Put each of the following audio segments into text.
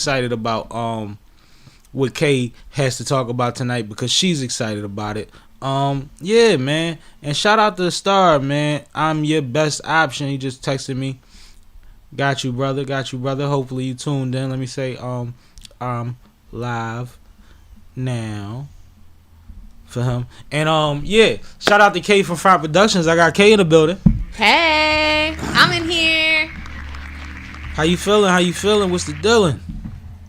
excited about what Kay has to talk about tonight because she's excited about it. Yeah, man. And shout out to the star, man. I'm your best option. He just texted me. Got you, brother. Got you, brother. Hopefully you tuned in. Let me say, live now for him. And yeah, shout out to Kay from Front Productions. I got Kay in the building. Hey, I'm in here. How you feeling? How you feeling? What's the dealing?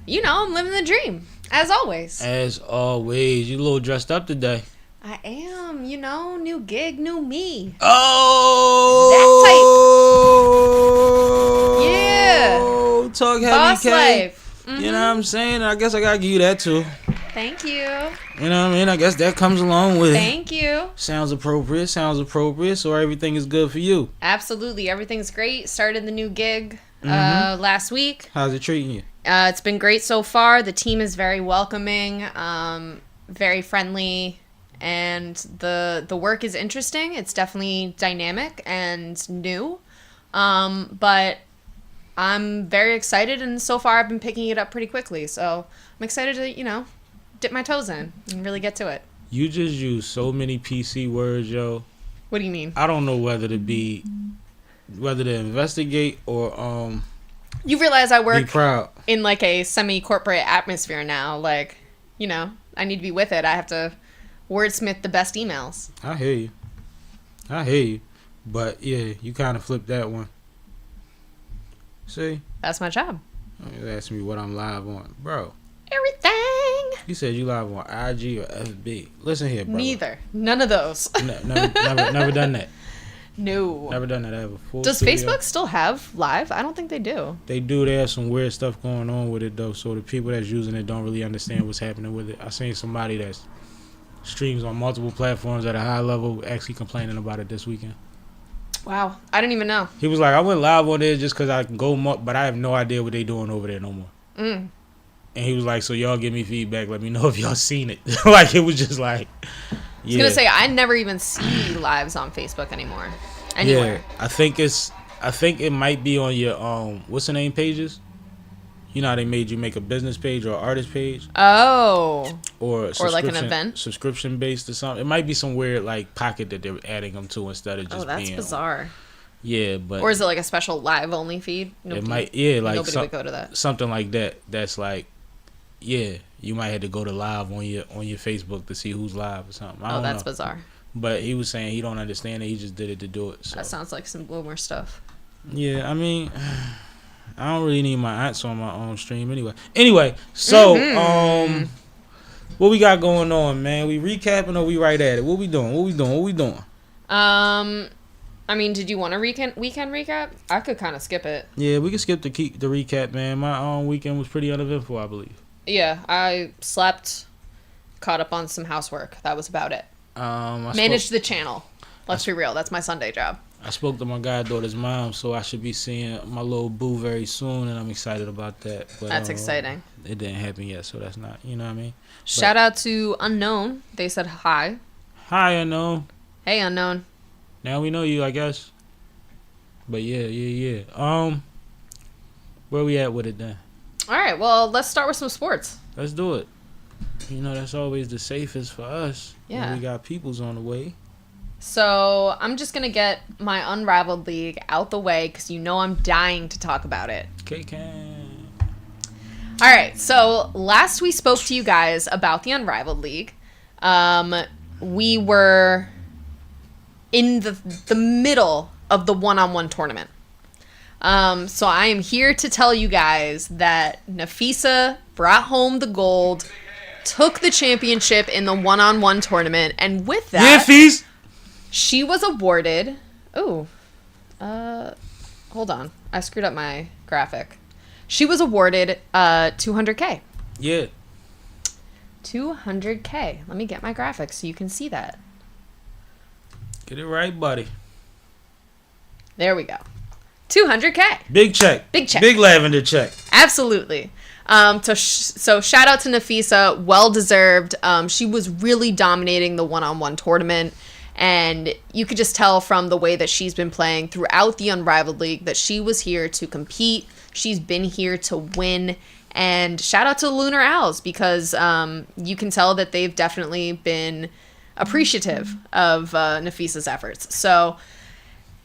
You know, I'm living the dream, as always. As always. You a little dressed up today. I am, you know, new gig, new me. Oh! Yeah. Talk heavy, Boss Kay. life. Mm-hmm. You know what I'm saying? I guess I gotta give you that too. Thank you. You know what I mean? I guess that comes along with it. Thank you. Sounds appropriate. So everything is good for you. Absolutely. Everything's great. Started the new gig last week. How's it treating you? It's been great so far. The team is very welcoming, very friendly, and the work is interesting. It's definitely dynamic and new, but I'm very excited, and so far I've been picking it up pretty quickly. So I'm excited to, you know, dip my toes in and really get to it. You just use so many PC words, yo. What do you mean? I don't know whether to investigate or You realize I be work proud. in like a semi-corporate atmosphere now. Like, you know, I need to be with it. I have to wordsmith the best emails. I hear you. But yeah, you kind of flipped that one. See? That's my job. You asked me what I'm live on. Bro. Everything. You said you live on IG or FB. Listen here, bro. Neither. None of those. Never done that. No. Never done that. I have a full Does studio. Facebook still have live? I don't think they do. They do. They have some weird stuff going on with it, though. So the people that's using it don't really understand what's happening with it. I seen somebody that streams on multiple platforms at a high level actually complaining about it this weekend. Wow. I didn't even know. He was like, I went live on there just because I can go, but I have no idea what they doing over there no more. Mm. And he was like, so y'all give me feedback. Let me know if y'all seen it. Like, it was just like, yeah. I was going to say, I never even see lives on Facebook anymore. Anywhere. Yeah, I think it might be on your, what's the name pages? You know how they made you make a business page or artist page? Oh. Or like an event? Subscription based or something. It might be some weird, like, pocket that they're adding them to instead of just that's being. bizarre. Yeah, but. Or is it like a special live only feed? It might, yeah, like. Nobody would go to that. Something like that. That's like, yeah, you might have to go to live on your Facebook to see who's live or something. I don't know. Bizarre. But he was saying he don't understand it. He just did it to do it. So. That sounds like some boomer stuff. Yeah, I mean, I don't really need my aunts on my own stream anyway. So, what we got going on, man? We recapping or we right at it? What we doing? I mean, did you want a weekend recap? I could kind of skip it. Yeah, we can skip the recap, man. My weekend was pretty uneventful, I believe. Yeah, I slept, caught up on some housework. That was about it. Managed the channel. Let's be real. That's my Sunday job. I spoke to my goddaughter's mom, so I should be seeing my little boo very soon, and I'm excited about that. But, that's exciting. It didn't happen yet, so that's not, you know what I mean? Shout out to Unknown. They said hi. Hi, Unknown. Hey, Unknown. Now we know you, I guess. But yeah. Where we at with it then? All right, well, let's start with some sports. Let's do it. You know, that's always the safest for us. Yeah. When we got peoples on the way. So I'm just going to get my Unraveled League out the way because you know I'm dying to talk about it. K-Can. All right, so last we spoke to you guys about the Unrivaled League. We were in the middle of the one-on-one tournament. So I am here to tell you guys that Nafisa brought home the gold, took the championship in the one-on-one tournament, and with that, she was awarded. Hold on, I screwed up my graphic. She was awarded $200K. Yeah. $200K. Let me get my graphics so you can see that. Get it right, buddy. There we go. $200K. Big check. Big lavender check. Absolutely. So shout out to Nafisa. Well deserved. She was really dominating the one-on-one tournament. And you could just tell from the way that she's been playing throughout the Unrivaled League that she was here to compete. She's been here to win. And shout out to the Lunar Owls because you can tell that they've definitely been appreciative of Nafisa's efforts. So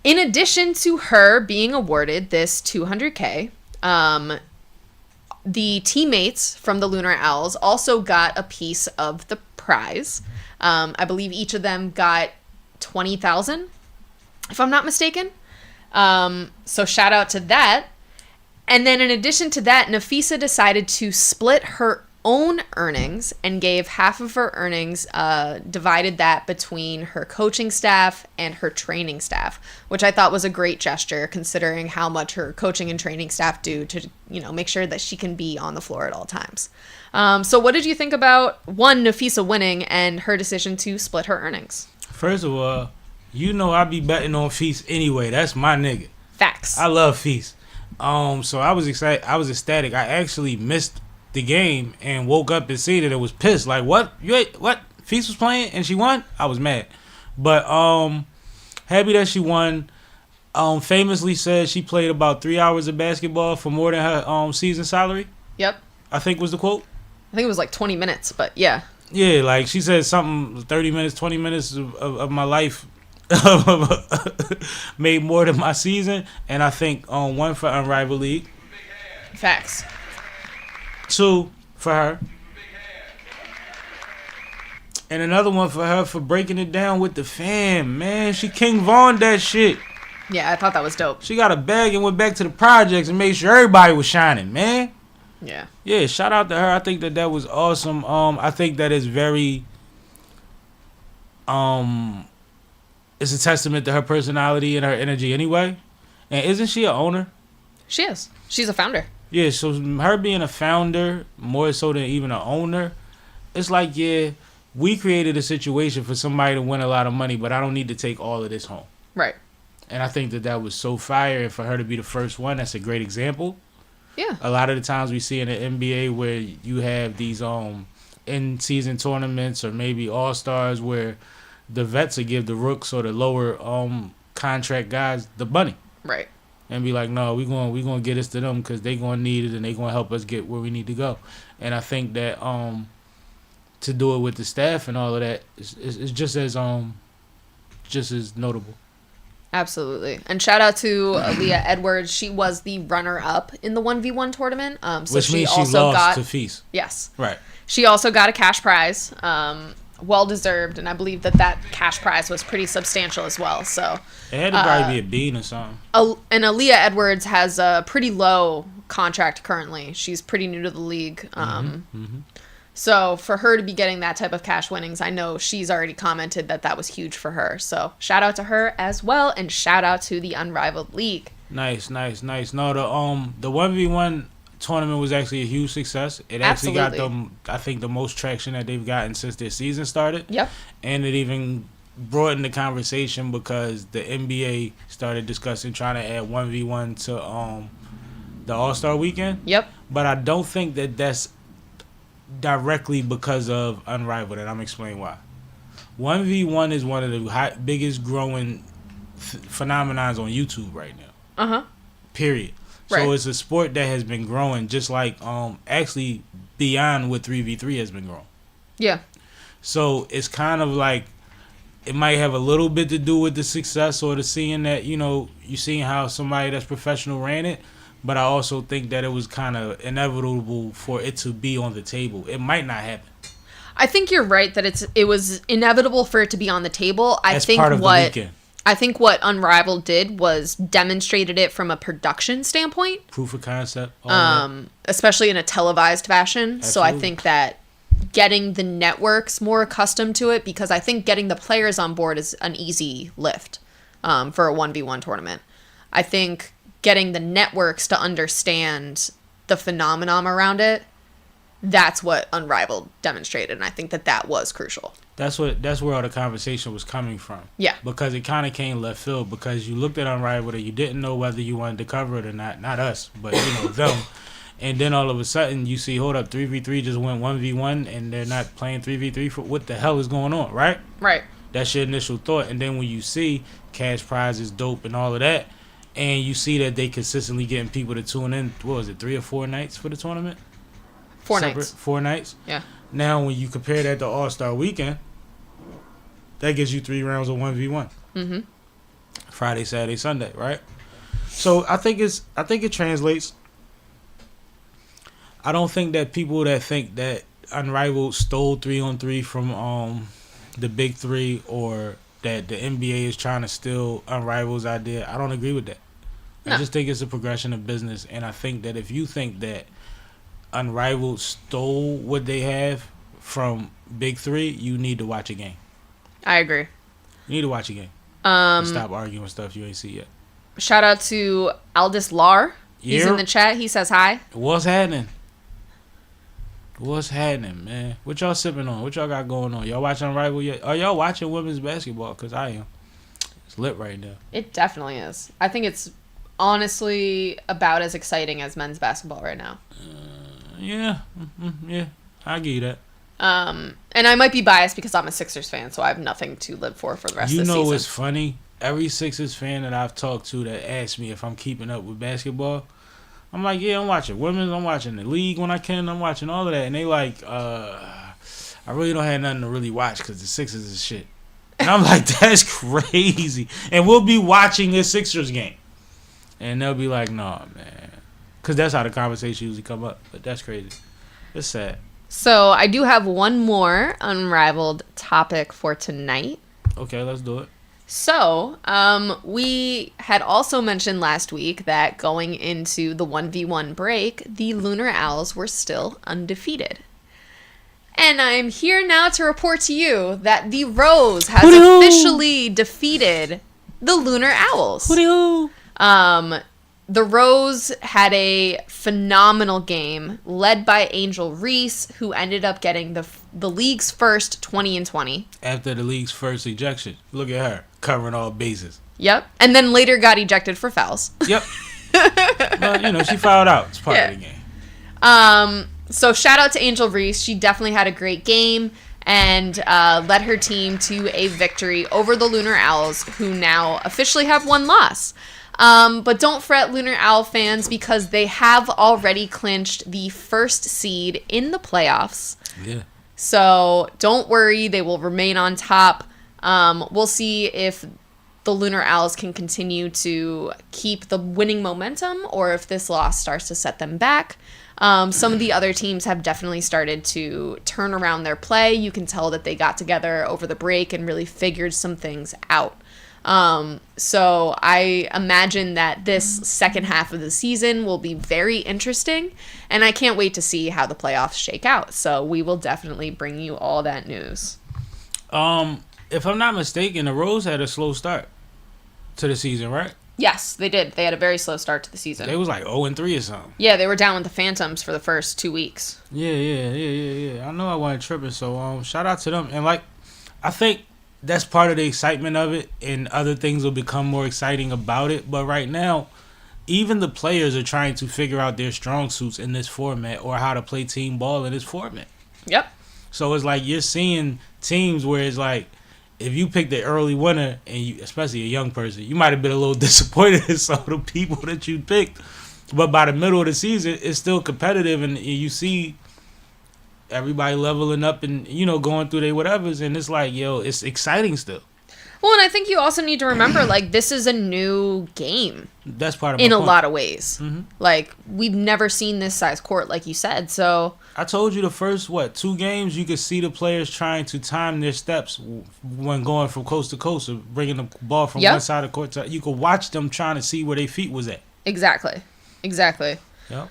in addition to her being awarded this $200K, the teammates from the Lunar Owls also got a piece of the prize. I believe each of them got $20,000, if I'm not mistaken. So shout out to that. And then in addition to that, Nafisa decided to split her own earnings and gave half of her earnings, divided that between her coaching staff and her training staff, which I thought was a great gesture considering how much her coaching and training staff do to, make sure that she can be on the floor at all times. So what did you think about, one, Nafisa winning and her decision to split her earnings? First of all, I be betting on Feast anyway. That's my nigga. Facts. I love Feast. So I was excited. I was ecstatic. I actually missed the game and woke up and see that it was pissed. Like, what? What? Feast was playing and she won? I was mad. But happy that she won. Famously said she played about 3 hours of basketball for more than her season salary. Yep. I think was the quote. I think it was like 20 minutes, but yeah. Yeah, like she said something 30 minutes, 20 minutes of my life made more than my season, and I think one for Unrivaled League. Facts. 2 for her. And another one for her for breaking it down with the fam, man. She King Von that shit. Yeah, I thought that was dope. She got a bag and went back to the projects and made sure everybody was shining, man. Yeah. Yeah, shout out to her. I think that was awesome. I think that is very it's a testament to her personality and her energy anyway. And isn't she an owner? She is. She's a founder. Yeah, so her being a founder, more so than even an owner, it's like, yeah, we created a situation for somebody to win a lot of money, but I don't need to take all of this home. Right. And I think that was so fire. And for her to be the first one, that's a great example. Yeah. A lot of the times we see in the NBA where you have these in-season tournaments or maybe all-stars where the vets will give the rooks or the lower contract guys the money. Right. And be like, no, we gonna get this to them because they gonna need it and they gonna help us get where we need to go. And I think that to do it with the staff and all of that is just as notable. Absolutely. And shout out to Aaliyah Edwards. She was the runner-up in the 1v1 tournament. So which means she lost to Feast. Yes. Right. She also got a cash prize. Well-deserved. And I believe that cash prize was pretty substantial as well. So it had to probably be a bean or something. And Aaliyah Edwards has a pretty low contract currently. She's pretty new to the league. So for her to be getting that type of cash winnings, I know she's already commented that was huge for her. So shout out to her as well, and shout out to the Unrivaled League. Nice. No, the 1v1 tournament was actually a huge success. It actually got them, I think, the most traction that they've gotten since their season started. Yep. And it even broadened the conversation because the NBA started discussing trying to add 1v1 to the All-Star weekend. Yep. But I don't think that's directly because of Unrivaled, and I'm explaining why. 1v1 is one of the biggest growing phenomenons on YouTube right now. Period. Right. So it's a sport that has been growing just like actually beyond what 3v3 has been growing. Yeah. So it's kind of like it might have a little bit to do with the success or the seeing that, you're seeing how somebody that's professional ran it. But I also think that it was kind of inevitable for it to be on the table. It might not happen. I think you're right that it was inevitable for it to be on the table. I think what Unrivaled did was demonstrated it from a production standpoint. Proof of concept. Especially in a televised fashion. Absolutely. So I think that getting the networks more accustomed to it, because I think getting the players on board is an easy lift for a 1v1 tournament. I think getting the networks to understand the phenomenon around it, that's what Unrivaled demonstrated, and I think that was crucial. That's where all the conversation was coming from. Yeah. Because it kind of came left field because you looked at Unrivaled and you didn't know whether you wanted to cover it or not. Not us, but them. And then all of a sudden you see, hold up, 3v3 just went 1v1 and they're not playing 3v3 for what the hell is going on, right? Right. That's your initial thought. And then when you see cash prizes, dope, and all of that, and you see that they consistently getting people to tune in, what was it, 3 or 4 nights for the tournament? 4 nights. 4 nights. Yeah. Now, when you compare that to All-Star Weekend, that gives you 3 rounds of 1v1. Mm-hmm. Friday, Saturday, Sunday, right? So I think it translates. I don't think that people that think that Unrivaled stole 3-on-3 from the Big Three, or that the NBA is trying to steal Unrival's idea, I don't agree with that. No. I just think it's a progression of business, and I think that if you think that Unrivaled stole what they have from Big Three, you need to watch a game. I agree. You need to watch a game. Stop arguing stuff you ain't see yet. Shout out to Aldis Lar. He's in the chat. He says hi. What's happening? What's happening, man? What y'all sipping on? What y'all got going on? Y'all watching Unrivaled yet? Are y'all watching women's basketball? Because I am. It's lit right now. It definitely is. I think it's honestly about as exciting as men's basketball right now. Yeah. I'll give you that. And I might be biased because I'm a Sixers fan, so I have nothing to live for the rest of the season. You know what's funny? Every Sixers fan that I've talked to that asks me if I'm keeping up with basketball, I'm like, yeah, I'm watching women's, I'm watching the league when I can, I'm watching all of that. And they like, I really don't have nothing to really watch because the Sixers is shit. And I'm like, that's crazy. And we'll be watching this Sixers game. And they'll be like, nah, man. Because that's how the conversation usually come up. But that's crazy. It's sad. So I do have one more Unrivaled topic for tonight. Okay, let's do it. So, we had also mentioned last week that going into the 1v1 break, the Lunar Owls were still undefeated. And I'm here now to report to you that the Rose has officially defeated the Lunar Owls. The Rose had a phenomenal game led by Angel Reese, who ended up getting the league's first 20-20. After the league's first ejection. Look at her, covering all bases. Yep. And then later got ejected for fouls. Yep. But, she fouled out. It's part of the game. So shout out to Angel Reese. She definitely had a great game and led her team to a victory over the Lunar Owls, who now officially have 1 loss. But don't fret, Lunar Owl fans, because they have already clinched the first seed in the playoffs. Yeah. So don't worry, they will remain on top. We'll see if the Lunar Owls can continue to keep the winning momentum or if this loss starts to set them back. Some of the other teams have definitely started to turn around their play. You can tell that they got together over the break and really figured some things out. So I imagine that this second half of the season will be very interesting, and I can't wait to see how the playoffs shake out. So we will definitely bring you all that news. If I'm not mistaken, the Rose had a slow start to the season, right? Yes, they did. They had a very slow start to the season. They was like 0-3 or something. Yeah, they were down with the Phantoms for the first 2 weeks. Yeah. I know I wasn't tripping, so shout out to them. And I think that's part of the excitement of it, and other things will become more exciting about it. But right now, even the players are trying to figure out their strong suits in this format or how to play team ball in this format. Yep. So it's like you're seeing teams where it's like, if you pick the early winner, and you, especially a young person, you might have been a little disappointed in some of the people that you picked. But by the middle of the season, it's still competitive, and you see everybody leveling up and, going through their whatevers, and it's like, it's exciting still. Well, and I think you also need to remember, this is a new game. That's part of my in point. A lot of ways. Mm-hmm. We've never seen this size court, like you said, so... I told you the first, 2 games, you could see the players trying to time their steps when going from coast to coast, or bringing the ball from one side of the court to... You could watch them trying to see where their feet was at. Exactly. Yep.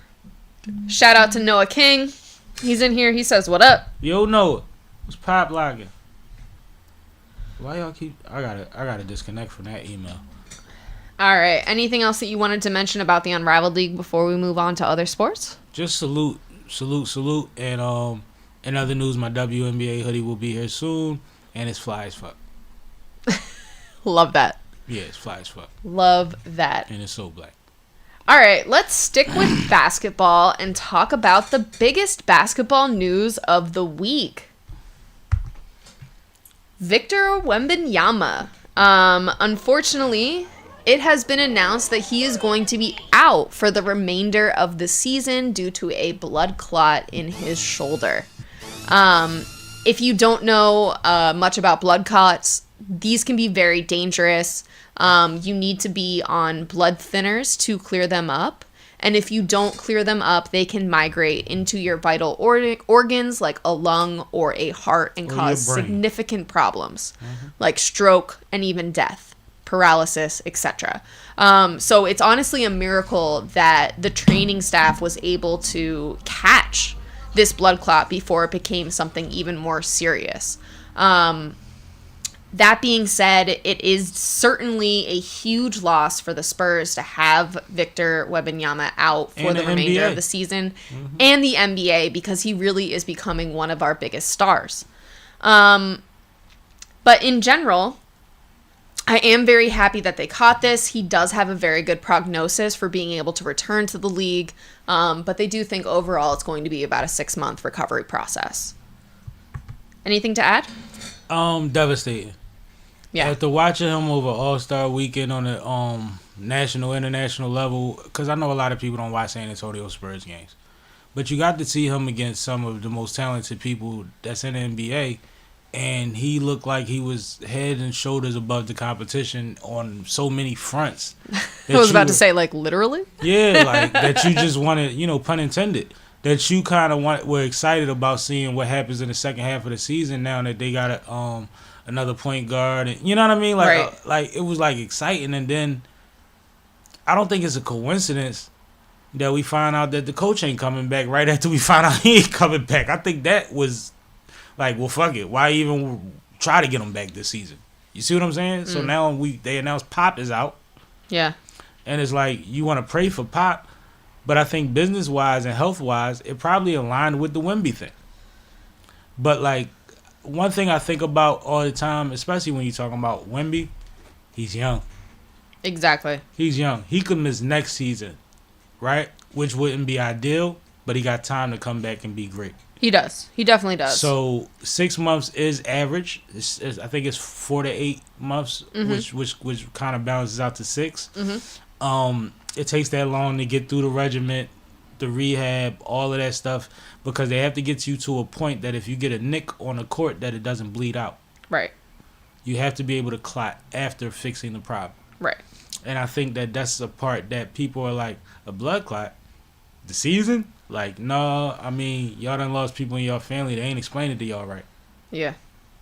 Shout out to Noah King. He's in here. He says, what up? Yo, Noah. What's pop logging? Why y'all keep... I gotta disconnect from that email. All right. Anything else that you wanted to mention about the Unrivaled League before we move on to other sports? Just salute. And in other news, my WNBA hoodie will be here soon, and it's fly as fuck. Love that. Yeah, it's fly as fuck. Love that. And it's so black. All right, let's stick with basketball and talk about the biggest basketball news of the week. Victor Wembenyama. Unfortunately, it has been announced that he is going to be out for the remainder of the season due to a blood clot in his shoulder. If you don't know much about blood clots, these can be very dangerous. You need to be on blood thinners to clear them up. And if you don't clear them up, they can migrate into your vital organs like a lung or a heart and cause significant problems like stroke and even death, paralysis, etc. So it's honestly a miracle that the training staff was able to catch this blood clot before it became something even more serious. That being said, it is certainly a huge loss for the Spurs to have Victor Wembenyama out for the remainder NBA. of the season and the NBA, because he really is becoming one of our biggest stars. But in general, I am very happy that they caught this. He does have a very good prognosis for being able to return to the league, but they do think overall it's going to be about a 6-month recovery process. Anything to add? Devastating. Yeah. After watching him over All-Star Weekend on the national, international level, because I know a lot of people don't watch San Antonio Spurs games, but you got to see him against some of the most talented people that's in the NBA, and he looked like he was head and shoulders above the competition on so many fronts. I was about to say, like, literally? Yeah, like, that you just wanted, pun intended, that you kind of were excited about seeing what happens in the second half of the season now that they got another point guard. And, you know what I mean? Like, like it was, like, exciting. And then I don't think it's a coincidence that we find out that the coach ain't coming back right after we find out he ain't coming back. I think that was, like, well, fuck it. Why even try to get him back this season? You see what I'm saying? So now they announced Pop is out. Yeah. And it's like, you want to pray for Pop, but I think business-wise and health-wise, it probably aligned with the Wemby thing. But, like, one thing I think about all the time, especially when you're talking about Wemby, he's young. Exactly. He's young. He could miss next season, right? Which wouldn't be ideal, but he got time to come back and be great. He does. He definitely does. So 6 months is average. I think it's 4 to 8 months, which kind of balances out to 6. It takes that long to get through the regiment, the rehab, all of that stuff, because they have to get you to a point that if you get a nick on the court, that it doesn't bleed out. Right. You have to be able to clot after fixing the problem. Right. And I think that that's a part that people are like, a blood clot? The season? Like, no, I mean, y'all done lost people in your family. They ain't explained it to y'all right. Yeah.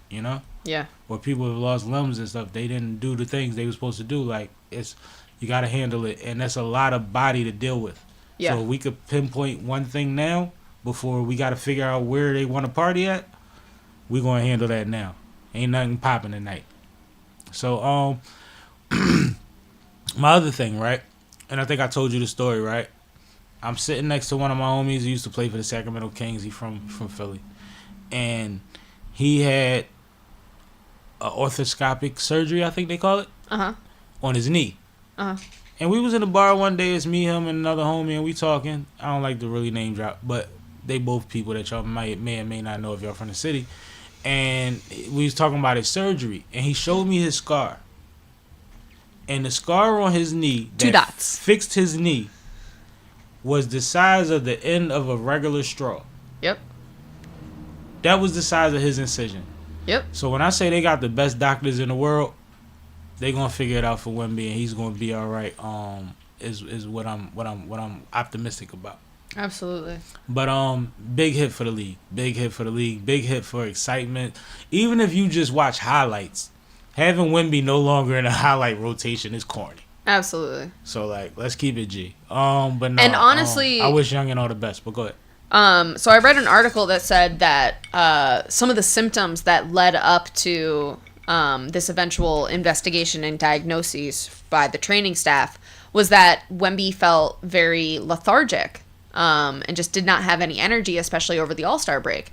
You know? Yeah. Or people have lost limbs and stuff. They didn't do the things they were supposed to do. Like, you got to handle it. And that's a lot of body to deal with. Yeah. So we could pinpoint one thing now before we got to figure out where they want to party at. We're going to handle that now. Ain't nothing popping tonight. So, my other thing, right? And I think I told you the story, right? I'm sitting next to one of my homies who used to play for the Sacramento Kings. He's from Philly. And he had an orthoscopic surgery, I think they call it, on his knee. And we was in the bar one day. It's me, him, and another homie, and we talking. I don't like to really name drop, but they both people that y'all may or may not know if y'all from the city. And we was talking about his surgery, and he showed me his scar. And the scar on his knee that 2 dots fixed his knee was the size of the end of a regular straw. Yep. That was the size of his incision. Yep. So when I say they got the best doctors in the world, they gonna figure it out for Wemby, and he's gonna be all right. Is what I'm optimistic about. Absolutely. But big hit for the league. Big hit for the league. Big hit for excitement. Even if you just watch highlights, having Wemby no longer in a highlight rotation is corny. Absolutely. So like, let's keep it G. But no. And honestly, I wish Youngin all the best. But go ahead. So I read an article that said that some of the symptoms that led up to this eventual investigation and diagnoses by the training staff was that Wemby felt very lethargic and just did not have any energy, especially over the All-Star break.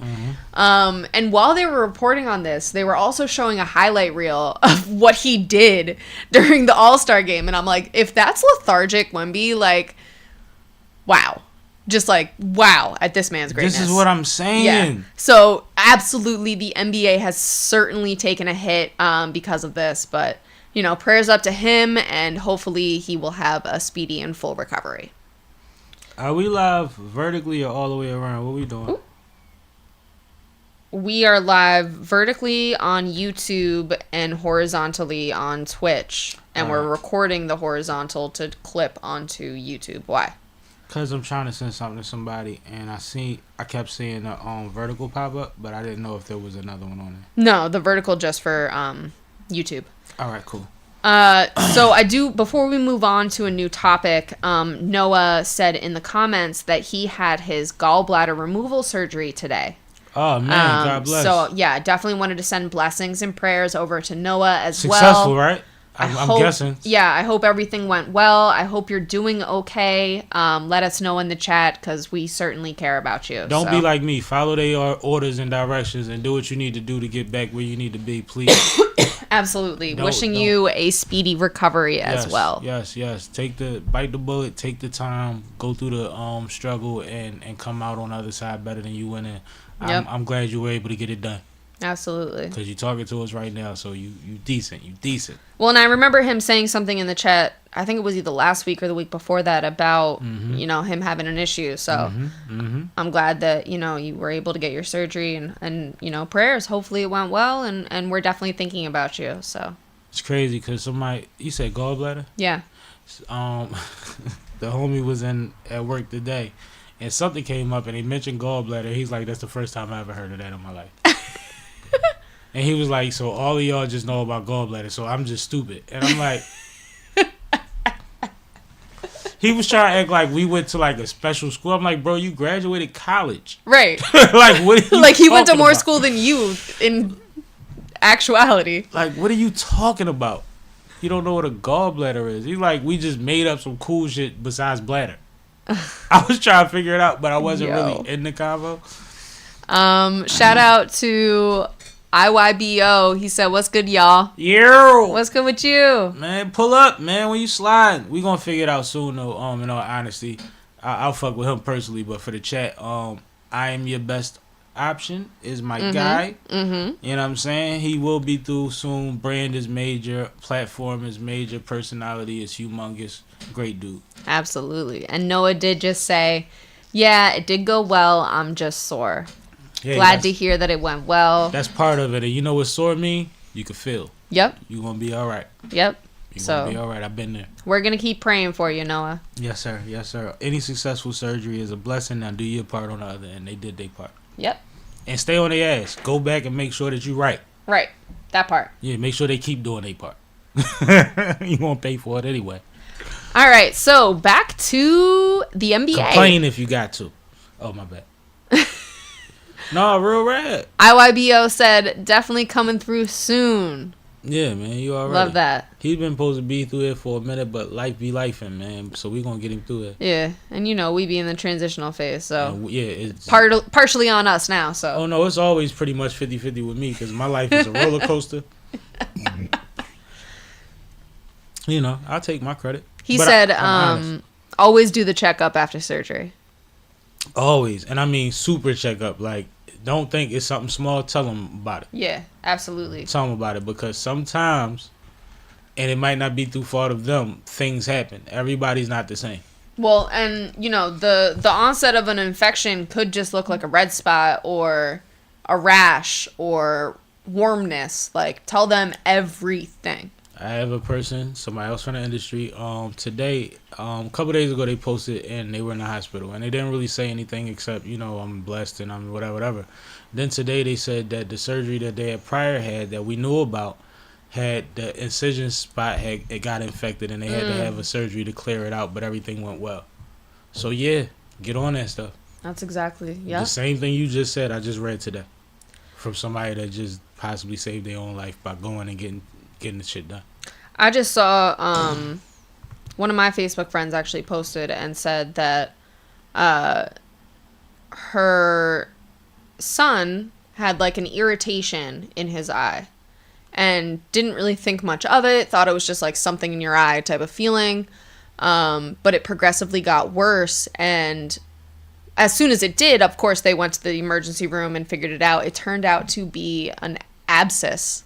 And while they were reporting on this, they were also showing a highlight reel of what he did during the All-Star game. And I'm like, if that's lethargic Wemby, like, wow. Just like, wow, at this man's greatness. This is what I'm saying. Yeah. So, absolutely, the NBA has certainly taken a hit because of this. But, prayers up to him, and hopefully he will have a speedy and full recovery. Are we live vertically or all the way around? What are we doing? Ooh. We are live vertically on YouTube and horizontally on Twitch. And we're recording the horizontal to clip onto YouTube. Why? Because I'm trying to send something to somebody, and I kept seeing the vertical pop up, but I didn't know if there was another one on there. No, the vertical just for YouTube. All right, cool. So before we move on to a new topic, Noah said in the comments that he had his gallbladder removal surgery today. Oh, man, God bless. So, yeah, definitely wanted to send blessings and prayers over to Noah as well. Successful, right? I'm guessing. Yeah, I hope everything went well. I hope you're doing okay. Let us know in the chat because we certainly care about you. Don't be like me. Follow their orders and directions and do what you need to do to get back where you need to be, please. Absolutely. Wishing you a speedy recovery as well. Yes. Bite the bullet, take the time, go through the struggle and come out on the other side better than you went in. Yep. I'm glad you were able to get it done. Absolutely. Because you're talking to us right now, so you decent. Well, and I remember him saying something in the chat, I think it was either last week or the week before that, about, him having an issue. So I'm glad that, you were able to get your surgery and prayers. Hopefully it went well, and we're definitely thinking about you. So it's crazy because you said gallbladder? Yeah. The homie was at work today, and something came up, and he mentioned gallbladder. He's like, that's the first time I ever heard of that in my life. And he was like, so all of y'all just know about gallbladder, so I'm just stupid. And I'm like... He was trying to act like we went to like a special school. I'm like, bro, you graduated college. Right. Like, what are you Like, he went to more about? school than you in actuality. Like, what are you talking about? You don't know what a gallbladder is. He's like, we just made up some cool shit besides bladder. I was trying to figure it out, but I wasn't really in the convo. Shout out to IYBO. He said, what's good, y'all? Yo. What's good with you? Man, pull up, man, when you slide. We gonna figure it out soon, though, in all honesty. I'll fuck with him personally, but for the chat, I am your best option is my guy. You know what I'm saying? He will be through soon. Brand is major. Platform is major. Personality is humongous. Great dude. Absolutely. And Noah did just say, yeah, it did go well. I'm just sore. Yeah, glad to hear that it went well. That's part of it. And you know what sore mean? You can feel. Yep. You're going to be all right. Yep. You're going to be all right. I've been there. We're going to keep praying for you, Noah. Yes, sir. Yes, sir. Any successful surgery is a blessing. Now do your part on the other end. They did their part. Yep. And stay on their ass. Go back and make sure that you're right. Right. That part. Yeah, make sure they keep doing their part. You won't pay for it anyway. All right. So back to the NBA. Complain if you got to. Oh, my bad. No, real rad. IYBO said, definitely coming through soon. Yeah, man, you already. Love that. He's been supposed to be through it for a minute, but life be lifing, man. So we gonna get him through it. Yeah, and we be in the transitional phase, so yeah, it's partially on us now. So. Oh no, it's always pretty much 50-50 with me because my life is a roller coaster. I'll take my credit. He said, always do the checkup after surgery. Always, and I mean super checkup. Like, don't think it's something small. Tell them about it. Yeah, absolutely. Tell them about it because sometimes, and it might not be through fault of them, things happen. Everybody's not the same. Well, and the onset of an infection could just look like a red spot or a rash or warmness. Like, tell them everything. I have a person, somebody else from the industry. Today, a couple days ago, they posted and they were in the hospital and they didn't really say anything except, I'm blessed and I'm whatever. Then today they said that the surgery that they had prior had that we knew about had the incision spot it got infected and they had to have a surgery to clear it out, but everything went well. So yeah, get on that stuff. That's exactly The same thing you just said. I just read today from somebody that just possibly saved their own life by going and getting the shit done. I just saw one of my Facebook friends actually posted and said that her son had like an irritation in his eye and didn't really think much of it, thought it was just like something in your eye type of feeling, but it progressively got worse, and as soon as it did, of course, they went to the emergency room and figured it out. It turned out to be an abscess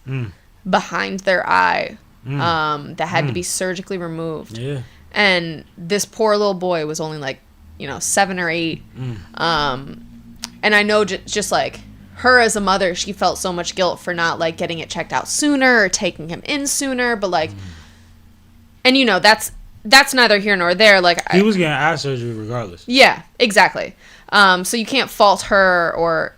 behind their eye that had to be surgically removed. Yeah. And this poor little boy was only like, 7 or 8. And I know just like her as a mother, she felt so much guilt for not like getting it checked out sooner or taking him in sooner. But like, and that's neither here nor there. Like he was getting eye surgery regardless. Yeah, exactly. So you can't fault her or,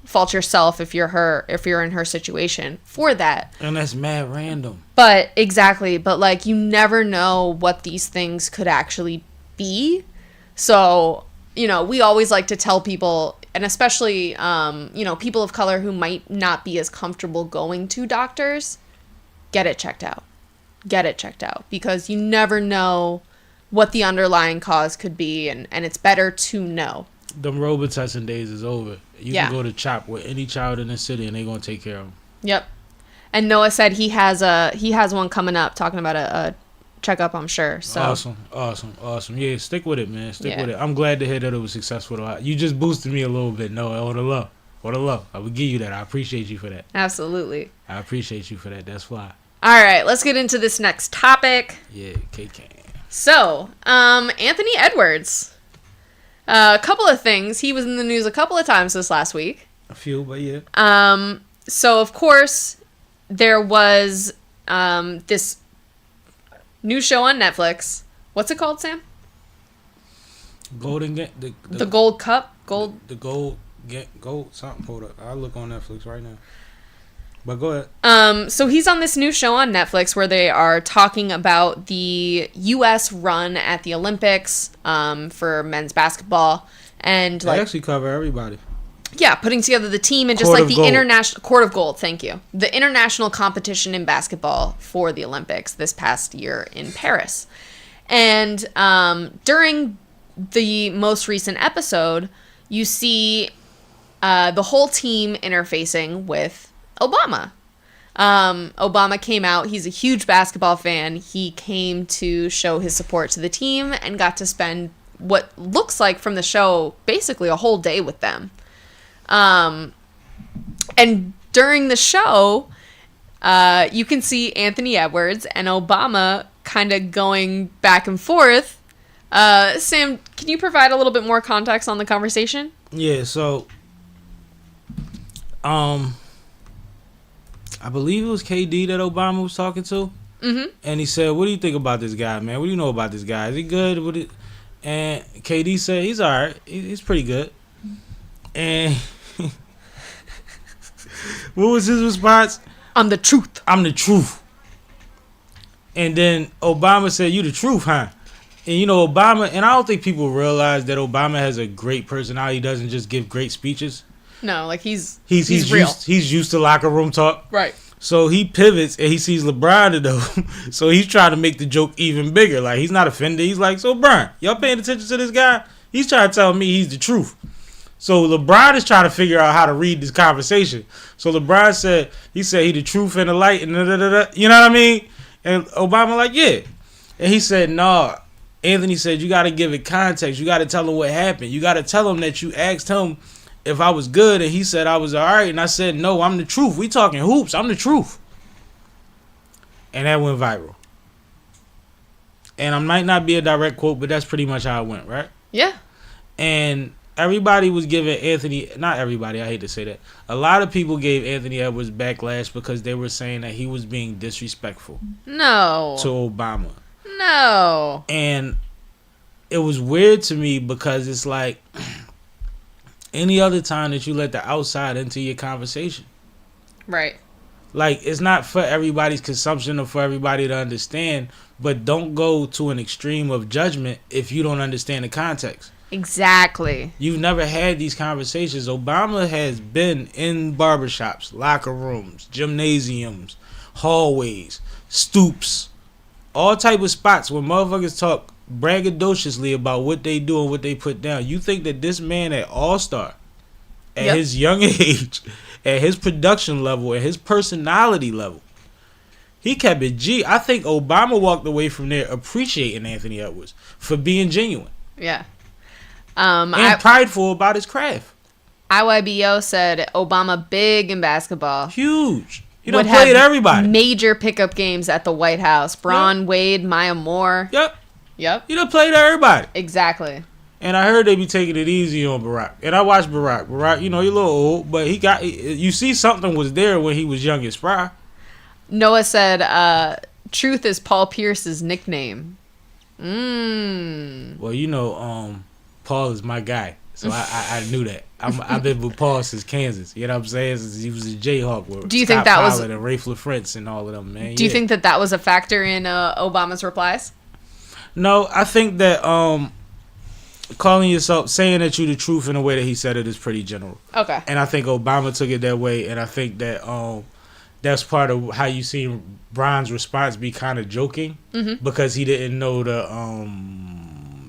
fault yourself if you're in her situation for that. And that's mad random. But exactly. But like, you never know what these things could actually be. So, we always like to tell people, and especially, people of color who might not be as comfortable going to doctors, get it checked out. Get it checked out. Because you never know what the underlying cause could be, and it's better to know. Them robot testing days is over. You can go to CHOP with any child in the city, and they're going to take care of them. Yep. And Noah said he has one coming up, talking about a checkup, I'm sure. So Awesome. Yeah, stick with it, man. Stick with it. I'm glad to hear that it was successful. You just boosted me a little bit, Noah. What a love. I would give you that. I appreciate you for that. Absolutely. I appreciate you for that. That's fly. All right, let's get into this next topic. Yeah, K-Can. So, Anthony Edwards. A couple of things. He was in the news a couple of times this last week. A few, but yeah. So, of course, there was this new show on Netflix. What's it called, Sam? Golden the Gold Cup? The Gold something. Hold up. I'll look on Netflix right now. But go ahead. So he's on this new show on Netflix where they are talking about the U.S. run at the Olympics for men's basketball. And they actually cover everybody. Yeah, putting together the team and just like the international Court of Gold, thank you. The international competition in basketball for the Olympics this past year in Paris. And during the most recent episode, you see the whole team interfacing with Obama. Obama came out. He's a huge basketball fan. He came to show his support to the team and got to spend what looks like from the show basically a whole day with them. And during the show, you can see Anthony Edwards and Obama kind of going back and forth. Sam, can you provide a little bit more context on the conversation? Yeah, so I believe it was KD that Obama was talking to. Mm-hmm. And he said, what do you think about this guy, man? What do you know about this guy? Is he good? And KD said, he's all right. He's pretty good. And what was his response? I'm the truth. I'm the truth. And then Obama said, you the truth, huh? And Obama, and I don't think people realize that Obama has a great personality. He doesn't just give great speeches. No, like he's real. He's used to locker room talk. Right. So he pivots and he sees LeBron though. So he's trying to make the joke even bigger. Like he's not offended. He's like, so Brian, y'all paying attention to this guy? He's trying to tell me he's the truth. So LeBron is trying to figure out how to read this conversation. So LeBron said he the truth and the light and da-da-da-da. You know what I mean? And Obama like, yeah. And he said, no. Anthony said, you got to give it context. You got to tell him what happened. You got to tell him that you asked him if I was good, and he said I was all right, and I said, no, I'm the truth. We talking hoops. I'm the truth. And that went viral. And I might not be a direct quote, but that's pretty much how it went, right? Yeah. And everybody was giving Anthony, not everybody, I hate to say that. A lot of people gave Anthony Edwards backlash because they were saying that he was being disrespectful. No. To Obama. No. And it was weird to me because it's like any other time that you let the outside into your conversation. Right. Like, it's not for everybody's consumption or for everybody to understand, but don't go to an extreme of judgment if you don't understand the context. Exactly. You've never had these conversations. Obama has been in barbershops, locker rooms, gymnasiums, hallways, stoops, all type of spots where motherfuckers talk braggadociously about what they do and what they put down. You think that this man at All-Star, at his young age, at his production level, at his personality level, he kept it G. I think Obama walked away from there appreciating Anthony Edwards for being genuine. Yeah. And prideful about his craft. IYBO said Obama big in basketball. Huge. He done played everybody. Major pickup games at the White House. Braun, Wade, Maya Moore. Yep. He done played everybody. Exactly. And I heard they be taking it easy on Barack. And I watched Barack. Barack, you know, he's a little old, but you see something was there when he was young and spry. Noah said, Truth is Paul Pierce's nickname. Well, you know, Paul is my guy. So I knew that. I've been with Paul since Kansas. You know what I'm saying? Since he was a Jayhawk with Do you think that was... and Rafe LaFrentz and all of them, man. Do you think that was a factor in Obama's replies? No, I think that calling yourself, saying that you're the truth in the way that he said it is pretty general. Okay. And I think Obama took it that way, and I think that that's part of how you see Brian's response be kind of joking, because he didn't know the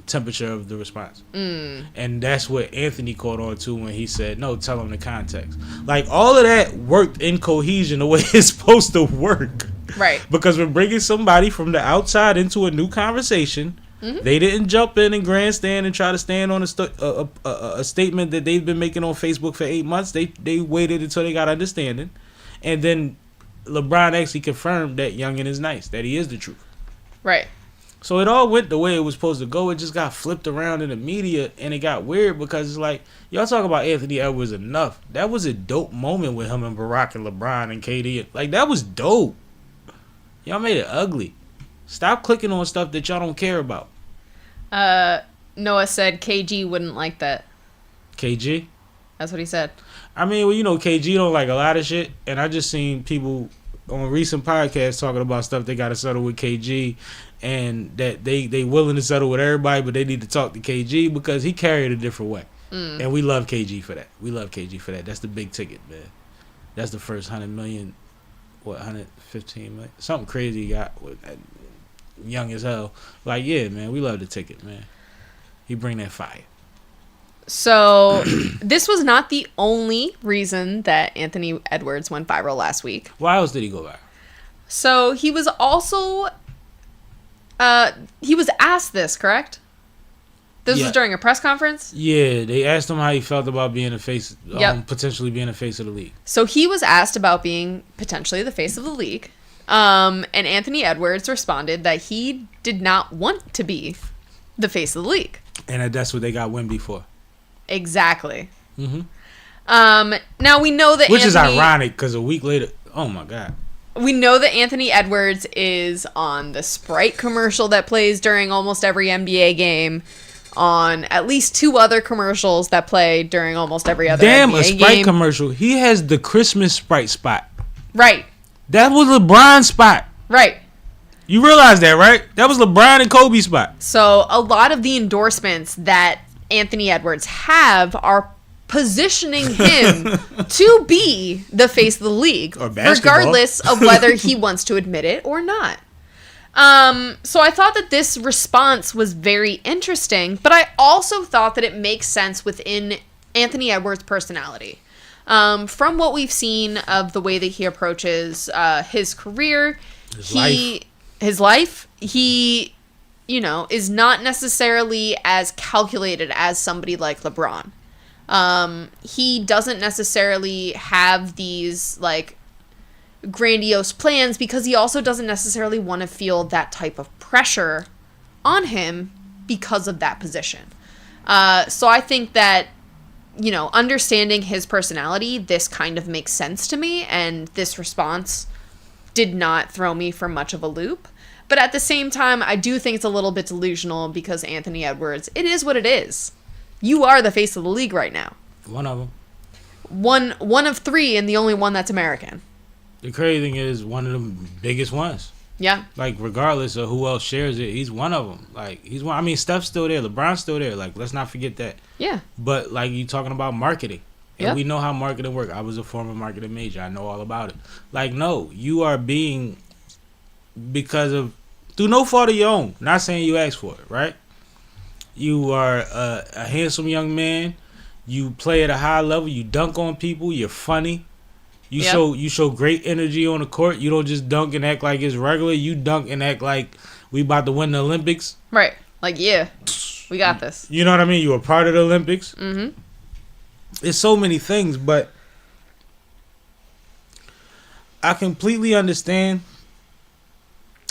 temperature of the response. And that's what Anthony caught on to when he said, no, tell him the context. Like, all of that worked in cohesion the way it's supposed to work. Right. Because we're bringing somebody from the outside into a new conversation. They didn't jump in and grandstand and try to stand on a statement that they've been making on Facebook for 8 months. They waited until they got understanding. And then LeBron actually confirmed that Youngin is nice, that he is the truth. Right. So it all went the way it was supposed to go. It just got flipped around in the media, and it got weird because it's like, y'all talk about Anthony Edwards enough. That was a dope moment with him and Barack and LeBron and KD. Like, that was dope. Y'all made it ugly. Stop clicking on stuff that y'all don't care about. Noah said KG wouldn't like that. KG? That's what he said. I mean, well, you know, KG don't like a lot of shit, and I just seen people on recent podcasts talking about stuff they got to settle with KG, and that they willing to settle with everybody, but they need to talk to KG because he carried a different way. And we love KG for that. We love KG for that. That's the big ticket, man. That's the first 100 million, 115 million? Something crazy he got with that. Young as hell. Like, yeah, man, we love the ticket, man. He bring that fire. So this was not the only reason that Anthony Edwards went viral last week. Why else did he go viral? So he was also he was asked this, correct? This was during a press conference? Yeah, they asked him how he felt about being a face, potentially being a face of the league. So he was asked about being potentially the face of the league. And Anthony Edwards responded that he did not want to be the face of the league. And that's what they got Wemby for. Exactly. Now we know that Which is ironic because a week later, oh my God. We know that Anthony Edwards is on the Sprite commercial that plays during almost every NBA game, on at least 2 other commercials that play during almost every other NBA game. Damn, a Sprite commercial. He has the Christmas Sprite spot. Right. That was LeBron's spot. Right. You realize that, right? That was LeBron and Kobe's spot. So a lot of the endorsements that Anthony Edwards have are positioning him to be the face of the league, regardless of whether he wants to admit it or not. So I thought that this response was very interesting, but I also thought that it makes sense within Anthony Edwards' personality. From what we've seen of the way that he approaches his career, his life, he, you know, is not necessarily as calculated as somebody like LeBron. He doesn't necessarily have these, like, grandiose plans because he also doesn't necessarily want to feel that type of pressure on him because of that position. So I think that, you know, understanding his personality, this kind of makes sense to me, and this response did not throw me for much of a loop. But at the same time, I do think it's a little bit delusional because Anthony Edwards, it is what it is. You are the face of the league right now. One of them. One of 3, and the only one that's American. The crazy thing is, one of the biggest ones. Yeah. Like, regardless of who else shares it, he's one of them. Like, he's one. I mean, Steph's still there. LeBron's still there. Like, let's not forget that. Yeah. But, like, you talking about marketing. And we know how marketing works. I was a former marketing major. I know all about it. Like, no, you are being, because of, through no fault of your own. Not saying you asked for it, right? You are a handsome young man. You play at a high level. You dunk on people. You're funny. You show great energy on the court. You don't just dunk and act like it's regular. You dunk and act like we about to win the Olympics. Right. Like, yeah, we got this. You know what I mean? You were part of the Olympics. It's so many things, but I completely understand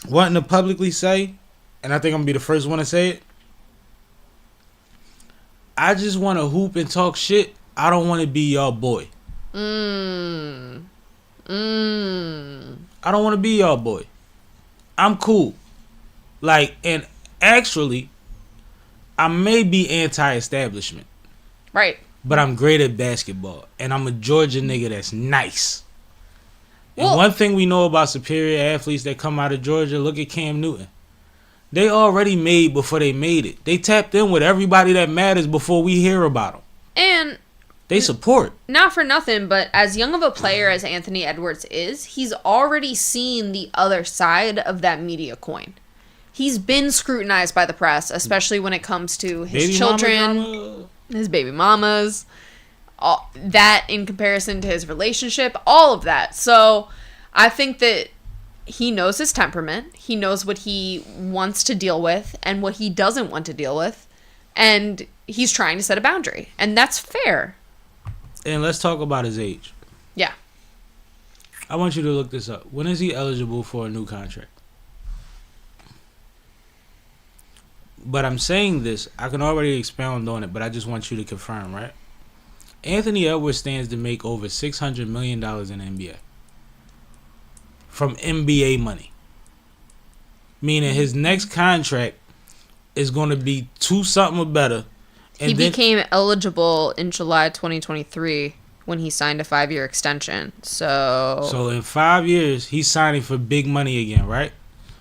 wanting to publicly say, and I think I'm gonna be the first one to say it. I just want to hoop and talk shit. I don't want to be y'all boy. I don't want to be y'all boy. I'm cool. Like, and actually, I may be anti-establishment. Right. But I'm great at basketball. And I'm a Georgia nigga that's nice. And Well, one thing we know about superior athletes that come out of Georgia, look at Cam Newton. They already made before they made it. They tapped in with everybody that matters before we hear about them. And they support. Not for nothing, but as young of a player as Anthony Edwards is, he's already seen the other side of that media coin. He's been scrutinized by the press, especially when it comes to his baby children, his baby mamas, all that in comparison to his relationship, all of that. So I think that he knows his temperament. He knows what he wants to deal with and what he doesn't want to deal with. And he's trying to set a boundary. And that's fair. And let's talk about his age. Yeah. I want you to look this up. When is he eligible for a new contract? But I'm saying this, I can already expound on it, but I just want you to confirm, right? Anthony Edwards stands to make over $600 million in the NBA. From NBA money. Meaning his next contract is going to be $2-something or better. And he became eligible in July 2023 when he signed a 5-year extension. So in 5 years, he's signing for big money again, right?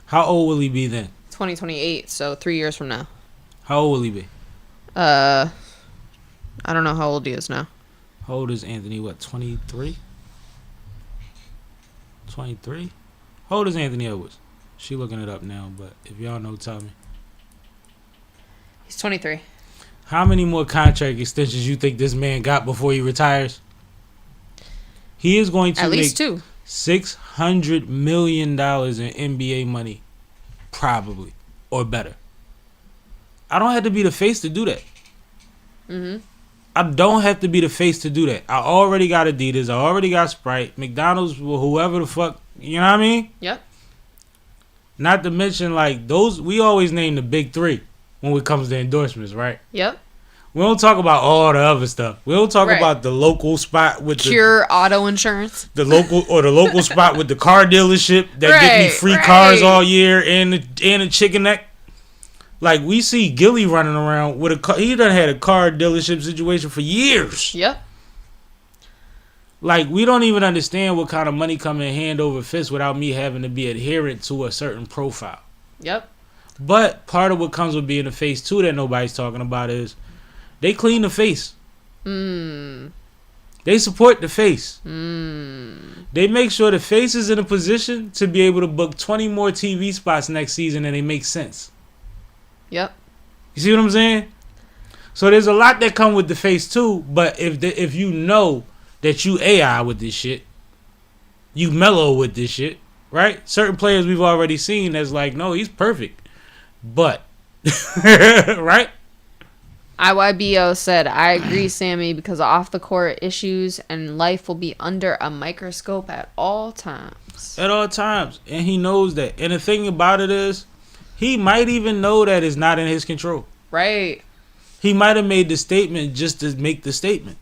How old will he be then? 2028, so 3 years from now. How old will he be? I don't know how old he is now. How old is Anthony? What, 23? 23? How old is Anthony Edwards? She looking it up now, but if y'all know, tell me. He's 23. How many more contract extensions you think this man got before he retires? He is going to at make least 2. $600 million in NBA money, probably, or better. I don't have to be the face to do that. I don't have to be the face to do that. I already got Adidas. I already got Sprite. McDonald's, whoever the fuck. You know what I mean? Yep. Not to mention, like, those. We always name the big 3 when it comes to endorsements, right? Yep. We don't talk about all the other stuff. We don't talk Right. about the local spot with Cure auto insurance. the local spot with the car dealership that get me Right, free right. cars all year and a chicken neck. Like, we see Gilly running around with a car. He done had a car dealership situation for years. Yep. Like, we don't even understand what kind of money come in hand over fist without me having to be adherent to a certain profile. Yep. But part of what comes with being a face, too, that nobody's talking about is they clean the face. They support the face. They make sure the face is in a position to be able to book 20 more TV spots next season and they make sense. Yep. You see what I'm saying? So there's a lot that come with the face too, but if you know that you AI with this shit, you mellow with this shit, right? Certain players we've already seen that's like, no, he's perfect. But, right? IYBO said, I agree, Sammy, because off the court issues and life will be under a microscope at all times. At all times. And he knows that. And the thing about it is, he might even know that it's not in his control. Right. He might have made the statement just to make the statement.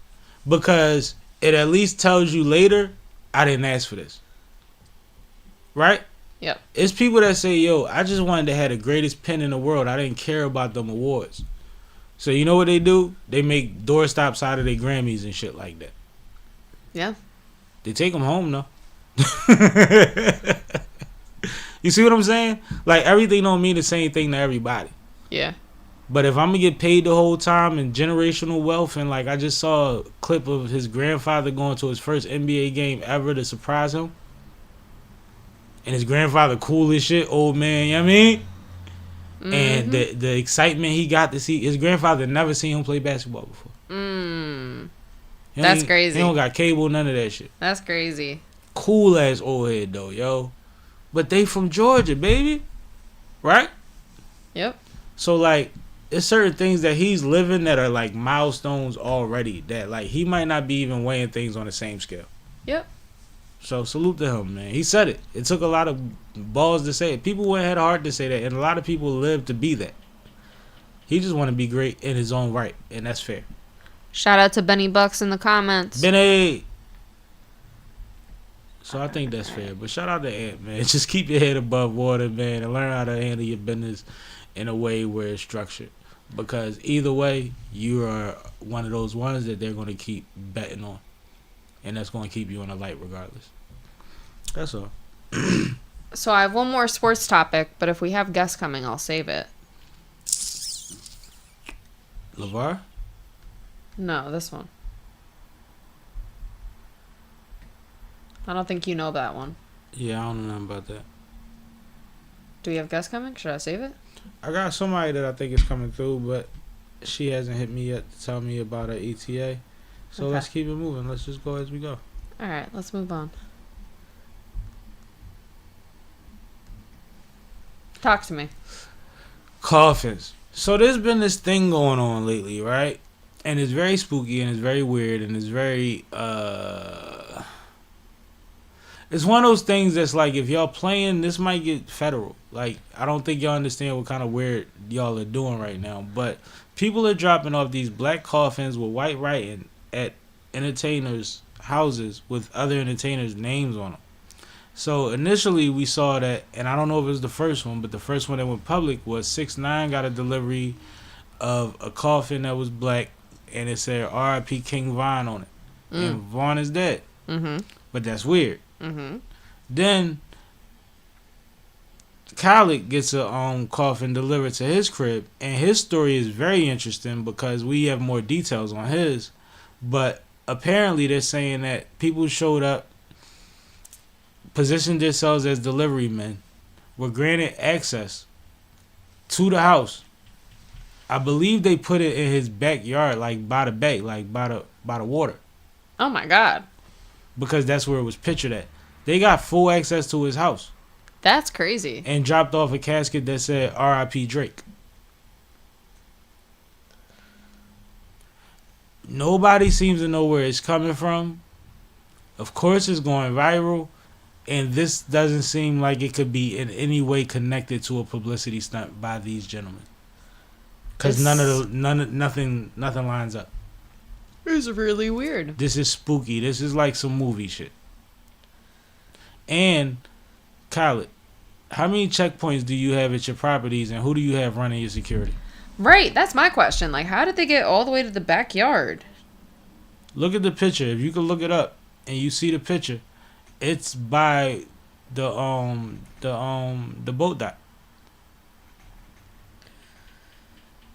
Because it at least tells you later, I didn't ask for this. Right? Yep. It's people that say, yo, I just wanted to have the greatest pen in the world. I didn't care about them awards. So you know what they do? They make doorstops out of their Grammys and shit like that. Yeah. They take them home, though. You see what I'm saying? Like, everything don't mean the same thing to everybody. Yeah. But if I'm going to get paid the whole time and generational wealth, and like I just saw a clip of his grandfather going to his first NBA game ever to surprise him. And his grandfather cool as shit, old man, you know what I mean? And the excitement he got to see, his grandfather never seen him play basketball before. That's crazy. He don't got cable, none of that shit. That's crazy. Cool ass old head though, yo. But they from Georgia, baby. Right? Yep. So like, there's certain things that he's living that are like milestones already that like he might not be even weighing things on the same scale. Yep. So salute to him, man. He said it. It took a lot of balls to say it. People had hard to say that, and a lot of people live to be that. He just want to be great in his own right, and that's fair. Shout out to Benny Bucks in the comments. Benny. So I think that's fair. But shout out to Ant, man. Just keep your head above water, man, and learn how to handle your business in a way where it's structured. Because either way, you are one of those ones that they're going to keep betting on. And that's going to keep you on the light regardless. That's all. So I have one more sports topic, but if we have guests coming, I'll save it. Lavar? No, this one. I don't think you know that one. Yeah, I don't know nothing about that. Do we have guests coming? Should I save it? I got somebody that I think is coming through, but she hasn't hit me yet to tell me about her ETA. So Okay. let's keep it moving. Let's just go as we go. All right, let's move on. Talk to me. Coffins. So there's been this thing going on lately, right? And it's very spooky and it's very weird and it's very it's one of those things that's like, if y'all playing, this might get federal. Like, I don't think y'all understand what kind of weird y'all are doing right now. But people are dropping off these black coffins with white writing at entertainers' houses with other entertainers' names on them. So initially we saw that, and I don't know if it was the first one, but the first one that went public was 6ix9ine got a delivery of a coffin that was black, and it said R.I.P. King Von on it. And Von is dead. Mm-hmm. But that's weird. Mm-hmm. Then Khaled gets a coffin delivered to his crib, and his story is very interesting because we have more details on his. But apparently they're saying that people showed up, positioned themselves as delivery men, were granted access to the house. I believe they put it in his backyard, like by the bay, like by the water, Oh my God. because that's where it was pictured at. They got full access to his house That's crazy. and dropped off a casket that said R.I.P. Drake. Nobody seems to know where it's coming from. Of course, it's going viral, and this doesn't seem like it could be in any way connected to a publicity stunt by these gentlemen. Because nothing lines up. It's really weird. This is spooky. This is like some movie shit. And Khaled, how many checkpoints do you have at your properties, and who do you have running your security? Right, that's my question. Like, how did they get all the way to the backyard? Look at the picture. If you can look it up and you see the picture, it's by the boat dock.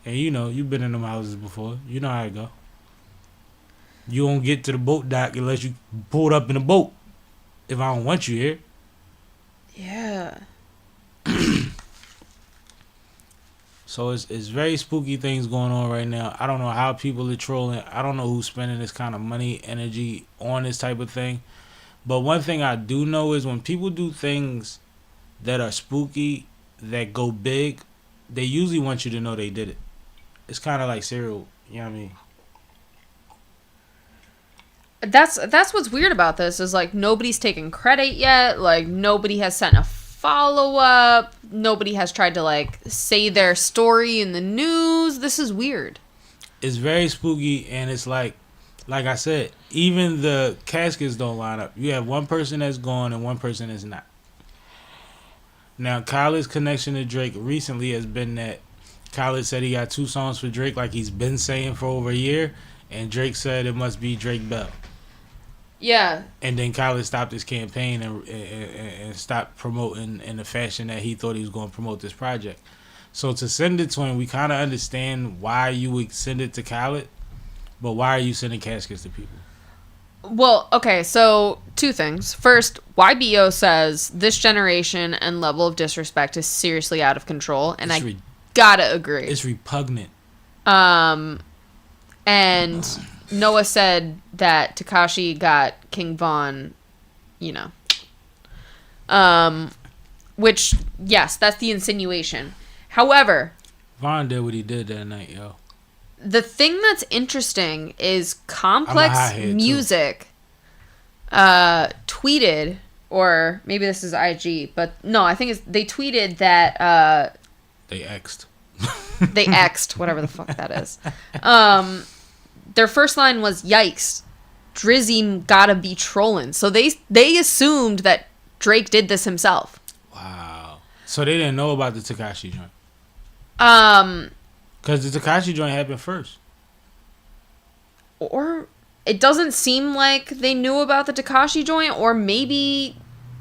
And you know, you've been in them houses before. You know how it go. You won't get to the boat dock unless you pulled up in a boat. If I don't want you here. Yeah. So it's very spooky things going on right now. I don't know how people are trolling. I don't know who's spending this kind of money, energy on this type of thing. But one thing I do know is when people do things that are spooky, that go big, they usually want you to know they did it. It's kind of like cereal, you know what I mean? That's what's weird about this is like nobody's taken credit yet. Like nobody has sent a follow up. Nobody has tried to like say their story in the news. This is weird. It's very spooky, and it's like I said, even the caskets don't line up. You have one person that's gone and one person that's not. Now, Khaled's connection to Drake recently has been that Khaled said he got 2 songs for Drake, like he's been saying for over a year, and Drake said it must be Drake Bell. Yeah. And then Khaled stopped his campaign and stopped promoting in the fashion that he thought he was going to promote this project. So to send it to him, we kind of understand why you would send it to Khaled, but why are you sending caskets to people? Well, okay, so 2 things. First, YBO says this generation and level of disrespect is seriously out of control, and I gotta agree. It's repugnant. And Noah said that Tekashi got King Von, you know. Which, yes, that's the insinuation. However, Von did what he did that night, yo. The thing that's interesting is Complex Music tweeted, or maybe this is IG, but no, I think they tweeted that they X'd. They X'd, whatever the fuck that is. Their first line was, "Yikes, Drizzy gotta be trolling." So they assumed that Drake did this himself. Wow. So they didn't know about the Tekashi joint. Because the Tekashi joint happened first. Or it doesn't seem like they knew about the Tekashi joint, or maybe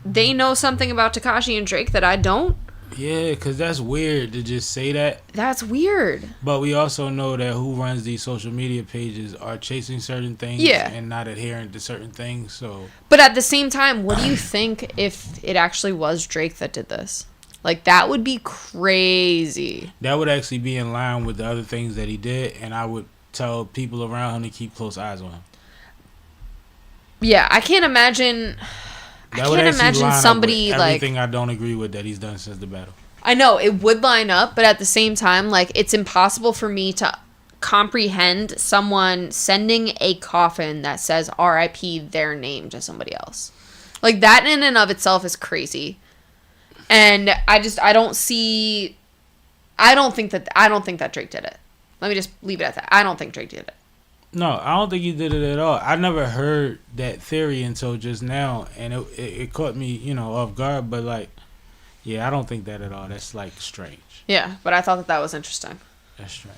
they know something about Tekashi and Drake that I don't. Yeah, because that's weird to just say that. That's weird. But we also know that who runs these social media pages are chasing certain things and not adhering to certain things. So, but at the same time, what do you think if it actually was Drake that did this? Like, that would be crazy. That would actually be in line with the other things that he did, and I would tell people around him to keep close eyes on him. Yeah, I can't imagine... I can't imagine somebody like everything I don't agree with that he's done since the battle. I know it would line up, but at the same time, like, it's impossible for me to comprehend someone sending a coffin that says R.I.P. their name to somebody else. Like, that in and of itself is crazy, and I don't think that Drake did it. Let me just leave it at that. I don't think Drake did it. No, I don't think he did it at all. I never heard that theory until just now, and it caught me, off guard. But like, yeah, I don't think that at all. That's like strange. Yeah, but I thought that was interesting. That's strange.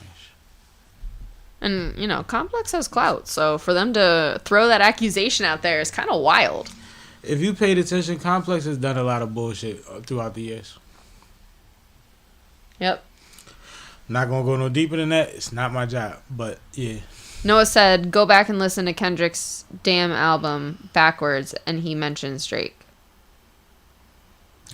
And Complex has clout, so for them to throw that accusation out there is kind of wild. If you paid attention, Complex has done a lot of bullshit throughout the years. Yep. Not gonna go no deeper than that. It's not my job, but yeah. Noah said, "Go back and listen to Kendrick's damn album backwards," and he mentions Drake.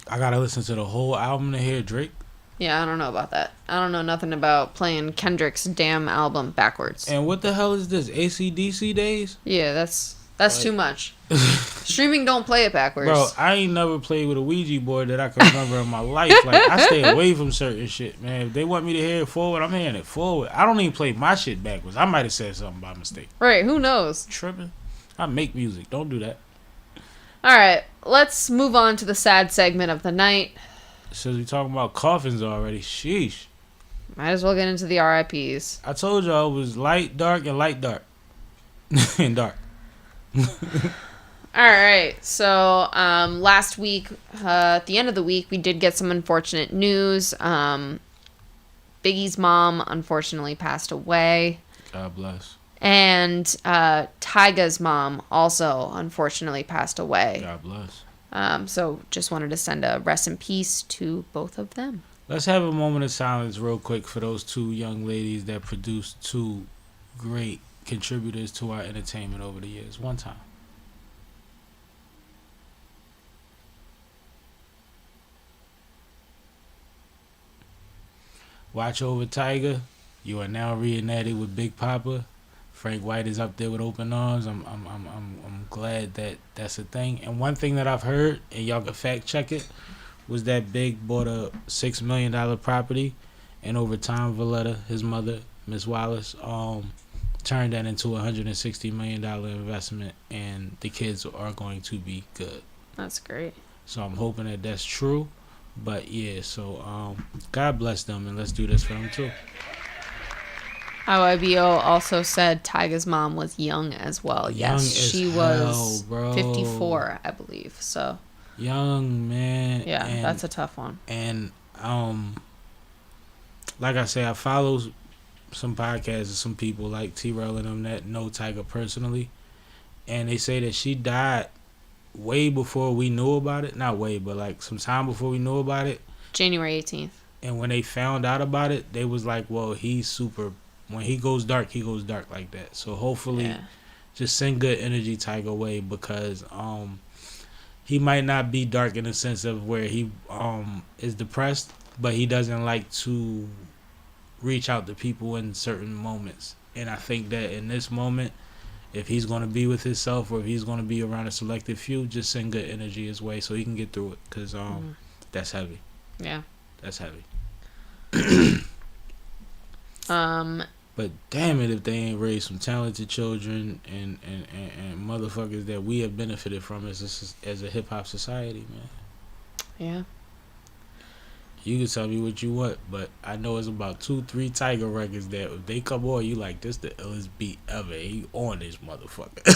I gotta listen to the whole album to hear Drake? Yeah, I don't know about that. I don't know nothing about playing Kendrick's damn album backwards. And what the hell is this? AC/DC days? Yeah, that's too much. Streaming don't play it backwards. Bro, I ain't never played with a Ouija board that I can remember in my life. Like, I stay away from certain shit, man. If they want me to hear it forward, I'm hearing it forward. I don't even play my shit backwards. I might have said something by mistake. Right, who knows? Tripping. I make music. Don't do that. All right, let's move on to the sad segment of the night. Since we talking about coffins already, sheesh. Might as well get into the RIPs. I told y'all it was light, dark, and light, dark. And dark. All right, so last week, at the end of the week, we did get some unfortunate news. Biggie's mom unfortunately passed away. God bless. And Tyga's mom also unfortunately passed away. God bless. So just wanted to send a rest in peace to both of them. Let's have a moment of silence real quick for those two young ladies that produced two great contributors to our entertainment over the years. One time. Watch over Tyga. You are now reunited with Big Papa. Frank White is up there with open arms. I'm glad that that's a thing. And one thing that I've heard, and y'all can fact check it, was that Big bought a $6 million property, and over time, Valletta, his mother, Miss Wallace, turned that into a $160 million investment, and the kids are going to be good. That's great. So I'm hoping that that's true. But yeah, so God bless them, and let's do this for them too. IYBO also said Tyga's mom was young as well. Yes, she was 54, I believe. So young, man. Yeah, and that's a tough one. And like I say, I follow some podcasts and some people like T-Rell and them that know Tyga personally, and they say that she died way before we knew about it. Not way, but like some time before we knew about it. January 18th. And when they found out about it, they was like, well, he's super... When he goes dark like that. So hopefully, just send good energy Tyga way, because he might not be dark in the sense of where he is depressed, but he doesn't like to reach out to people in certain moments. And I think that in this moment, if he's going to be with himself or if he's going to be around a selected few, just send good energy his way so he can get through it, because that's heavy. Yeah. That's heavy. But damn it if they ain't raised some talented children and motherfuckers that we have benefited from as a hip hop society, man. Yeah. You can tell me what you want, but I know it's about 2-3 Tiger records that if they come on, you like, this the illest beat ever. He on this motherfucker.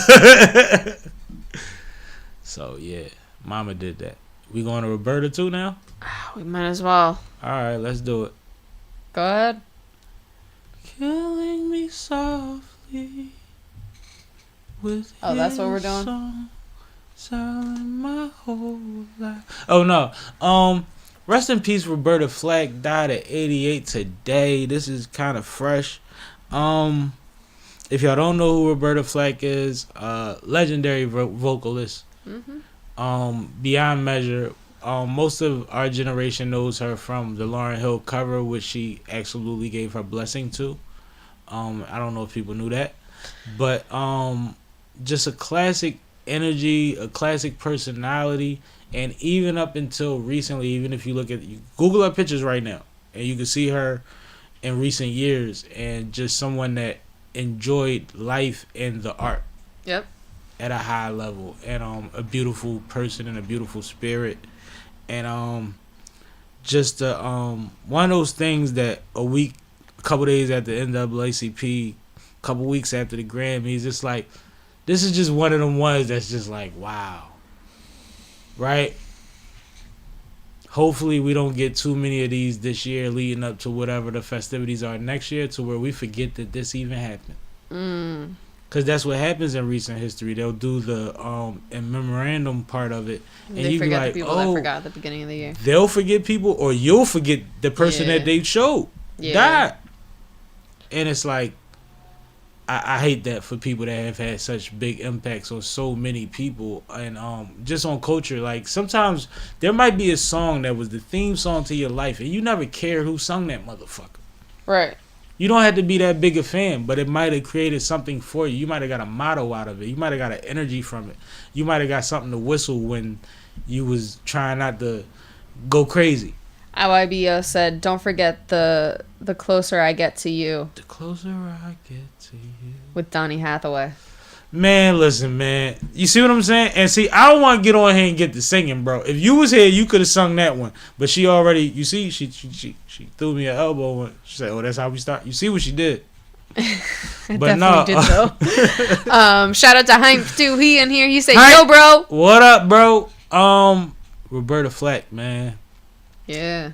So yeah, Mama did that. We going to Roberta too now? We might as well. All right, let's do it. Go ahead. Killing me softly with that's what we're doing? song, selling my whole life. Oh no. Rest in peace, Roberta Flack died at 88 today. This is kind of fresh. If y'all don't know who Roberta Flack is, legendary vocalist. Beyond measure. Most of our generation knows her from the Lauryn Hill cover, which she absolutely gave her blessing to. I don't know if people knew that, but just a classic energy, a classic personality. And even up until recently, even if you look at, you Google her pictures right now, and you can see her in recent years, and just someone that enjoyed life and the art. Yep. At a high level, and a beautiful person and a beautiful spirit, and just one of those things that a couple days after NAACP, couple weeks after the Grammys, it's like, this is just one of them ones that's just like, wow. Right? Hopefully we don't get too many of these this year leading up to whatever the festivities are next year, to where we forget that this even happened. Because that's what happens in recent history. They'll do the in memorandum part of it, and they you forget like, the people that forgot at the beginning of the year. They'll forget people, or you'll forget the person that they showed died. And it's like, I hate that for people that have had such big impacts on so many people, and just on culture. Like, sometimes there might be a song that was the theme song to your life, and you never cared who sung that motherfucker. Right. You don't have to be that big a fan, but it might have created something for you. You might have got a motto out of it. You might have got an energy from it. You might have got something to whistle when you was trying not to go crazy. IYBO said, "Don't forget the closer I get to you." The closer I get to you. With Donny Hathaway. Man, listen, man. You see what I'm saying? And see, I don't want to get on here and get to singing, bro. If you was here, you could have sung that one. But she already, you see, she threw me an elbow. And she said, "Oh, that's how we start." You see what she did? But no. Did so. Shout out to Hank too. He in here. He said, Hank, "Yo, bro. What up, bro?" Roberta Flack, man. Yeah.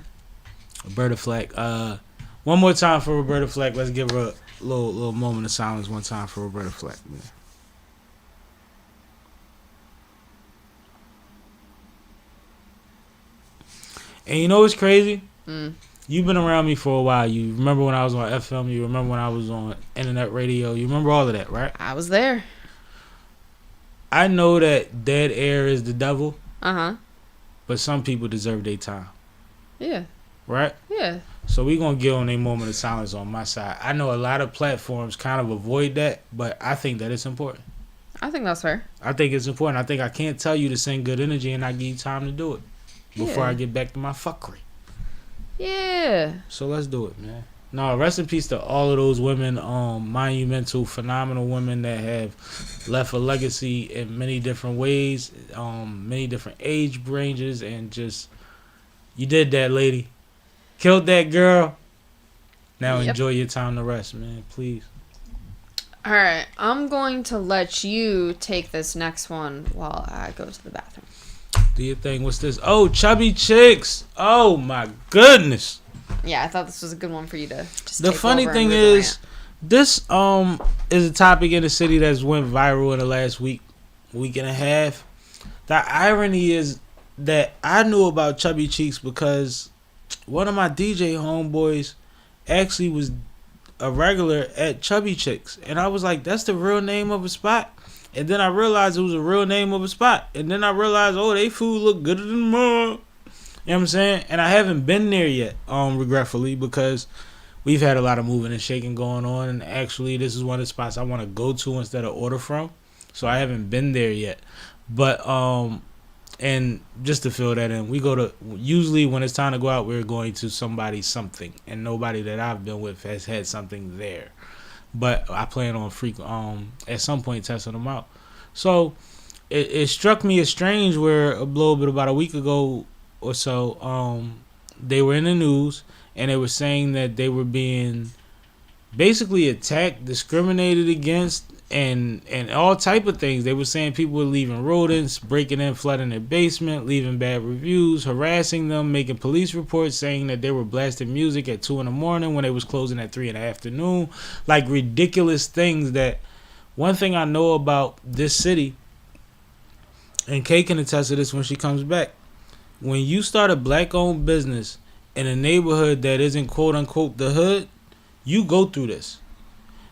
Roberta Flack. One more time for Roberta Flack. Let's give her a little moment of silence one time for Roberta Flack, man. And you know what's crazy? You've been around me for a while. You remember when I was on FM. You remember when I was on internet radio. You remember all of that, right? I was there. I know that dead air is the devil. But some people deserve their time. Yeah. Right? Yeah. So we going to give them a moment of silence on my side. I know a lot of platforms kind of avoid that, but I think that it's important. I think that's fair. I think it's important. I think I can't tell you to send good energy and not give you time to do it before I get back to my fuckery. Yeah. So let's do it, man. No, rest in peace to all of those women, monumental, phenomenal women that have left a legacy in many different ways, many different age ranges, and just, you did that, lady. Killed that girl. Now enjoy your time to rest, man. Please. All right. I'm going to let you take this next one while I go to the bathroom. Do your thing. What's this? Oh, Chubby Chicks. Oh, my goodness. Yeah, I thought this was a good one for you to just The funny thing is, this is a topic in the city that's went viral in the last week and a half. The irony is that I knew about Chubby Cheeks because one of my DJ homeboys actually was a regular at Chubby Chicks. And I was like, that's the real name of a spot? And then I realized it was a real name of a spot. And then I realized, oh, they food look gooder than mine. You know what I'm saying? And I haven't been there yet, regretfully, because we've had a lot of moving and shaking going on. And actually, this is one of the spots I want to go to instead of order from. So I haven't been there yet. But, and just to fill that in, we go to, usually when it's time to go out, we're going to somebody something. And nobody that I've been with has had something there. but I plan on at some point testing them out. So it struck me as strange where a little bit about a week ago or so, they were in the news and they were saying that they were being basically attacked, discriminated against, and all type of things. They were saying people were leaving rodents, breaking in, flooding their basement, leaving bad reviews, harassing them, making police reports saying that they were blasting music at 2 a.m. when they was closing at 3 p.m. Like ridiculous things. That one thing I know about this city, and Kay can attest to this when she comes back, when you start a black-owned business in a neighborhood that isn't quote-unquote the hood, you go through this.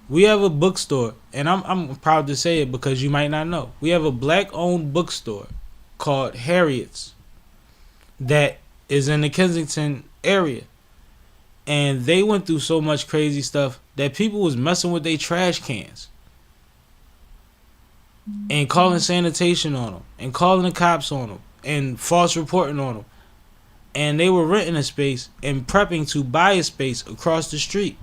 We have a bookstore, and I'm proud to say it because you might not know. We have a black-owned bookstore called Harriet's that is in the Kensington area. And they went through so much crazy stuff that people was messing with their trash cans and calling sanitation on them and calling the cops on them and false reporting on them. And they were renting a space and prepping to buy a space across the street.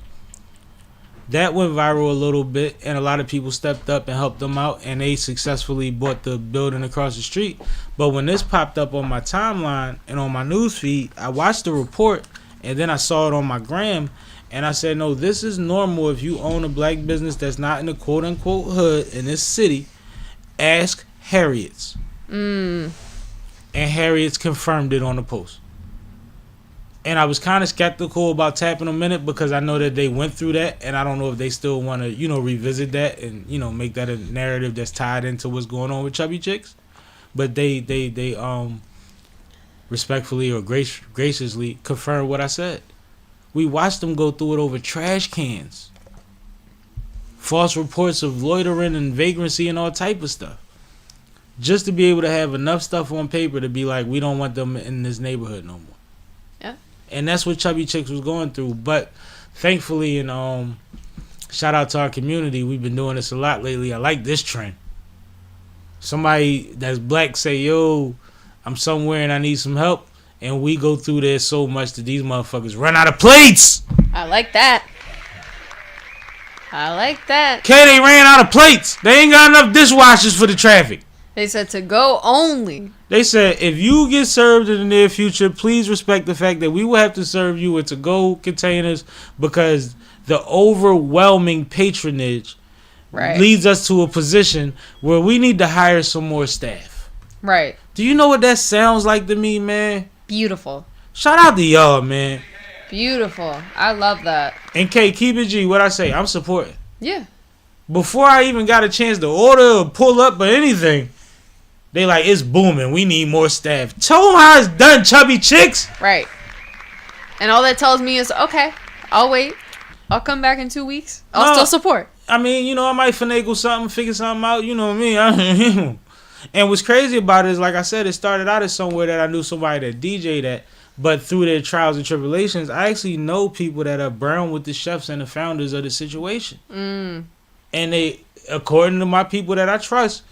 That went viral a little bit, and a lot of people stepped up and helped them out, and they successfully bought the building across the street. But when this popped up on my timeline and on my news feed, I watched the report, and then I saw it on my gram, and I said, no, this is normal if you own a black business that's not in the quote-unquote hood in this city. Ask Harriet's. And Harriet's confirmed it on the post. And I was kind of skeptical about tapping them in it because I know that they went through that, and I don't know if they still want to, revisit that and, make that a narrative that's tied into what's going on with Chubby Chicks. But they respectfully or graciously confirmed what I said. We watched them go through it over trash cans, false reports of loitering and vagrancy and all type of stuff, just to be able to have enough stuff on paper to be like, we don't want them in this neighborhood no more. Yeah. And that's what Chubby Chicks was going through. But thankfully, and shout out to our community, we've been doing this a lot lately. I like this trend. Somebody that's black say, yo, I'm somewhere and I need some help. And we go through there so much that these motherfuckers run out of plates. I like that. Okay, they ran out of plates. They ain't got enough dishwashers for the traffic. They said to go only. They said, if you get served in the near future, please respect the fact that we will have to serve you with to-go containers because the overwhelming patronage leads us to a position where we need to hire some more staff. Right. Do you know what that sounds like to me, man? Beautiful. Shout out to y'all, man. Beautiful. I love that. And K, keep it G. What I say, I'm supporting. Yeah. Before I even got a chance to order or pull up or anything, they like, it's booming. We need more staff. Tell them how it's done, Chubby Chicks. Right. And all that tells me is, okay, I'll wait. I'll come back in 2 weeks. I'll still support. I mean, I might finagle something, figure something out. You know what I mean? And what's crazy about it is, like I said, it started out as somewhere that I knew somebody that DJ'd at. But through their trials and tribulations, I actually know people that are brown with the chefs and the founders of the situation. And they, according to my people that I trust,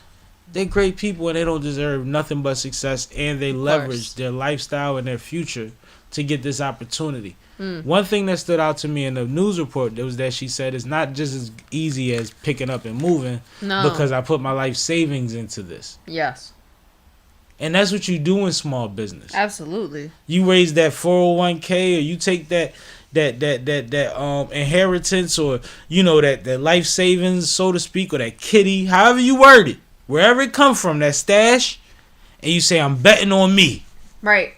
they're great people and they don't deserve nothing but success, and they leverage their lifestyle and their future to get this opportunity. One thing that stood out to me in the news report was that she said it's not just as easy as picking up and moving because I put my life savings into this. Yes. And that's what you do in small business. Absolutely. You raise that 401k, or you take that inheritance, or that life savings, so to speak, or that kitty, however you word it, wherever it come from, that stash, and you say, I'm betting on me. Right.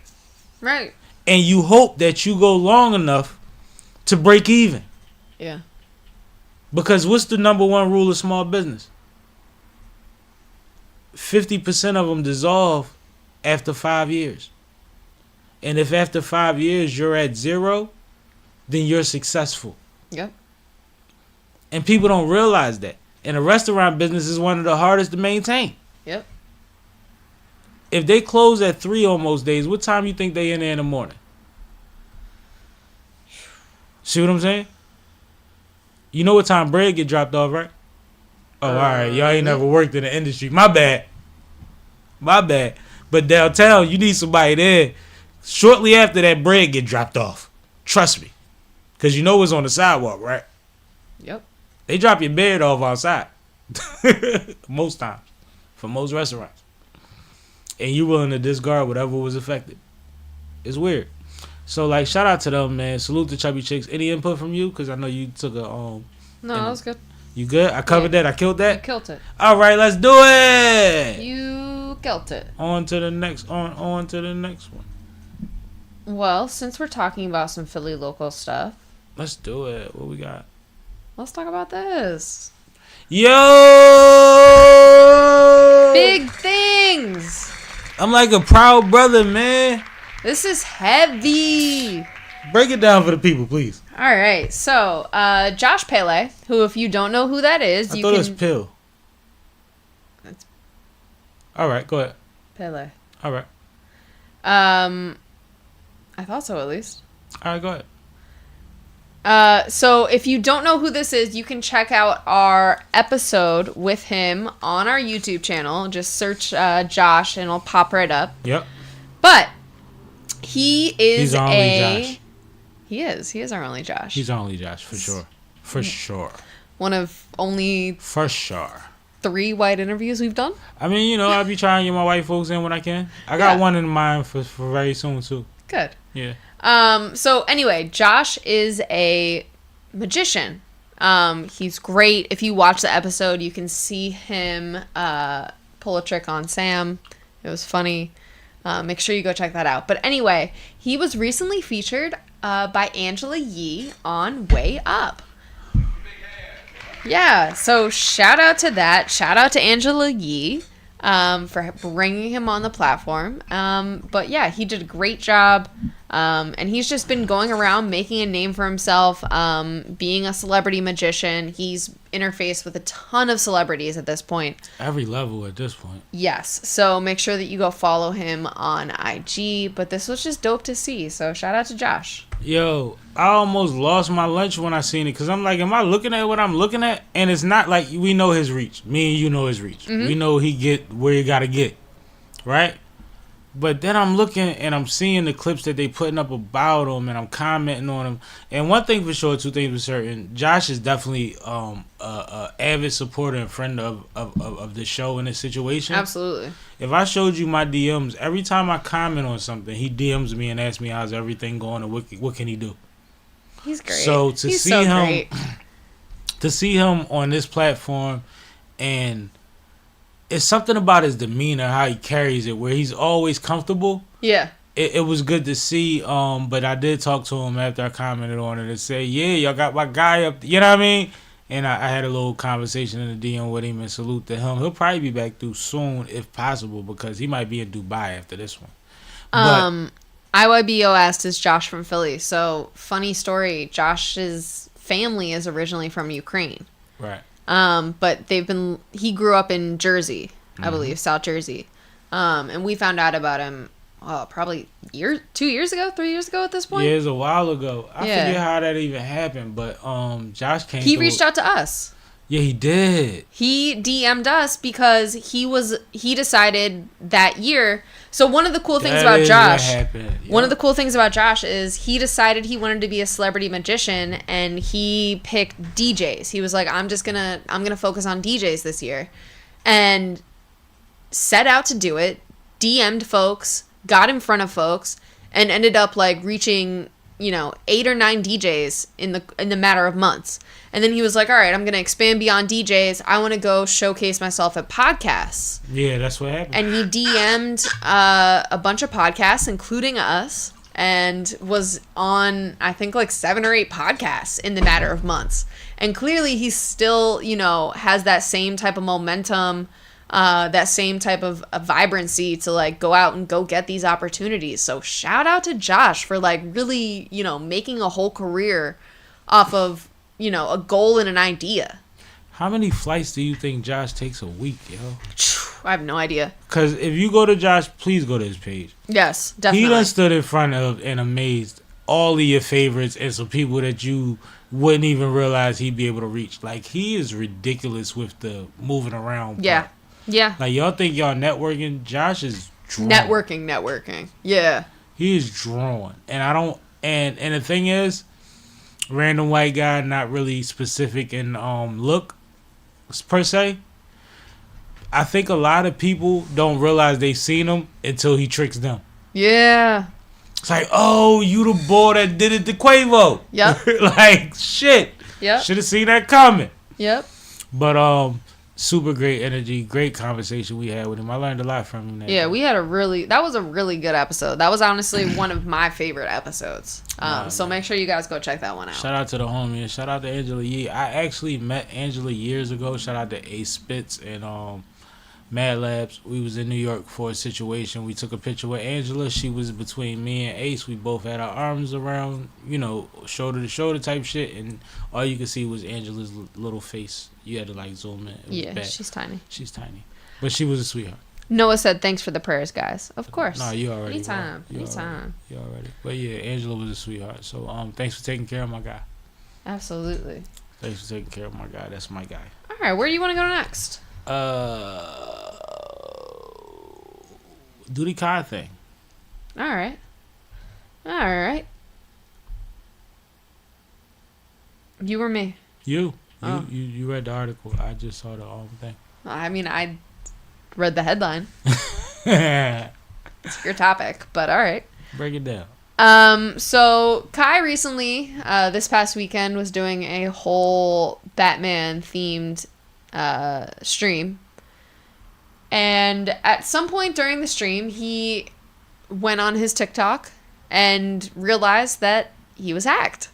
And you hope that you go long enough to break even. Yeah. Because what's the number one rule of small business? 50% of them dissolve after 5 years. And if after 5 years you're at zero, then you're successful. Yep. And people don't realize that. And the restaurant business is one of the hardest to maintain. Yep. If they close at 3 on most days, what time you think they in there in the morning? See what I'm saying? You know what time bread get dropped off, right? Oh, all right. Y'all ain't never worked in the industry. My bad. But downtown, you need somebody there shortly after that bread get dropped off. Trust me. Because you know it's on the sidewalk, right? Yep. They drop your bed off outside. Most times. For most restaurants. And you willing to discard whatever was affected. It's weird. So, like, shout out to them, man. Salute to Chubby Chicks. Any input from you? Because I know you took a... No, that was good. You good? I covered that? I killed that? You killed it. All right, let's do it! You killed it. On to the next one. Well, since we're talking about some Philly local stuff... Let's do it. What we got? Let's talk about this. Yo! Big things! I'm like a proud brother, man. This is heavy. Break it down for the people, please. All right. So, Josh Pele, who, if you don't know who that is, I thought it was Pill. That's... All right, go ahead. Pele. All right. I thought so, at least. All right, go ahead. So if you don't know who this is, you can check out our episode with him on our YouTube channel. Just search Josh and it'll pop right up. Yep. But he's our only Josh. He is our only Josh. He's our only Josh, for sure. For sure. One of only... For sure. 3 white interviews we've done. I mean, you know, I'll be trying to get my white folks in when I can. I got one in mind for very soon, too. Good. Yeah. So anyway, Josh is a magician. He's great. If you watch the episode, you can see him pull a trick on Sam. It was funny. Make sure you go check that out. But anyway, he was recently featured by Angela Yee on Way Up. Yeah, so shout out to that. Shout out to Angela Yee for bringing him on the platform. But yeah, he did a great job. And he's just been going around making a name for himself, being a celebrity magician. He's interfaced with a ton of celebrities at this point. Every level at this point. Yes. So make sure that you go follow him on IG. But this was just dope to see. So shout out to Josh. Yo, I almost lost my lunch when I seen it. Because I'm like, am I looking at what I'm looking at? And it's not like we know his reach. Me and you know his reach. Mm-hmm. We know he get where he got to get. Right? But then I'm looking and I'm seeing the clips that they putting up about him and I'm commenting on him. And one thing for sure, 2 things for certain. Josh is definitely a avid supporter and friend of the show in this situation. Absolutely. If I showed you my DMs, every time I comment on something, he DMs me and asks me how's everything going and what can he do. He's great. So to He's see so him, great. to see him on this platform and... It's something about his demeanor, how he carries it, where he's always comfortable. Yeah. It was good to see, but I did talk to him after I commented on it and say, yeah, y'all got my guy up, you know what I mean? And I had a little conversation in the DM with him and salute to him. He'll probably be back through soon if possible because he might be in Dubai after this one. But, IYBO asked, is Josh from Philly? So, funny story, Josh's family is originally from Ukraine. Right. But he grew up in Jersey, I believe, South Jersey. And we found out about him, probably 2 years ago, 3 years ago at this point. Yeah, it was a while ago. I forget how that even happened, but, Josh came. He reached out to us. Yeah, he did. He DM'd us because he decided that year. So one of the cool things about Josh, one of the cool things about Josh is he decided he wanted to be a celebrity magician and he picked DJs. He was like, I'm gonna focus on DJs this year, and set out to do it. DM'd folks, got in front of folks, and ended up like reaching 8 or 9 DJs in the matter of months. And then he was like, all right, I'm going to expand beyond DJs. I want to go showcase myself at podcasts. Yeah, that's what happened. And he DM'd a bunch of podcasts, including us, and was on, I think, like 7 or 8 podcasts in the matter of months. And clearly he still, has that same type of momentum, that same type of vibrancy to like go out and go get these opportunities. So shout out to Josh for like really, making a whole career off of, a goal and an idea. How many flights do you think Josh takes a week, yo? I have no idea. Because if you go to Josh, please go to his page. Yes, definitely. He done stood in front of and amazed all of your favorites and some people that you wouldn't even realize he'd be able to reach. Like, he is ridiculous with the moving around Yeah. part. Yeah. Like, y'all think y'all networking? Josh is drawing. Networking. Yeah. He is drawing. And I don't... And the thing is, random white guy, not really specific in look per se. I think a lot of people don't realize they've seen him until he tricks them. Yeah. It's like, oh, you the boy that did it to Quavo. Yep. Like, shit. Yep. Should have seen that coming. Yep. But super great energy, great conversation we had with him. I learned a lot from him. Yeah, that was a really good episode. That was honestly one of my favorite episodes. So make sure you guys go check that one out. Shout out to the homie and shout out to Angela Yee. I actually met Angela years ago. Shout out to Phee Splits and Mad Labs. We was in New York for a situation. We took a picture with Angela. She was between me and Ace. We both had our arms around, shoulder to shoulder type shit, and all you could see was Angela's little face. You had to like zoom in. Yeah, she's tiny. She's tiny, but she was a sweetheart. Noah said, "Thanks for the prayers, guys." Of course. No, you already. Anytime. You already. But yeah, Angela was a sweetheart. So thanks for taking care of my guy. Absolutely. Thanks for taking care of my guy. That's my guy. All right, where do you want to go next? Do the Kai thing. All right. You or me? You read the article. I just saw the thing. I mean, I read the headline. It's your topic, but all right. Break it down. So Kai recently, this past weekend, was doing a whole Batman themed stream. And at some point during the stream, he went on his TikTok and realized that he was hacked.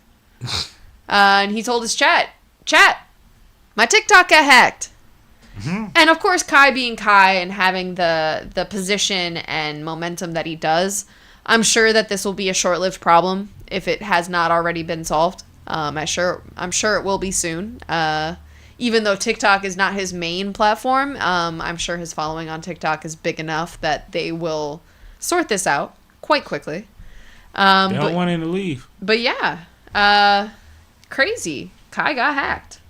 And he told his chat, my TikTok got hacked. Mm-hmm. And of course, Kai being Kai and having the position and momentum that he does, I'm sure that this will be a short-lived problem if it has not already been solved. I'm sure it will be soon. Even though TikTok is not his main platform, I'm sure his following on TikTok is big enough that they will sort this out quite quickly. They don't want him to leave. But yeah, crazy. Kai got hacked.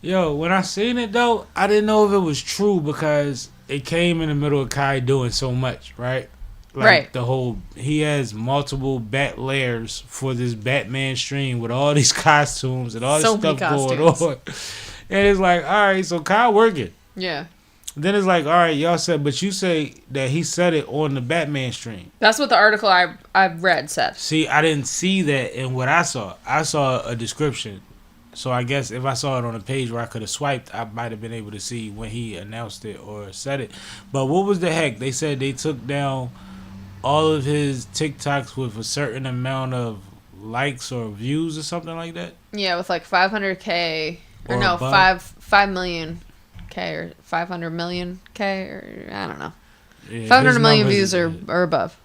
Yo, when I seen it though, I didn't know if it was true because it came in the middle of Kai doing so much, right? Like right. He has multiple bat layers for this Batman stream with all these costumes and all this stuff going on. And it's like, all right, so Kai working. Yeah. Then it's like, all right, y'all said, but you say that he said it on the Batman stream. That's what the article I read said. See, I didn't see that in what I saw. I saw a description. So I guess if I saw it on a page where I could have swiped, I might have been able to see when he announced it or said it. But what was the heck? They said they took down all of his TikToks with a certain amount of likes or views or something like that? Yeah, with like 500K or no, above. 5 million K or 500 million K or I don't know. Yeah, 500 million views or above.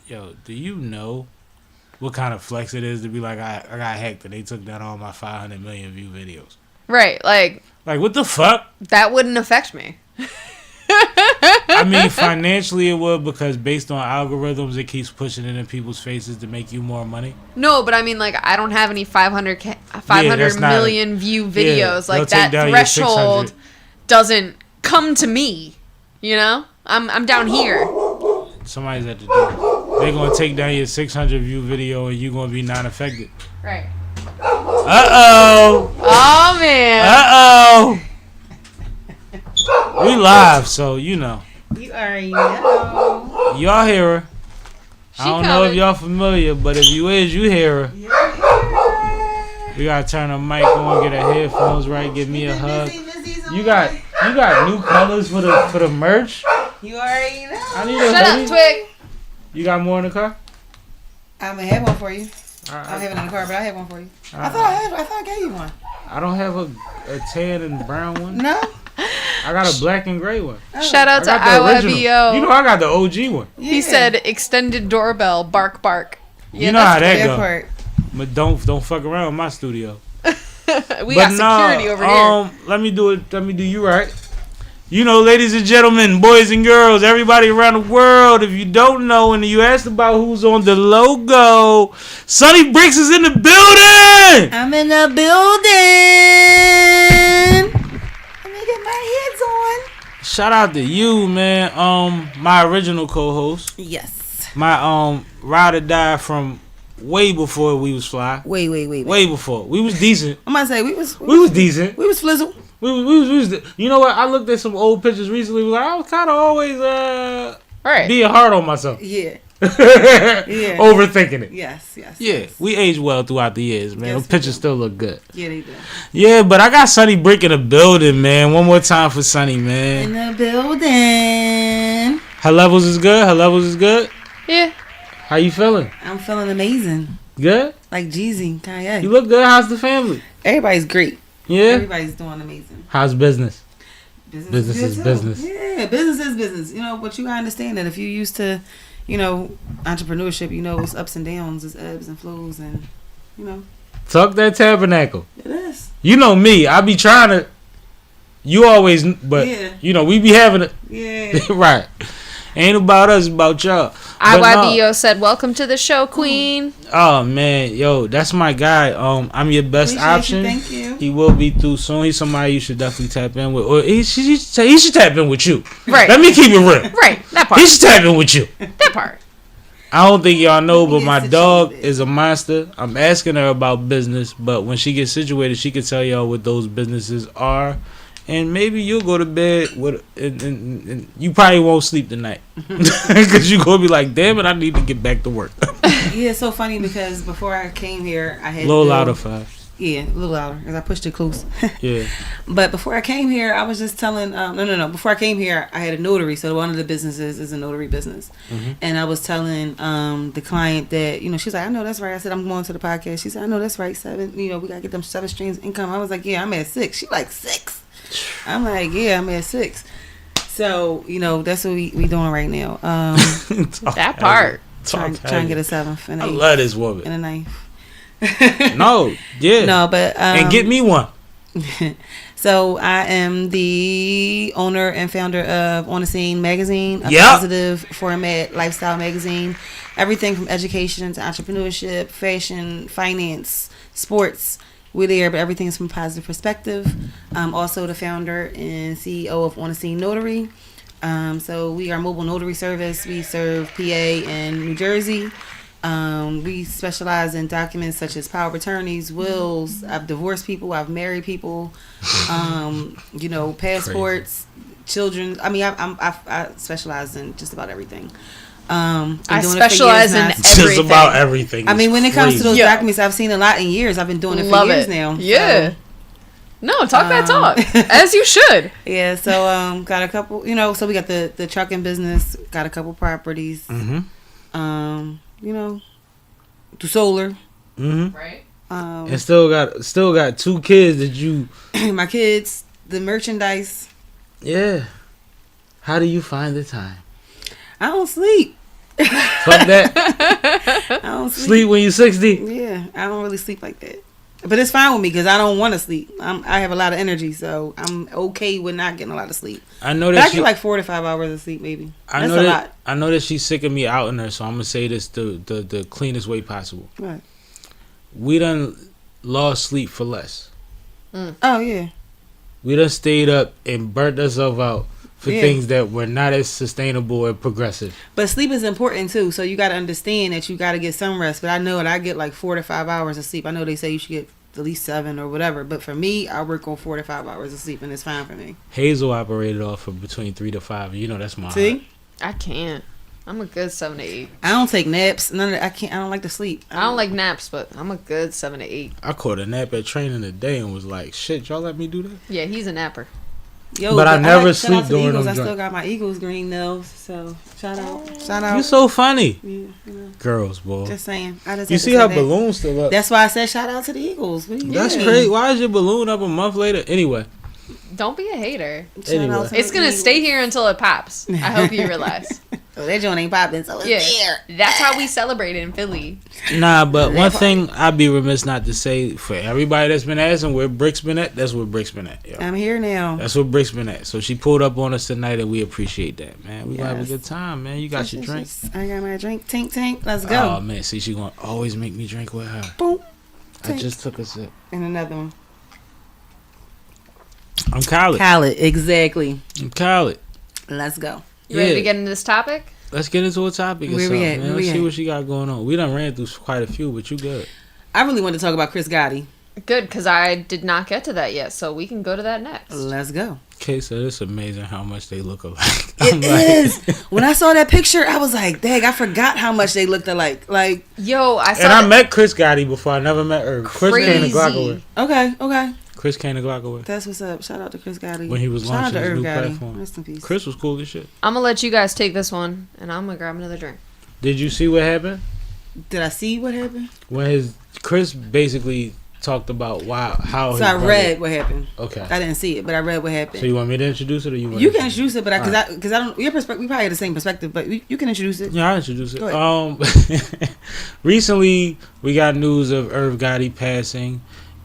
Yo, do you know what kind of flex it is to be like, I got hacked and they took down all my 500 million view videos? Right, like what the fuck? That wouldn't affect me. I mean, financially it would, because based on algorithms, it keeps pushing it in people's faces to make you more money. No, but I mean, like, I don't have any 500 million view videos. Like, that threshold doesn't come to me. You know? I'm down here. Somebody's at the door. They're going to take down your 600 view video and you're going to be non-affected. Right. Uh-oh. Oh, man. Uh-oh. We live, so you know. You already know. Y'all hear her. I don't know if y'all familiar, but if you is, you hear her. We gotta turn the mic on, get her headphones right, give me a hug. You got new colors for the merch. You already know. I need a Shut hoodie. up, Twig. You got more in the car? I'm gonna have one for you. Right. I don't have it in the car, but I have one for you. I thought I gave you one. I don't have a tan and brown one. No. I got a black and gray one. Shout out to IYBO. You know I got the OG one. Yeah. He said extended doorbell, bark bark. You know how that go. But don't fuck around with my studio. We got security over here. Let me do you right. You know, ladies and gentlemen, boys and girls, everybody around the world, if you don't know and you asked about who's on the logo, Sonny Bricks is in the building! I'm in the building! Let me get my heads on. Shout out to you, man. My original co-host. Yes. My ride or die from way before we was fly. Way. Before we was decent. I'm gonna say we was Decent. We was flizzle. We was. You know what? I looked at some old pictures recently. Like, I was kind of always being hard on myself. Yeah. Overthinking it. Yes. Yeah, we aged well throughout the years, man. Those pictures still look good. Yeah, they do. Yeah, but I got Sunny Brick in the building, man. One more time for Sunny, man. In the building. Her levels is good. Yeah. How you feeling? I'm feeling amazing. Good? Like Jeezy, Kanye. You look good. How's the family? Everybody's great. Yeah? Everybody's doing amazing. How's business? Business is business. Yeah, business is business. You know, but you gotta understand that if you used to, you know, entrepreneurship, you know, it's ups and downs, it's ebbs and flows, and, you know. Talk that tabernacle. It is. You know me. I be trying to. You always, but, you know, we be having it. Yeah. Right. Ain't about us, about y'all. IYBO said, "Welcome to the show, Queen." Oh man, yo, that's my guy. I'm your best Appreciate option. you, thank you. He will be through soon. He's somebody you should definitely tap in with, or he should tap in with you. Right. Let me keep it real. Right. That part. He should tap in with you. That part. I don't think y'all know, but my Get dog situated. is a monster. I'm asking her about business, but when she gets situated, she can tell y'all what those businesses are. And maybe you'll go to bed with, and you probably won't sleep tonight because you're gonna be like, "Damn it, I need to get back to work." Yeah, it's so funny because before I came here, I had A little louder, Five. Yeah, a little louder because I pushed it close. Yeah. But before I came here, I was just telling. No. Before I came here, I had a notary. So one of the businesses is a notary business, and I was telling the client that, you know, she's like, "I know that's right." I said, "I'm going to the podcast." She said, "I know that's right. 7. You know, we gotta get them 7 streams of income." I was like, "Yeah, I'm at 6." She like 6. I'm like, "Yeah, I'm at 6." So, you know, that's what we doing right now. That part. Trying to get a 7th and I 8th love this woman. and a 9th. No, yeah. No, but and get me one. So I am the owner and founder of On the Scene magazine, a Yep. positive format lifestyle magazine. Everything from education to entrepreneurship, fashion, finance, sports. We're there, but everything is from a positive perspective. I'm also the founder and CEO of On the Scene Notary. So we are a mobile notary service. We serve PA and New Jersey. We specialize in documents such as power of attorneys, wills. I've divorced people. I've married people. You know, passports, children. I mean, I specialize in just about everything. Been I doing it for specialize years in now. Just everything. about everything. I mean, when it comes to those Yeah. documents, I've seen a lot in years. I've been doing it for Love years it. now. Yeah. So, No, talk that talk. As you should. yeah. So, got a couple. You know, so we got the trucking business. Got a couple properties. You know, do solar. Right. And still got 2 kids that you. My kids, the merchandise. Yeah. How do you find the time? I don't sleep. Fuck that. I don't Sleep when you're 60. Yeah, I don't really sleep like that. But it's fine with me because I don't want to sleep. I have a lot of energy, so I'm okay with not getting a lot of sleep. I know But that I get like 4 to 5 hours of sleep, maybe. That's a lot. I know that she's sick of me outing her, so I'm gonna say this the cleanest way possible. Right. We done lost sleep for less. Oh yeah. We done stayed up and burnt ourselves out for Yeah. things that were not as sustainable and progressive. But sleep is important too, so you got to understand that you got to get some rest. But I know that I get like 4 to 5 hours of sleep. I know they say you should get at least 7 or whatever, but for me, I work on 4 to 5 hours of sleep, and it's fine for me. Hazel operated off of between 3 to 5. You know that's my heart. See, I can't. I'm a good 7 to 8. I don't take naps. None of that. I can't. I don't like to sleep. I don't like naps, but I'm a good 7 to 8. I caught a nap at training today and was like, shit, y'all let me do that? Yeah, he's a napper. Yo, But I never shout out sleep to the during Eagles. them I still joints. got my Eagles green nails, so shout out. You're so funny. Yeah, you know, Girls, boy. just saying. I just You had to see say her that. balloon still up. That's why I said shout out to the Eagles. What do you That's mean? crazy. Why is your balloon up a month later? Anyway. Don't be a hater. Shout out Anyway. to the It's gonna Eagles. stay here until it pops. I hope you realize. Oh, that joint ain't popping, so it's Yeah, there. that's how we celebrate in Philly. Nah, but one thing I'd be remiss not to say for everybody that's been asking where Brick's been at, that's where Brick's been at. Yo. I'm here now. That's where Brick's been at. So she pulled up on us tonight, and we appreciate that, man. We gonna have a Yes. good time, man. You got your drink. I got my drink. Tink. Let's go. Oh man, see, she gonna always make me drink with her. Boom. I Tink. just took a sip. And another one. I'm Khaled. Khaled, exactly. I'm Khaled. Let's go. You ready Yeah. to get into this topic? let's get into a topic or Where we something, at? man. Where Let's we see at? what she got going on. We done ran through quite a few, but you good. I really wanted to talk about Chris Gotti. Good, because I did not get to that yet, so we can go to that next. Let's go. Okay, so it's amazing how much they look alike. It is. When I saw that picture, I was like, dang, I forgot how much they looked alike. Like, Yo, I saw And I met Chris Gotti before. I never met her. Chris came to Crazy. Glockaway. okay. Chris came to Glockaway. That's what's up. Shout out to Chris Gotti. When he was Shout out launching to his Irv new Gotti. platform. Rest in peace. Chris was cool as shit. I'm going to let you guys take this one, and I'm going to grab another drink. Did you see what happened? Did I see what happened? When Chris basically talked about how his So I brother- read what happened. Okay. I didn't see it, but I read what happened. So you want me to introduce it, or you want? You can introduce it, but All right. because I don't. Your perspective, we probably have the same perspective, but you can introduce it. Yeah, I'll introduce it. Go ahead. Recently we got news of Irv Gotti passing,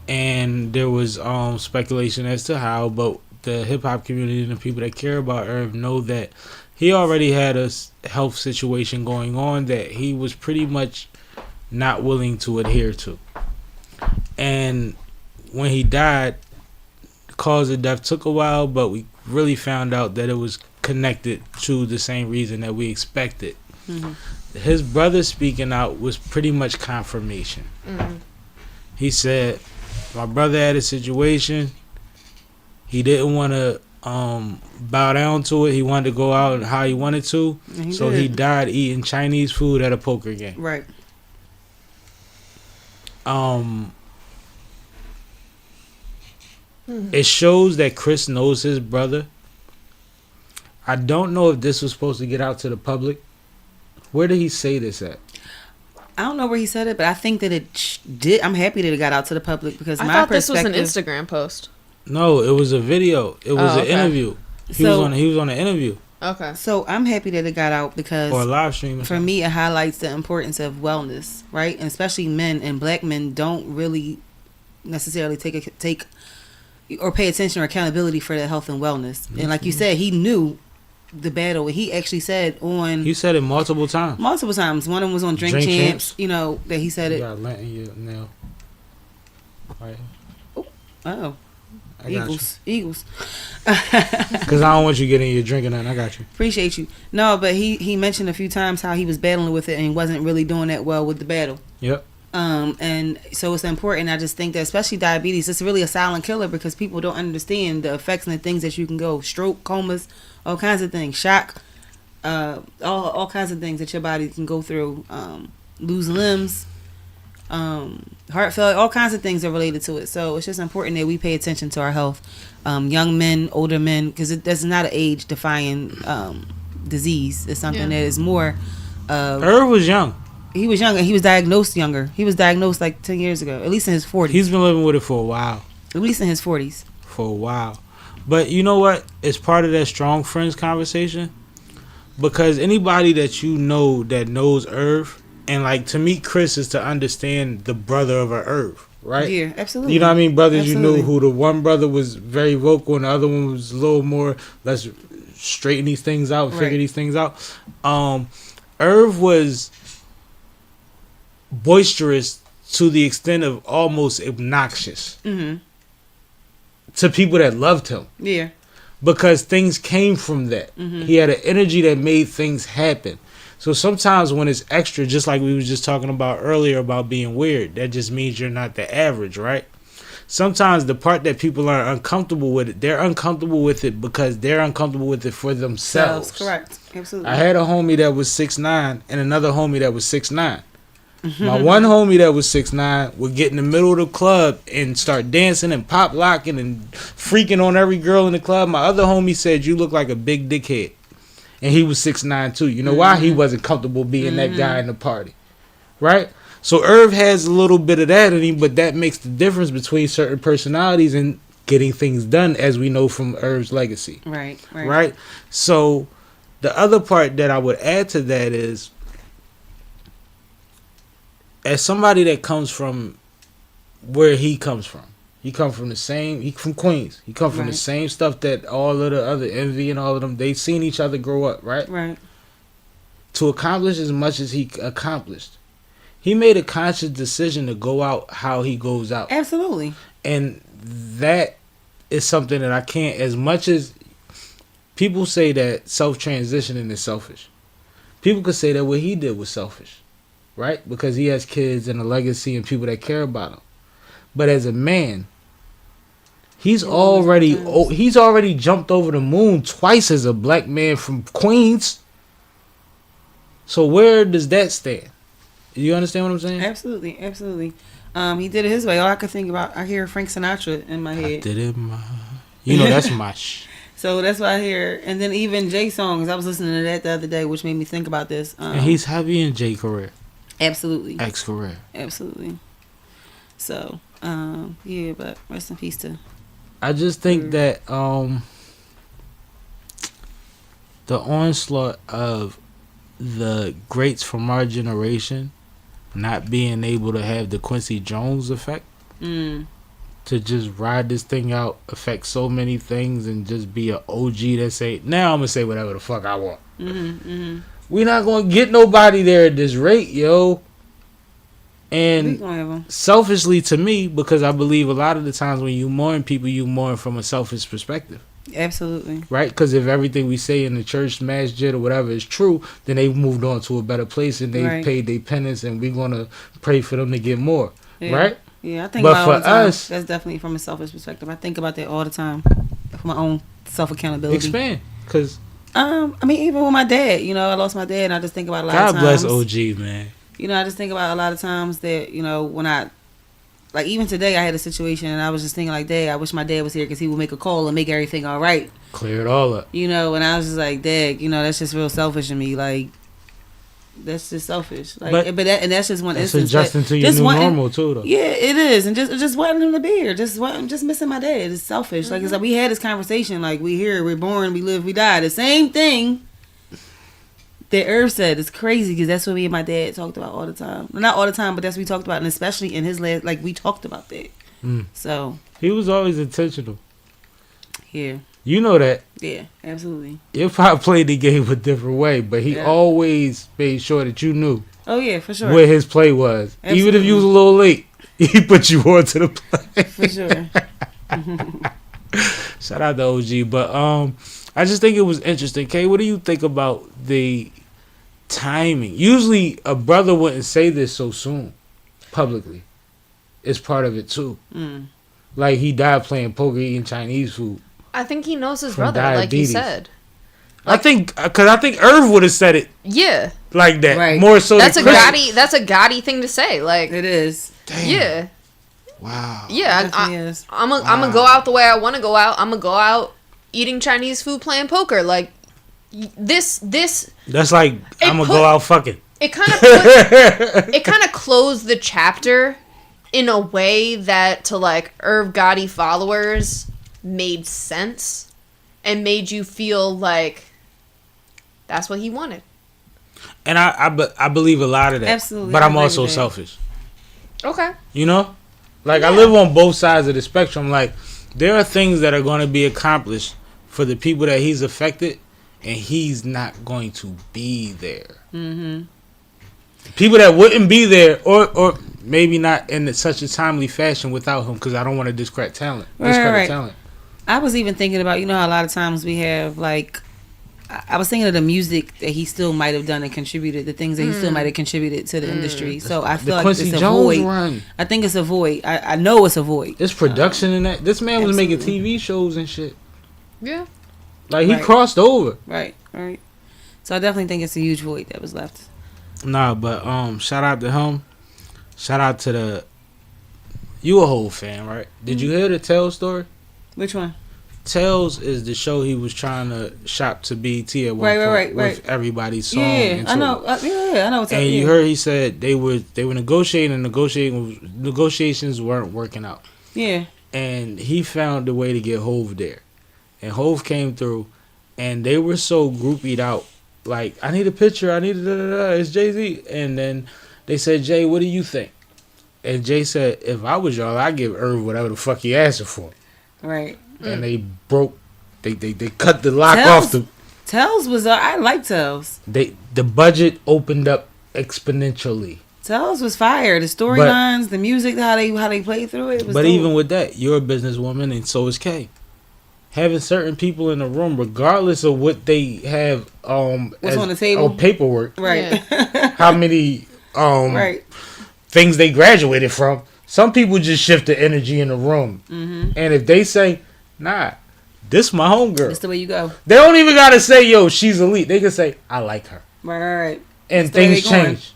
and there was speculation as to how, but the hip hop community and the people that care about Irv know that he already had a health situation going on that he was pretty much not willing to adhere to. And when he died, the cause of death took a while, but we really found out that it was connected to the same reason that we expected. Mhm. His brother speaking out was pretty much confirmation. Mm. He said, my brother had a situation. He didn't want to bow down to it. He wanted to go out how he wanted to. And he So did. he died eating Chinese food at a poker game. Right. It shows that Chris knows his brother. I don't know if this was supposed to get out to the public. Where did he say this at? I don't know where he said it, but I think that it did. I'm happy that it got out to the public because I my thought this was an perspective. Instagram post. No, it was a video. It was Oh, an okay. interview. He So- was on an interview Okay. So I'm happy that it got out because or a live stream. Or for something. me, it highlights the importance of wellness, right? And especially men and black men don't really necessarily take or pay attention or accountability for their health and wellness. And like you said, he knew the battle. He actually said on He said it multiple times. multiple times. One of them was on Drink Drink Champs. Champs. You know that he said You it. got lint in your nail. Right. Oh, I got Eagles. Because I don't want you getting your drinking on. I got you. Appreciate you. No, but he mentioned a few times how he was battling with it and he wasn't really doing that well with the battle. Yep. And so it's important. I just think that especially diabetes, it's really a silent killer because people don't understand the effects and the things that you can go stroke, comas, all kinds of things, shock, all kinds of things that your body can go through, lose limbs, heart failure, all kinds of things are related to it. So it's just important that we pay attention to our health, young men, older men, because that's not an age defying disease. It's something that is more. Irv was young. He was younger. He was diagnosed younger. He was diagnosed like 10 years ago, at least in his 40s. He's been living with it for a while. At least in his 40s. For a while. But you know what? It's part of that strong friends conversation. Because anybody that you know that knows Irv, and like to meet Chris is to understand the brother of a Irv, right? Yeah, absolutely. You know what I mean? Brothers Absolutely. you knew who the one brother was very vocal and the other one was a little more, let's straighten these things out, figure Right. these things out. Irv was boisterous to the extent of almost obnoxious Mm-hmm. to people that loved him. Yeah. Because things came from that. Mhm. He had an energy that made things happen. So sometimes when it's extra, just like we was just talking about earlier about being weird, that just means you're not the average, right? Sometimes the part that people are uncomfortable with it, they're uncomfortable with it because they're uncomfortable with it for themselves. Correct. Absolutely. I had a homie that was 6'9" and another homie that was 6'9". My one homie that was 6'9" would get in the middle of the club and start dancing and pop locking and freaking on every girl in the club. My other homie said, "You look like a big dickhead." And he was 6'9" too. You know why? He wasn't comfortable being that guy in the party. Right? So Irv has a little bit of that in him, but that makes the difference between certain personalities and getting things done, as we know from Irv's legacy. Right. Right? So the other part that I would add to that is, as somebody that comes from where he comes from, he from Queens. He come from the Right. same stuff that all of the other Envy and all of them, they've seen each other grow up, right? Right. To accomplish as much as he accomplished, he made a conscious decision to go out how he goes out. Absolutely. And that is something that I can't, as much as people say that self-transitioning is selfish, people could say that what he did was selfish, right? Because he has kids and a legacy and people that care about him. But as a man, he's already jumped over the moon twice as a black man from Queens. So where does that stand? You understand what I'm saying? Absolutely, absolutely. He did it his way. All I could think about, I hear Frank Sinatra in my head. I did it my... You know, that's my So that's what I hear. And then even Jay songs, I was listening to that the other day, which made me think about this. And he's heavy in Jay career. Absolutely. Ex-career. Absolutely. So, yeah, but rest in peace to... I just think that the onslaught of the greats from our generation not being able to have the Quincy Jones effect to just ride this thing out, affect so many things, and just be an OG that say, now I'm gonna say whatever the fuck I want. We're not gonna get nobody there at this rate, yo. And selfishly to me, because I believe a lot of the times when you mourn people, you mourn from a selfish perspective. Absolutely. Right? Because if everything we say in the church, masjid, or whatever is true, then they've moved on to a better place and they've paid their penance, and we're going to pray for them to get more. Yeah. Right? Yeah, I think but about it all for the time. us, that's definitely from a selfish perspective. I think about that all the time for my own self-accountability. Expand. Because... I mean, even with my dad, you know, I lost my dad, and I just think about a lot of times. God bless OG, man. You know, I just think about a lot of times that, you know, when I, like, even today I had a situation and I was just thinking like, Dad, I wish my dad was here because he would make a call and make everything all right. Clear it all up. You know, and I was just like, Dad, you know, that's just real selfish of me. Like, that's just selfish. Like, but that's just one instance. It's adjusting to your new normal too, though. Yeah, it is. And just wanting him to be here. Just missing my dad. It's selfish. Like, it's like we had this conversation. Like, we here, we're born, we live, we die. The same thing that Irv said. Is crazy because that's what me and my dad talked about all the time. Not all the time, but that's what we talked about, and especially in his last, like, we talked about that. So he was always intentional. Yeah. You know that. Yeah, absolutely. He probably played the game a different way, but he always made sure that you knew. Oh yeah, for sure. Where his play was, even if you was a little late, he put you on to the play. For sure. Shout out to OG, but I just think it was interesting. Kay, what do you think about the timing? Usually a brother wouldn't say this so soon publicly. It's part of it too. Like, he died playing poker, eating Chinese food. I think he knows his brother, like you said. Like, I think Irv would have said it. Yeah. Like that. Right. More so. That's a Gotti thing to say. Like, it is. Damn. Yeah. Wow. Yeah. I'm gonna go out the way I want to go out. I'm gonna go out eating Chinese food, playing poker. Like, this. That's like, I'm gonna go out fucking. It kind of closed the chapter in a way that to like Irv Gotti followers made sense and made you feel like that's what he wanted. And I believe a lot of that. Absolutely. But I'm also selfish. Okay. You know? Like, I live on both sides of the spectrum. Like, there are things that are going to be accomplished for the people that he's affected, and he's not going to be there. People that wouldn't be there, or maybe not in such a timely fashion without him, because I don't want to discredit talent. Talent. I was even thinking about, you know how a lot of times we have, like, I was thinking of the music that he still might have done and contributed, the things that he still might have contributed to the industry. So I feel like it's a void. Run. I think it's a void. I know it's a void. It's production in that. This man was making TV shows and shit. Yeah. Like, he crossed over. Right. So I definitely think it's a huge void that was left. Nah, but shout out to him. Shout out to the... You a whole fan, right? Did you hear the Tales story? Which one? Tales is the show he was trying to shop to BET at one point with everybody's song. Yeah, I know. I know. And you heard he said they were negotiating, and negotiations weren't working out. Yeah. And he found a way to get Hove there, and Hove came through, and they were so groupied out. Like, I need a picture. I need it's Jay-Z. And then they said, Jay, what do you think? And Jay said, if I was y'all, I'd give Irv whatever the fuck he asked for. Right. And they broke. They cut the lock off the. Tales was I like Tales. The budget opened up exponentially. Tales was fire. The storylines, the music, how they played through it. Was but dope. Even with that, you're a businesswoman, and so is Kay. having certain people in the room, regardless of what they have, what's on the table, paperwork, right? How many right. things they graduated from. Some people just shift the energy in the room, and if they say, "Nah, this my homegirl," that's the way you go. They don't even gotta say, "Yo, she's elite." They can say, "I like her," right? And things change.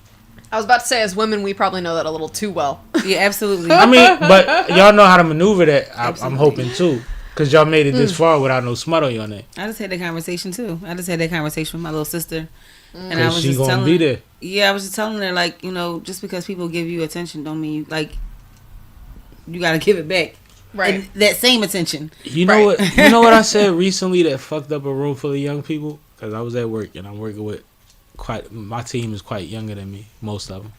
I was about to say, as women, we probably know that a little too well. Yeah, absolutely. I mean, but y'all know how to maneuver that. I'm hoping too. Because y'all made it this far without no smut on your name. I just had that conversation too. I just had that conversation with my little sister. And I was she just gonna be there. Yeah, I was just telling her, like, you know, just because people give you attention don't mean you gotta give it back. Right. And that same attention. You know what? You know what I said recently that fucked up a room full of young people? Because I was at work and I'm working with my team is quite younger than me, most of them.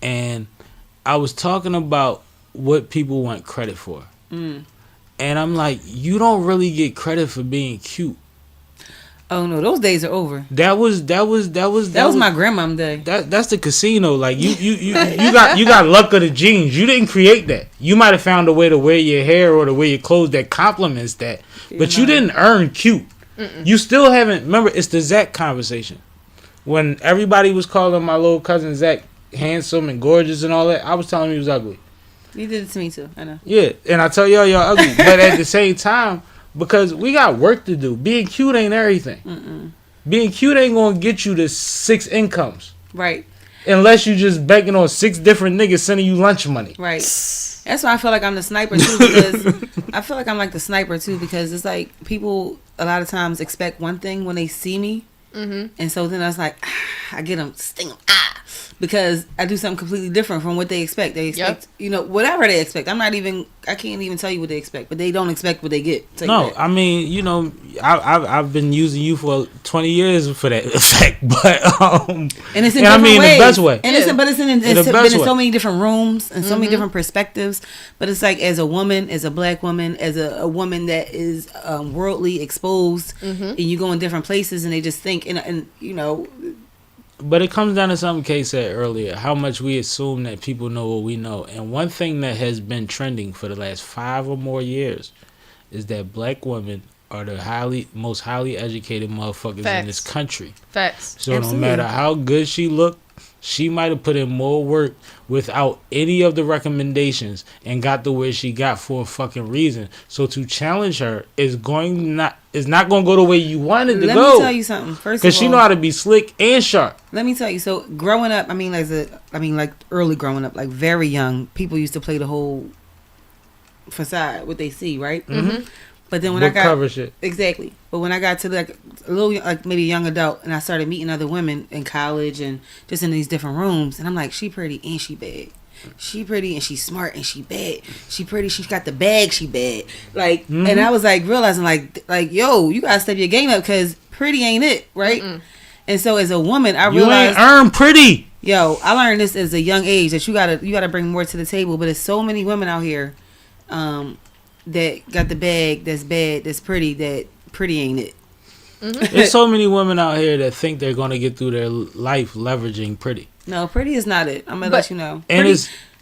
And I was talking about what people want credit for. And I'm like, you don't really get credit for being cute. Oh no, those days are over. That was my grandmom day. That's the casino. Like you got luck of the genes. You didn't create that. You might have found a way to wear your hair or to wear your clothes that complements that, but you didn't earn cute. You still haven't. Remember, it's the Zach conversation. When everybody was calling my little cousin Zach handsome and gorgeous and all that, I was telling him he was ugly. You did it to me too. I know. Yeah, and I tell y'all ugly, but at the same time, because we got work to do. Being cute ain't everything. Being cute ain't gonna get you to 6 incomes. Right. Unless you just begging on 6 different niggas sending you lunch money. Right. That's why I feel like I'm the sniper too, because I feel like I'm like the sniper too, because it's like people a lot of times expect one thing when they see me. And so then I was like, I get them, sting them, because I do something completely different from what they expect. They expect, you know, whatever they expect. I can't even tell you what they expect, but they don't expect what they get. No, I mean, you know, I've been using you for 20 years for that effect, but and it's in different ways. In the best way. And it's been in so many different rooms and so many different perspectives. But it's like, as a woman, as a black woman, as a woman that is worldly exposed, and you go in different places, and they just think, and you know. But it comes down to something Kay said earlier, how much we assume that people know what we know. And one thing that has been trending for the last 5 or more years is that black women are the most highly educated motherfuckers in this country. Facts. So no matter how good she looked, she might have put in more work without any of the recommendations and got to where she got for a fucking reason. So to challenge her is not going to go the way you wanted to go. Let me tell you something. First of all, because she know how to be slick and sharp. Let me tell you. So growing up, like early growing up, like very young, people used to play the whole facade, what they see, right? But then when I got cover shit. Exactly. But when I got to like a little, like maybe young adult, and I started meeting other women in college and just in these different rooms, and I'm like, she pretty and she bad. She pretty and she's smart and she bad. She pretty, she got the bag, she bad. Like, and I was like realizing like, yo, you gotta step your game up, because pretty ain't it, right? And so as a woman, I realized you ain't earn pretty. Yo, I learned this as a young age, that you gotta bring more to the table. But there's so many women out here, that got the bag, that's bad, that's pretty, that pretty ain't it. There's so many women out here that think they're going to get through their life leveraging pretty. No, pretty is not it. I'm going to let you know. And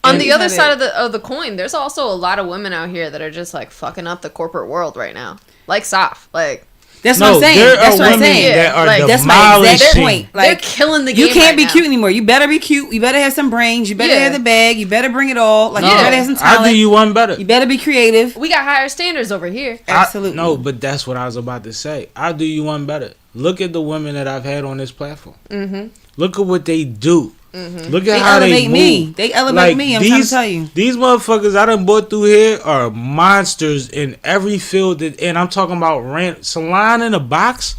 on the other side of the coin, there's also a lot of women out here that are just like fucking up the corporate world right now. Like Saf. Like, that's what I'm saying. That's what I'm saying. That are like, that's my exact point. Like, they're killing the game. You can't right be now. cute anymore. You better be cute. You better have some brains. You better have the bag. You better bring it all. Like, you better have some talent. I'll do you one better. You better be creative. We got higher standards over here. Absolutely. No, but that's what I was about to say. I'll do you one better. Look at the women that I've had on this platform. Look at what they do. Look at how they move. They elevate me. I'm trying to tell you. These motherfuckers I done bought through here are monsters in every field. And I'm talking about salon in a box.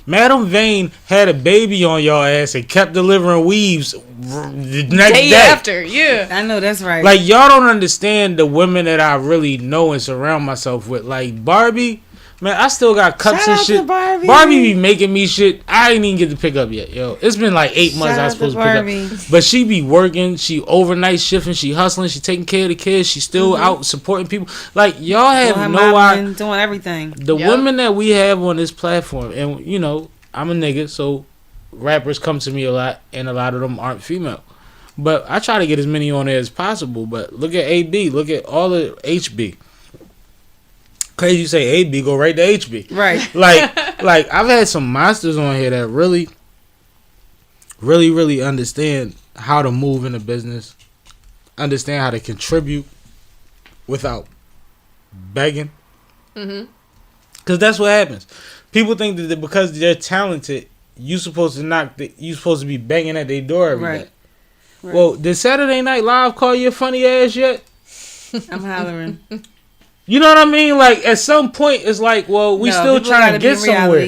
Madam Vane had a baby on y'all ass and kept delivering weaves the next day after. Yeah, I know that's right. Like, y'all don't understand the women that I really know and surround myself with. Like Barbie. Man, I still got cups and shit. Barbie be making me shit. I ain't even get to pick up yet, yo. It's been like 8 months I was supposed to pick up. But she be working. She overnight shifting. She hustling. She taking care of the kids. She still out supporting people. Like, y'all have no idea. Doing everything. The women that we have on this platform, and, you know, I'm a nigga, so rappers come to me a lot, and a lot of them aren't female. But I try to get as many on there as possible. But look at AB. Look at all the HB. Crazy you say AB, go right to HB. Right. Like I've had some monsters on here that really understand how to move in the business, understand how to contribute without begging. Because that's what happens. People think that because they're talented, you supposed to be banging at their door every day. Right. Well, did Saturday Night Live call you a funny ass yet? I'm hollering. You know what I mean? Like, at some point, it's like, well, we still trying to get somewhere.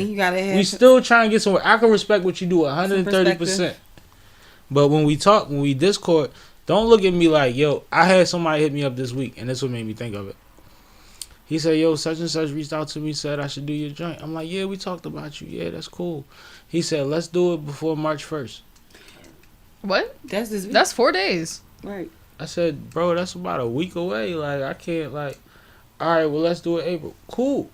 We still trying to get somewhere. I can respect what you do 130%. But when we talk, when we Discord, don't look at me like, yo, I had somebody hit me up this week, and this what made me think of it. He said, yo, such and such reached out to me, said I should do your joint. I'm like, yeah, we talked about you. Yeah, that's cool. He said, let's do it before March 1st. What? That's this week. That's 4 days. Right. I said, bro, that's about a week away. Like, I can't, like, all right, well, let's do it April. Cool.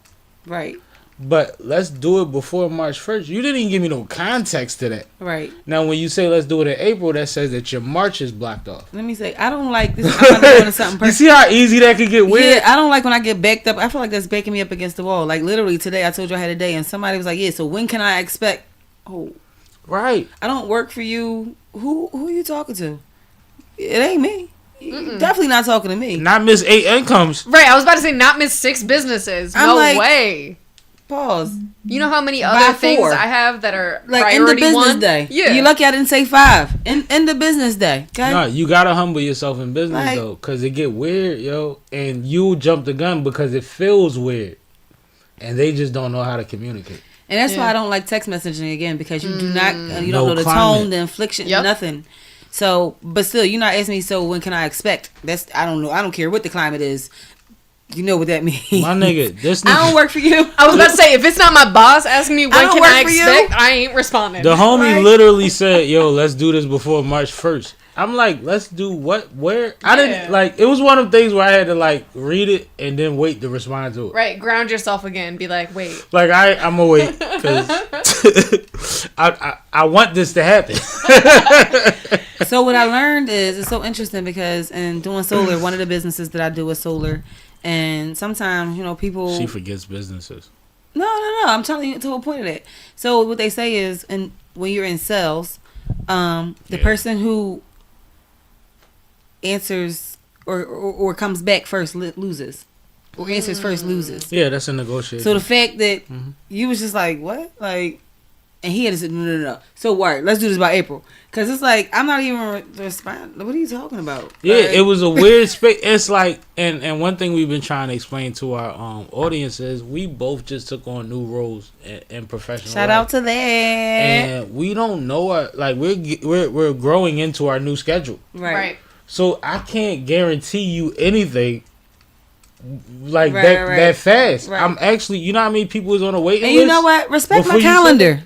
Right. But let's do it before March 1st. You didn't even give me no context to that. Right. Now, when you say let's do it in April, that says that your March is blocked off. Let me say, I don't like this. I'm not doing something personal. You see how easy that could get weird? Yeah, I don't like when I get backed up. I feel like that's backing me up against the wall. Like, literally, today, I told you I had a day, and somebody was like, yeah, so when can I expect? Oh. Right. I don't work for you. Who are you talking to? It ain't me. Definitely not talking to me. Not miss 8 incomes. Right, I was about to say not miss 6 businesses. No way. Pause. You know how many other things I have that are like priority in the business one? day. Yeah. You're lucky I didn't say 5. In the business day. Okay. No, you gotta humble yourself in business though, cause it get weird, yo, and you jump the gun because it feels weird, and they just don't know how to communicate. And that's why I don't like text messaging again, because you do not, you don't know the tone, the inflection, nothing. So, but still, you're not asking me, so when can I expect? I don't know. I don't care what the climate is. You know what that means. My nigga, this nigga. I don't work for you. I was about to say, if it's not my boss asking me when can I expect, I ain't responding. The homie literally said, yo, let's do this before March 1st. I'm like, let's do what? Where? I didn't, like, it was one of the things where I had to, like, read it and then wait to respond to it. Right, ground yourself again. Be like, wait. Like, I'm going to wait, because I want this to happen. So what I learned is, it's so interesting because in doing solar, one of the businesses that I do is solar. And sometimes, people... She forgets businesses. No. I'm telling you to a point of that. So what they say is, when you're in sales, the person who answers or comes back first loses. Or answers first loses. Yeah, that's a negotiation. So the fact that you was just like, what? Like... And he had to say, no. So, let's do this by April. Because it's like, I'm not even responding. What are you talking about? Yeah, it was a weird space. It's like, and one thing we've been trying to explain to our audience is we both just took on new roles in professional Shout life. out to that. And we don't know, we're growing into our new schedule. Right. So, I can't guarantee you anything that fast. Right. I'm actually, you know how many people is on a waiting list? And you know what? Respect my calendar.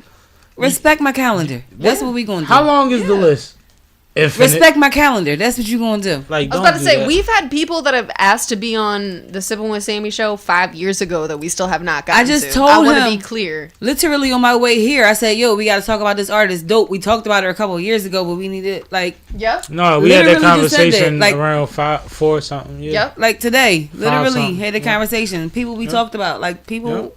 Respect my calendar. That's what we gonna do. How long is the list? Infinite. Respect my calendar. That's what you gonna do. Like, I was about to say, we've had people that have asked to be on the SippinWitSammie show 5 years ago that we still have not gotten to. I just told him. I want to be clear. Literally on my way here, I said, yo, we got to talk about this artist. Dope. We talked about her a couple of years ago, but we needed, Yep. No, we had that conversation around 4 or something. Yeah. Yep. Like today. Literally had a conversation. People we talked about. Like, people...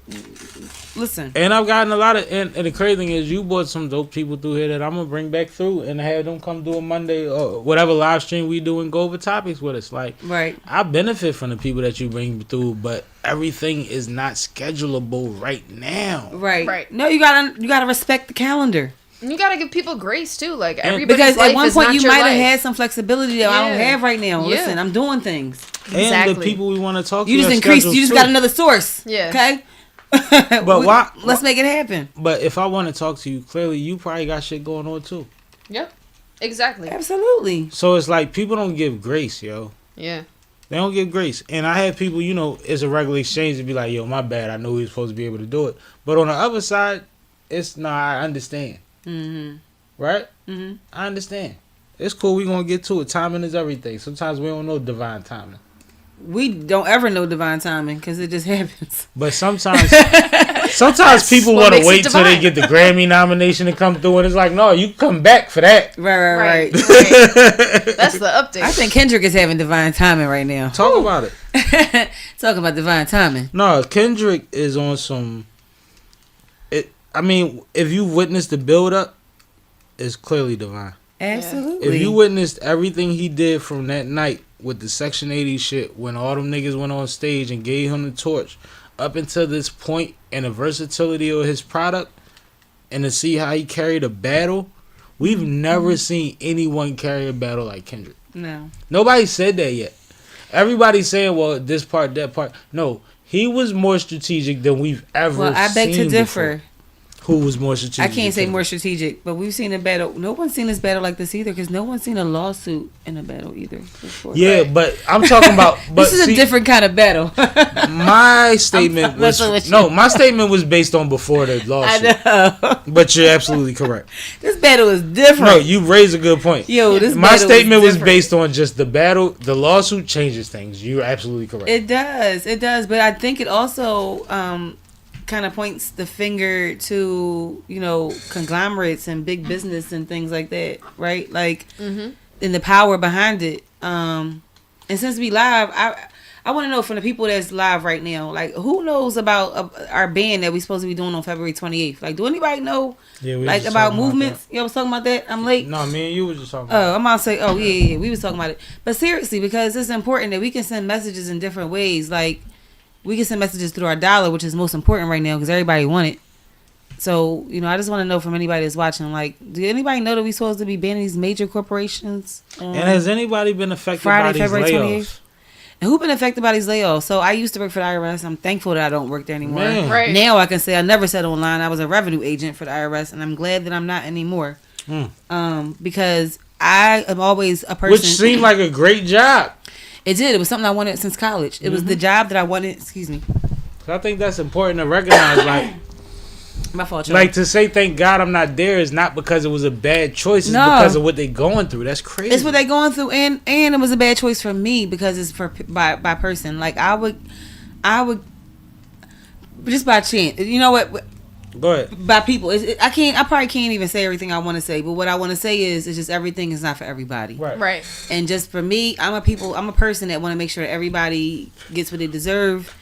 Listen. And I've gotten a lot of, and the crazy thing is, you brought some dope people through here that I'm gonna bring back through and have them come do a Monday or whatever live stream we do and go over topics with us. Like, right. I benefit from the people that you bring through, but everything is not schedulable right now. Right. No, you gotta respect the calendar. You gotta give people grace too. Like, everybody's because life at one is point not you your might have life. had some flexibility that I don't have right now. Yeah. Listen, I'm doing things. And the people we want to talk to. You just increased. You just got another source. Yeah. Okay. But why? Let's make it happen. But if I want to talk to you, clearly you probably got shit going on too. Yep. Exactly. Absolutely. So it's like people don't give grace, yo. Yeah. They don't give grace. And I have people, it's a regular exchange to be like, yo, my bad. I know he was supposed to be able to do it. But on the other side, I understand. Mm-hmm. Right? Mm-hmm. I understand. It's cool. We're going to get to it. Timing is everything. Sometimes we don't know divine timing. We don't ever know divine timing because it just happens. But sometimes Sometimes people what want to makes it wait till they divine. get the Grammy nomination to come through, and it's like, no, you can come back for that. Right. That's the update. I think Kendrick is having divine timing right now. Talk about it. Talk about divine timing. No, Kendrick is on some. I mean, if you witnessed the build up, it's clearly divine. Absolutely. If you witnessed everything he did from that night with the Section 80 shit, when all them niggas went on stage and gave him the torch, up until this point, and the versatility of his product, and to see how he carried a battle, we've never seen anyone carry a battle like Kendrick. No. Nobody said that yet. Everybody's saying, well, this part, that part. No, he was more strategic than we've ever seen. Well, I beg to differ. Before. Who was more strategic? I can't say more strategic, but we've seen a battle. No one's seen this battle like this either, because no one's seen a lawsuit in a battle either. Before. Yeah, but I'm talking about. But this is a different kind of battle. My statement my statement was based on before the lawsuit. I know. But you're absolutely correct. This battle is different. No, you raised a good point. Yo, this my battle statement was different. based on just the battle. The lawsuit changes things. You're absolutely correct. It does. But I think it also kind of points the finger to, conglomerates and big business and things like that, right? Like, and the power behind it. And since we live, I want to know from the people that's live right now, like, who knows about our band that we supposed to be doing on February 28th? Like, do anybody know, like, about movements? You was talking about that? I'm late. No, me and you was just talking about I'm about to say, yeah, we was talking about it. But seriously, because it's important that we can send messages in different ways. Like, we can send messages through our dollar, which is most important right now because everybody want it. So, I just want to know from anybody that's watching, like, do anybody know that we supposed to be banning these major corporations? And has anybody been affected by these February layoffs? 28th? And who been affected by these layoffs? So I used to work for the IRS. I'm thankful that I don't work there anymore. Man. Right. Now I can say I never said online I was a revenue agent for the IRS, and I'm glad that I'm not anymore. Because I am always a person. Which seemed like a great job. It did. It was something I wanted since college. It was the job that I wanted. Excuse me. I think that's important to recognize. Like, my fault, y'all. Like, to say thank God I'm not there is not because it was a bad choice. It's No. because of what they going through. That's crazy. It's what they going through, and it was a bad choice for me because it's by person. Like I would just by chance. You know what? Go ahead. By people, I probably can't even say everything I want to say. But what I want to say is, it's just everything is not for everybody. Right. And just for me, I'm a person that want to make sure that everybody gets what they deserve.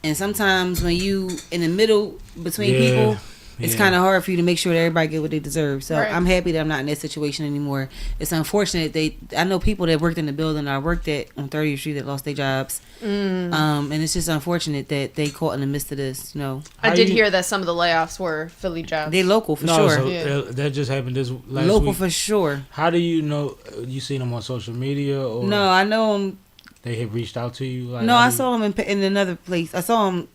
And sometimes when you in the middle between people, it's kind of hard for you to make sure that everybody get what they deserve. So I'm happy that I'm not in that situation anymore. It's unfortunate I know people that worked in the building I worked at on 30th Street that lost their jobs. And it's just unfortunate that they caught in the midst of this. I did hear that some of the layoffs were Philly jobs. They local for sure. So that just happened this last Local week. for sure. How do you know? You seen them on social media or No, I know them. They had reached out to you? Like, No, I saw them in another place. I saw them.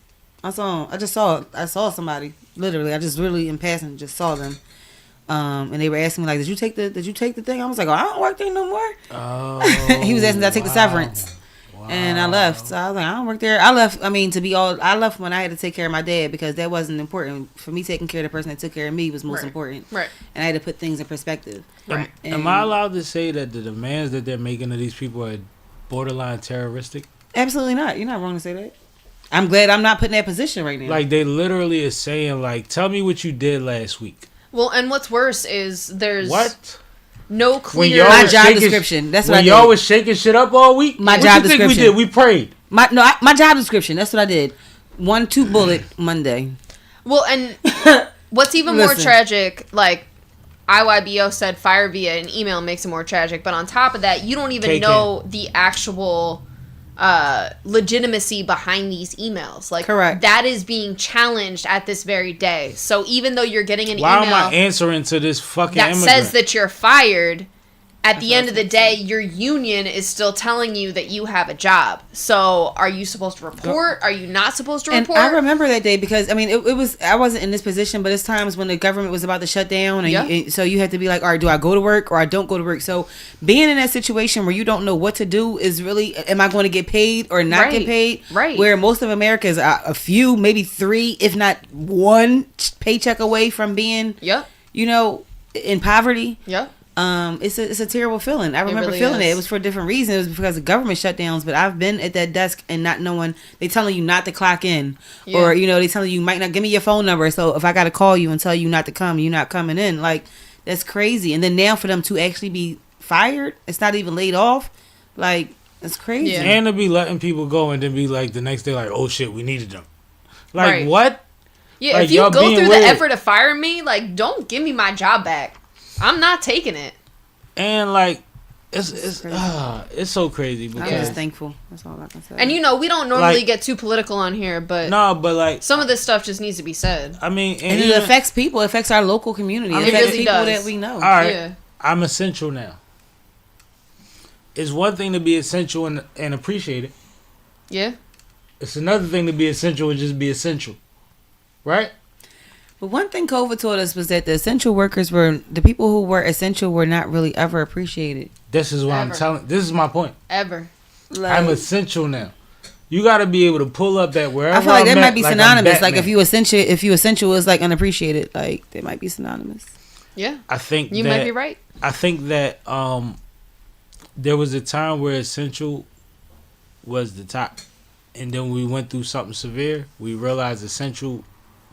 I saw somebody. Literally, I just really in passing just saw them. And they were asking me like, did you take the thing? I was like, I don't work there no more. Oh, He was asking, did I take the severance? Wow. And I left. So I was like, I don't work there. I left. I left when I had to take care of my dad because that wasn't important. For me, taking care of the person that took care of me was most important. Right. And I had to put things in perspective. Right. Am I allowed to say that the demands that they're making of these people are borderline terroristic? Absolutely not. You're not wrong to say that. I'm glad I'm not put in that position right now. Like, they literally is saying, like, tell me what you did last week. Well, and what's worse is there's What? no clear My job description. That's what I did. When y'all was shaking shit up all week? My what job you think description. we did? We prayed. My job description. That's what I did. 1-2 bullet Monday. Well, and what's even more tragic, like IYBO said, fire via an email makes it more tragic. But on top of that, you don't even know the actual legitimacy behind these emails. Like, correct. That is being challenged at this very day. So even though you're getting an Why email am I answering to this fucking that immigrant? says that you're fired, at the end of the day, your union is still telling you that you have a job. So are you supposed to report? Are you not supposed to report? And I remember that day because, I mean, it was, I wasn't in this position, but it's times when the government was about to shut down. And so you have to be like, all right, do I go to work or I don't go to work? So being in that situation where you don't know what to do is really, am I going to get paid or not get paid? Right. Where most of America is a few, maybe 3, if not 1 paycheck away from being, in poverty. Yep. it's a terrible feeling. I remember really feeling is. it. It was for a different reason. It was because of government shutdowns. But I've been at that desk and not knowing, they telling you not to clock in, or they telling you might not give me your phone number. So if I got to call you and tell you not to come, you're not coming in. Like, that's crazy. And then now for them to actually be fired, it's not even laid off. Like, it's crazy. Yeah. And to be letting people go and then be like the next day like, oh shit, we needed them. Like Right. what? Yeah, Like, if you y'all go being through weird. the effort to fire me, like, don't give me my job back. I'm not taking it. And like it's crazy. so crazy I'm because just thankful. That's all I can say. And we don't normally Like- get too political on here, but no, but like some of this stuff just needs to be said. I mean, and it even- affects people. It affects our local community. I It mean, affects really people does. that we know. all right, Yeah. I'm essential now. It's one thing to be essential and appreciate it. Yeah. It's another thing to be essential and just be essential, right? But one thing COVID taught us was that the essential workers the people who were essential were not really ever appreciated. This is what I'm Ever. telling. This is my point. Ever. Like, I'm essential now. You got to be able to pull up that wherever I feel like I'm that at, might be like I'm synonymous. Like Batman. if you essential is like unappreciated. Like that might be synonymous. Yeah. I think You that, might be right. I think that there was a time where essential was the top, and then we went through something severe. We realized essential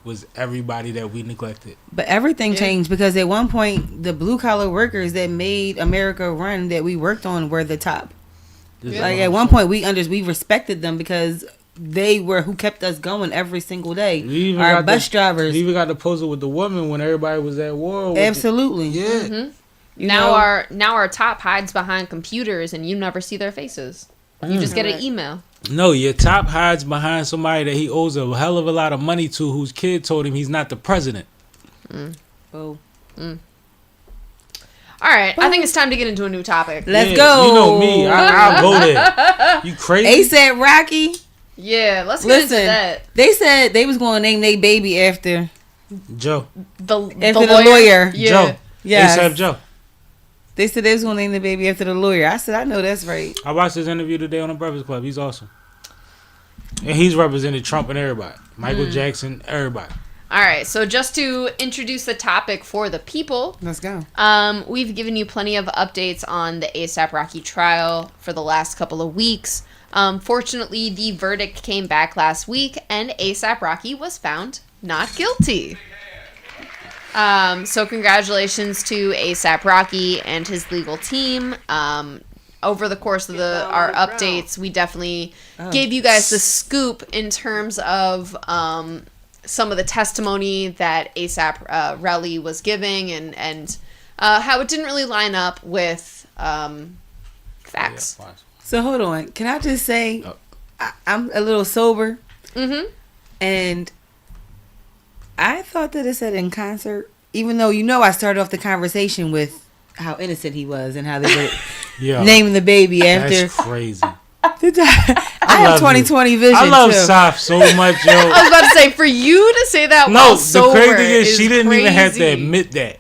was everybody that we neglected. But everything Yeah. changed because at one point the blue collar workers that made America run that we worked on were the top. This is Like what at I'm one saying. point we respected them because they were who kept us going every single day. We even Our got bus the- drivers. We even got to post it with the woman when everybody was at war. with Absolutely. the- yeah. Mm-hmm. You Now know? our top hides behind computers and you never see their faces. You just get an Correct. email. No, your top hides behind somebody that he owes a hell of a lot of money to, whose kid told him he's not the president. Oh. All right, I think it's time to get into a new topic. Let's Yeah, go. You know me. I'll go there. You crazy? ASAP Rocky. Yeah, let's get into Listen, that. they said they was going to name their baby after Joe. The lawyer. Yeah. Joe. Yes. ASAP Joe. They said they was going to name the baby after the lawyer. I said, I know that's right. I watched his interview today on the Breakfast Club. He's awesome. And he's represented Trump and everybody. Michael Jackson, everybody. All right, so just to introduce the topic for the people, Let's go. we've given you plenty of updates on the ASAP Rocky trial for the last couple of weeks. Fortunately, the verdict came back last week, and ASAP Rocky was found not guilty. So congratulations to ASAP Rocky and his legal team. Over the course of our updates, we definitely gave you guys the scoop in terms of some of the testimony that ASAP Relly was giving and how it didn't really line up with facts. Yeah, watch. So hold on. Can I just say, Oh. I'm a little sober, Mm-hmm. and I thought that it said in concert, even though I started off the conversation with how innocent he was and how they were Yeah. naming the baby after. That's crazy. I have love 20/20 vision. I love too. Saf so much, yo. I was about to say, for you to say that No, while the sober crazy thing is she didn't even have to crazy. admit that.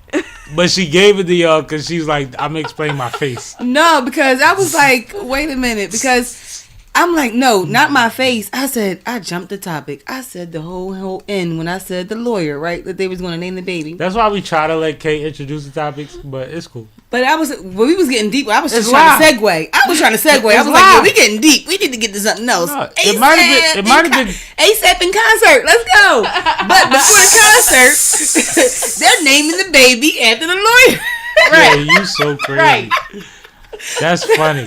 But she gave it to y'all because she's like, I'm going to explain my face. No, because I was like, wait a minute, because I'm like, no, not my face. I jumped the topic. I said the whole end when I said the lawyer, right? That they was going to name the baby. That's why we try to let Kate introduce the topics, but it's cool. But when we was getting deep, I was It's just trying to live. segue. I was trying to segue. I It's was like, yeah, live. we getting deep. We need to get to something else. No, it might have been ASAP in concert. Let's go. But before the concert, they're naming the baby after the lawyer. Yeah, you so crazy. Right. That's funny.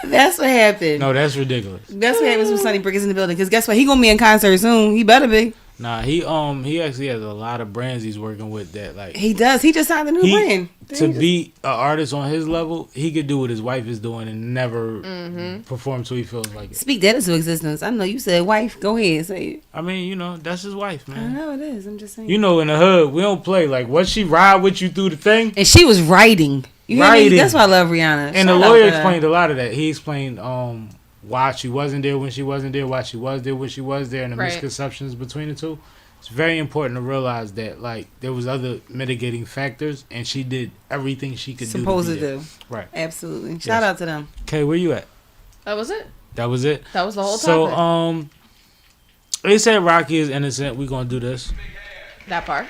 That's what happened. No, that's ridiculous. That's what happens when Sonny Brick is in the building. Because guess what? He gonna be in concert soon. He better be. Nah, he actually has a lot of brands he's working with that like He does. He just signed a new brand. to be an artist on his level, he could do what his wife is doing and never perform till he feels like it. Speak that into existence. I know you said wife. Go ahead, say it. I mean, that's his wife, I man. know it is. I'm just saying. In the hood, we don't play. Like, what she ride with you through the thing? And she was writing. You hear me? Writing. That's why I love Rihanna. And the Shout out lawyer to her. explained a lot of that. He explained why she wasn't there when she wasn't there, why she was there when she was there, and the Right. misconceptions between the two. It's very important to realize that, like, there was other mitigating factors, and she did everything she could Supposed do. to do. Right. Absolutely. Shout out to them. Okay, where you at? That was it. That was it. That was the whole So, topic. they said Rocky is innocent. We're gonna do this. That part.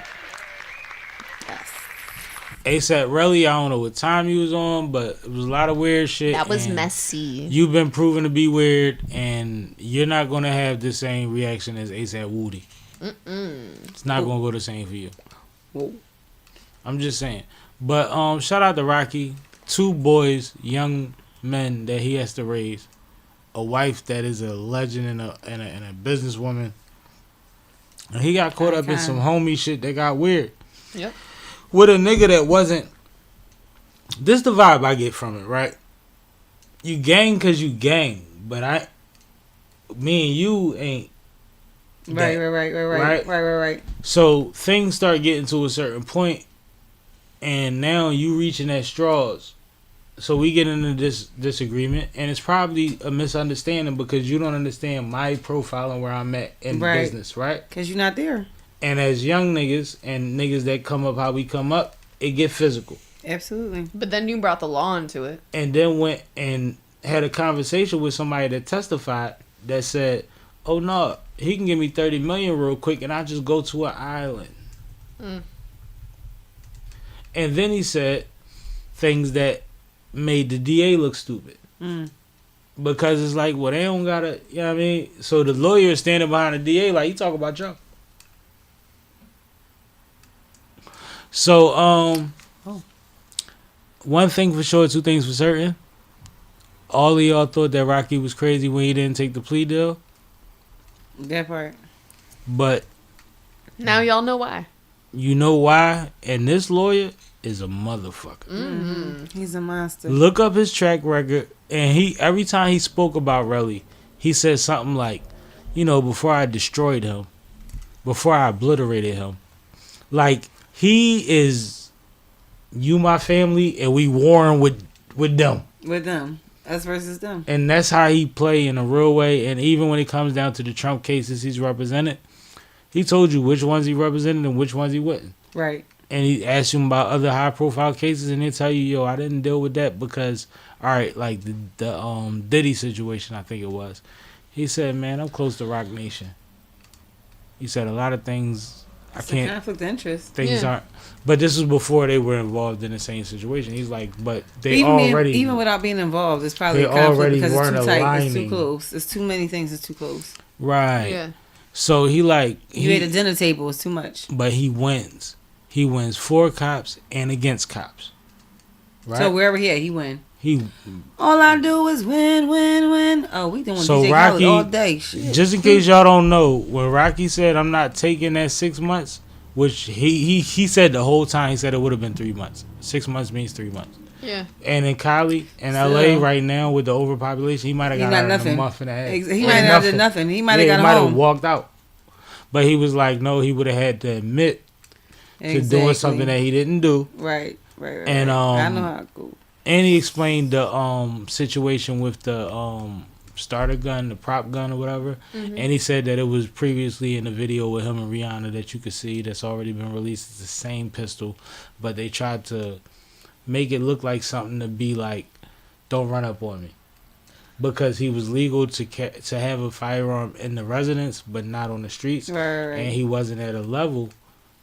ASAP Relly, I don't know what time you was on, but it was a lot of weird shit. That was messy. You've been proven to be weird, and you're not gonna have the same reaction as ASAP Woody. It's not gonna go the same for you. Whoa. I'm just saying. But shout out to Rocky. 2 boys, young men that he has to raise. A wife that is a legend and a businesswoman. And he got caught up in some homie shit that got weird. Yep. With a nigga that wasn't. This the vibe I get from it, right? You gang because you gang, but me and you ain't. Right. So things start getting to a certain point, and now you reaching at straws. So we get into this disagreement, and it's probably a misunderstanding because you don't understand my profile and where I'm at in business, right? Because you're not there. And as young niggas and niggas that come up how we come up, it get physical. Absolutely. But then you brought the law into it. And then went and had a conversation with somebody that testified that said, oh no, he can give me 30 million real quick and I just go to an island. And then he said things that made the DA look stupid. Because it's like, well, they don't gotta, you know what I mean? So the lawyer is standing behind the DA like, he talk about y'all. So, one thing for sure, 2 things for certain. All of y'all thought that Rocky was crazy when he didn't take the plea deal. That part. But now y'all know why. You know why? And this lawyer is a motherfucker. He's a monster. Look up his track record, and every time he spoke about Relly, he said something like, you know, before I destroyed him, before I obliterated him. Like, he is you, my family, and we warring with them. With them. Us versus them. And that's how he play in a real way. And even when it comes down to the Trump cases he's represented, he told you which ones he represented and which ones he wouldn't. Right. And he asked him about other high profile cases, and he'll tell you, yo, I didn't deal with that because, all right, like the Diddy situation, I think it was. He said, man, I'm close to Rock Nation. He said a lot of things I can't. Conflict of interest. Things aren't. But this was before they were involved in the same situation. He's like, but they even without being involved, it's probably a conflict because it's too tight. Aligning. It's too close. It's too many things. It's too close. Right. Yeah. So you ate a dinner table. It's too much. But he wins. He wins for cops and against cops. Right. So wherever he win. All I do is win, win, win. Oh, we doing so DJ Rocky all day. Shit. Just in case y'all don't know, when Rocky said I'm not taking that 6 months, which he said the whole time, he said it would have been 3 months. 6 months means 3 months. Yeah. And in Cali and LA right now with the overpopulation, he might have got out in a month and a half. He might have done nothing. He might have got home. He might have walked out. But he was like, no, he would have had to admit to doing something that he didn't do. Right. And I know how it goes. And he explained the situation with the starter gun, the prop gun or whatever. Mm-hmm. And he said that it was previously in the video with him and Rihanna that you could see that's already been released. It's the same pistol, but they tried to make it look like something to be like, don't run up on me. Because he was legal to have a firearm in the residence, but not on the streets. Right. And he wasn't at a level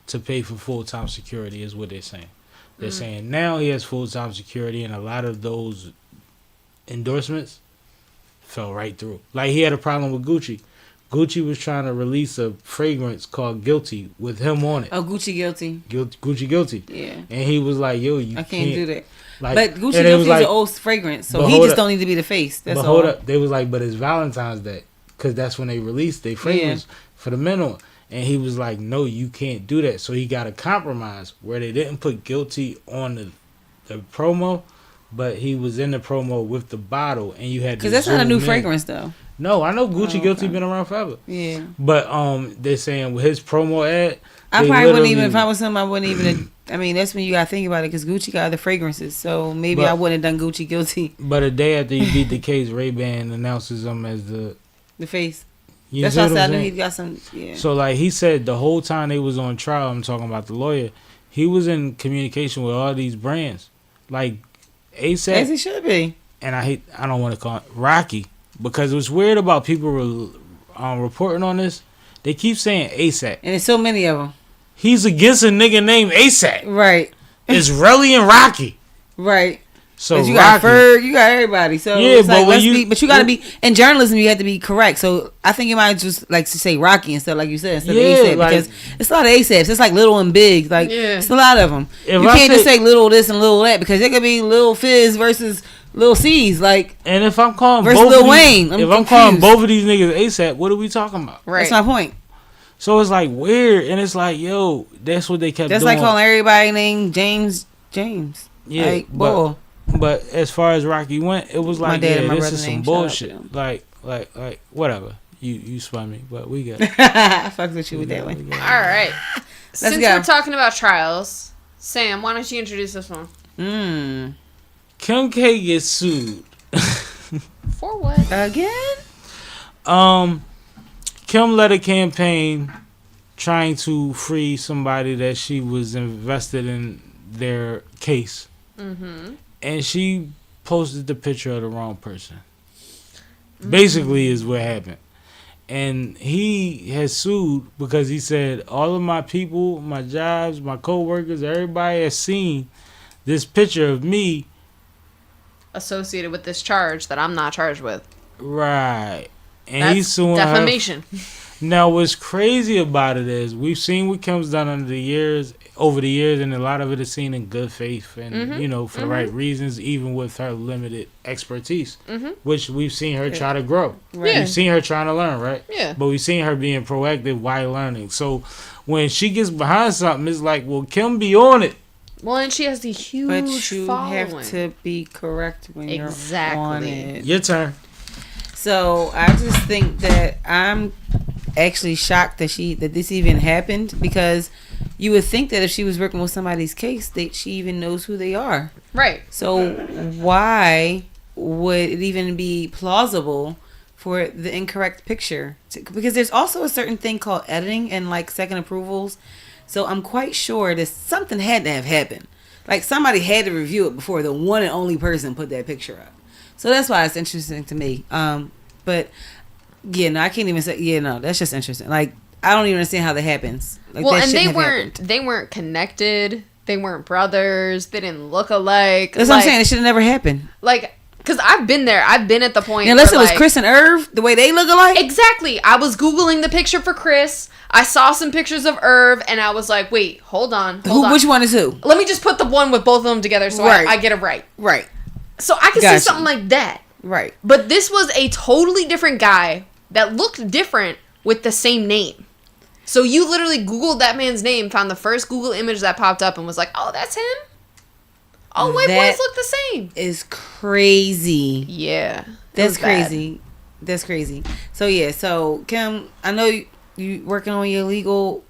to pay for full-time security is what they're saying. They're saying now he has full-time security, and a lot of those endorsements fell right through. Like, he had a problem with Gucci. Gucci was trying to release a fragrance called Guilty with him on it. Oh, Gucci Guilty. Gucci Guilty. Yeah. And he was like, yo, I can't do that. Like, but Gucci Guilty is an old fragrance, so he just don't need to be the face. That's all. Hold up. They was like, but it's Valentine's Day, because that's when they released their fragrance for the men on. And he was like, no, you can't do that. So he got a compromise where they didn't put Guilty on the promo, but he was in the promo with the bottle, and you had to. Because that's not a new fragrance, though. No, I know Gucci Guilty been around forever. Yeah. But they're saying with his promo ad, I probably wouldn't even, if I was him, I wouldn't even. I mean, that's when you gotta think about it, because Gucci got other fragrances, so maybe I wouldn't have done Gucci Guilty. But a day after you beat the case, Ray-Ban announces him as the face. You that's why I said I knew he got some. Yeah. So like he said, the whole time they was on trial, I'm talking about the lawyer, he was in communication with all these brands, like ASAP. As he should be. And I don't want to call it Rocky, because it was weird about people reporting on this. They keep saying ASAP, and there's so many of them. He's against a nigga named ASAP. Right. It's Relly and Rocky. Right. So you Rocky, got Ferg, you got everybody. So yeah, it's but like, when you, but you got to be in journalism. You have to be correct. So I think you might just like to say Rocky instead, like you said, instead of ASAP, like, because it's a lot of ASAPs. It's like little and big. Like it's a lot of them. You can't just say little this and little that, because it could be Lil Fizz versus Lil C's. Like, and if I'm calling versus both Lil of these, Wayne, I'm calling both of these niggas ASAP, what are we talking about? Right. That's my point. So it's like weird, and it's like, yo, that's what they kept That's doing. like calling everybody named James. Yeah, like, bull. But as far as Rocky went, it was like, dad and my this brother is some named bullshit. Like whatever. You spun me, but we got. I fucked with you with that one. All right. Since go. we're talking about trials, Sam, why don't you introduce this one? Kim K gets sued. For what? Again? Kim led a campaign trying to free somebody that she was invested in their case. Mm-hmm. And she posted the picture of the wrong person. Basically is what happened. And he has sued because he said all of my people, my jobs, my co-workers, everybody has seen this picture of me associated with this charge that I'm not charged with. Right. And that's he's suing defamation. Her. Now, what's crazy about it is we've seen what Kim's done over the years, and a lot of it is seen in good faith and, you know, for the right reasons, even with her limited expertise, which we've seen her try to grow. Right. Yeah. We've seen her trying to learn, right? Yeah. But we've seen her being proactive while learning. So when she gets behind something, it's like, well, Kim be on it. Well, and she has the huge but you following. Have to be correct when you're on it. Your turn. So I just think that I'm actually shocked that this even happened, because you would think that if she was working with somebody's case that she even knows who they are. Right. So why would it even be plausible for the incorrect picture? Because there's also a certain thing called editing and like second approvals. So I'm quite sure that something had to have happened. Like somebody had to review it before the one and only person put that picture up. So that's why it's interesting to me. But yeah, no, I can't even say. Yeah, no, that's just interesting. Like I don't even understand how that happens. Like, well, that and they weren't connected. They weren't brothers. They didn't look alike. That's what I'm saying. It should have never happened. Like, because I've been there. I've been at the point. Unless it was Chris and Irv, the way they look alike. Exactly. I was Googling the picture for Chris. I saw some pictures of Irv, and I was like, wait, hold on. Which one is who? Let me just put the one with both of them together so I get it right. Right. So I can see something like that. Right. But this was a totally different guy that looked different with the same name. So you literally Googled that man's name, found the first Google image that popped up, and was like, oh, that's him? All white boys look the same. Is crazy. Yeah. That's crazy. That's crazy. So, yeah. So, Kim, I know you working on your legal,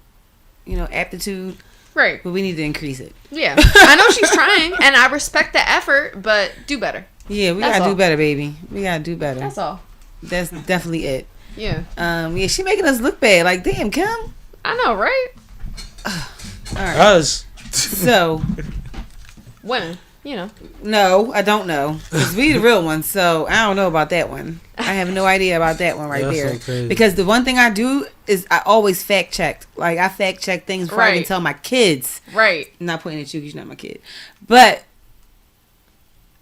aptitude. Right. But we need to increase it. Yeah. I know she's trying, and I respect the effort, but do better. Yeah, we gotta do better, baby. We gotta do better. That's all. That's definitely it. Yeah. Yeah, she making us look bad. Like, damn, Kim. I know, right? All right. Us. So. When? No, I don't know. Because we the real ones, so I don't know about that one. I have no idea about that one there. So because the one thing I do is I always fact check. Like, I fact check things before I even tell my kids. Right. I'm not pointing at you because you're not my kid. But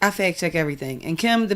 I fact check everything. And Kim,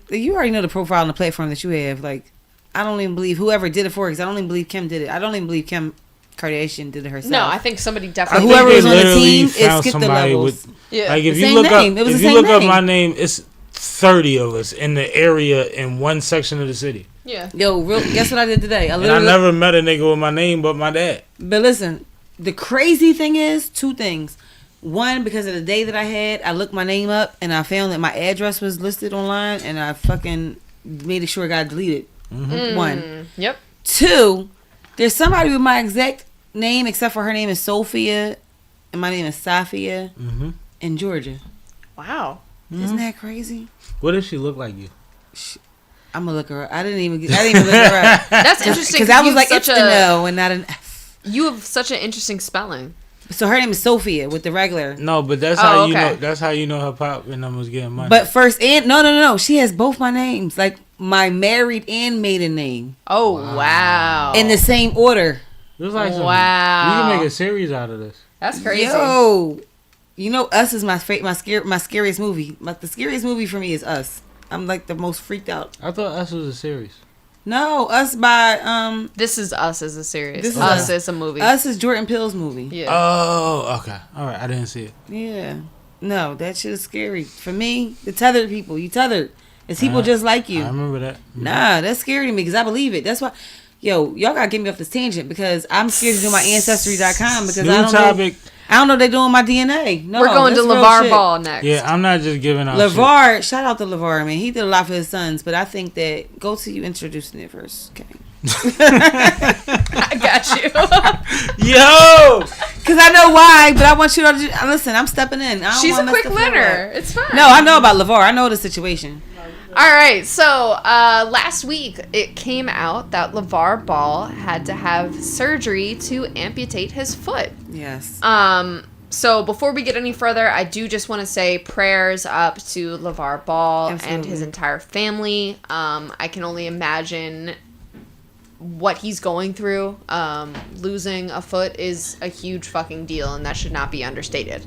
you already know the profile and the platform that you have. Like, I don't even believe whoever did it for her, because I don't even believe Kim did it. I don't even believe Kim Kardashian did it herself. No, I think somebody definitely. Whoever was on the team, it skipped the levels. Like if you look up my name, it's 30 of us in the area in one section of the city. Yeah. Yo, guess what I did today? I never met a nigga with my name but my dad. But listen, the crazy thing is two things. One, because of the day that I had, I looked my name up and I found that my address was listed online, and I fucking made sure it got deleted. Mm-hmm. One. Yep. Two, there's somebody with my exact name, except for her name is Sophia and my name is Safia, in Georgia. Wow. Isn't that crazy? What does she look like you? I'm gonna look her up. I didn't even look her up. That's interesting. Because I was like, it's an O and not an F. You have such an interesting spelling. So her name is Sophia with the regular. No, but that's how you know. That's how you know her pop and was getting money. But first and no. She has both my names, like my married and maiden name. Oh wow! In the same order. It's like wow. We can make a series out of this. That's crazy. Yo, You know, Us is my scariest movie. Like the scariest movie for me is Us. I'm like the most freaked out. I thought Us was a series. No, Us by This Is Us is a series. This Is Us Us. is a movie. Us is Jordan Peele's movie. Yeah. Oh, okay. All right. I didn't see it. Yeah. No, that shit is scary. For me, the tethered people. You tethered. It's people just like you. I remember that. Nah, that's scary to me because I believe it. That's why, y'all gotta get me off this tangent because I'm scared to do my Ancestry.com because I don't know they're doing my DNA. No, we're going to Lavar Ball next. Yeah, I'm not just giving out Lavar, shit. shout out to Lavar, man. He did a lot for his sons, but I think that go to you introducing it first, okay? I got you. Yo! Because I know why, but I want you to listen, I'm stepping in. She's a quick learner. It's fine. No, I know about Lavar. I know the situation. All right, so last week it came out that Lavar Ball had to have surgery to amputate his foot. Yes. So before we get any further, I do just want to say prayers up to Lavar Ball and his entire family. I can only imagine what he's going through. Losing a foot is a huge fucking deal, and that should not be understated.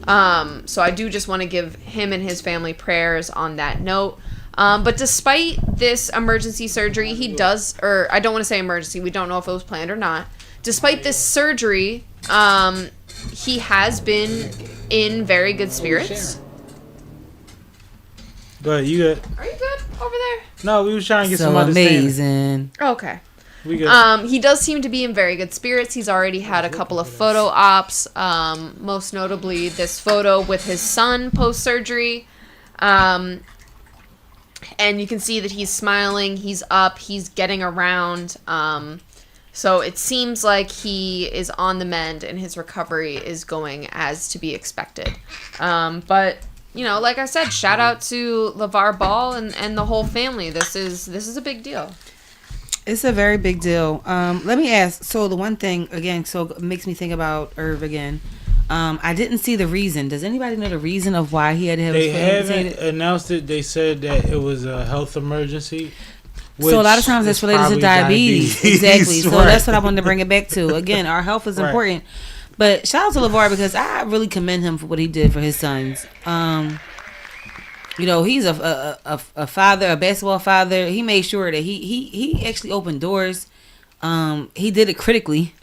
So I do just want to give him and his family prayers on that note. But despite this emergency surgery, he does, or I don't want to say emergency, we don't know if it was planned or not. Despite this surgery, he has been in very good spirits. Go ahead, you good? Are you good over there? No, we was trying to get so some amazing. Okay. We good. He does seem to be in very good spirits. He's already had a couple of photo ops, most notably this photo with his son post-surgery. And you can see that he's smiling, he's up, he's getting around. So it seems like he is on the mend and his recovery is going as to be expected. But, you know, like I said, shout out to Lavar Ball and the whole family. This is a big deal. It's a very big deal. Let me ask. So the one thing, again, so it makes me think about Irv again. I didn't see the reason. Does anybody know the reason of why he had to have his foot amputated? They haven't announced it. They said that it was a health emergency. So a lot of times that's related to diabetes. Exactly. So Right. that's what I wanted to bring it back to. Again, our health is important. But shout out to LeVar because I really commend him for what he did for his sons. You know, he's a father, a basketball father. He made sure that he actually opened doors. He did it critically.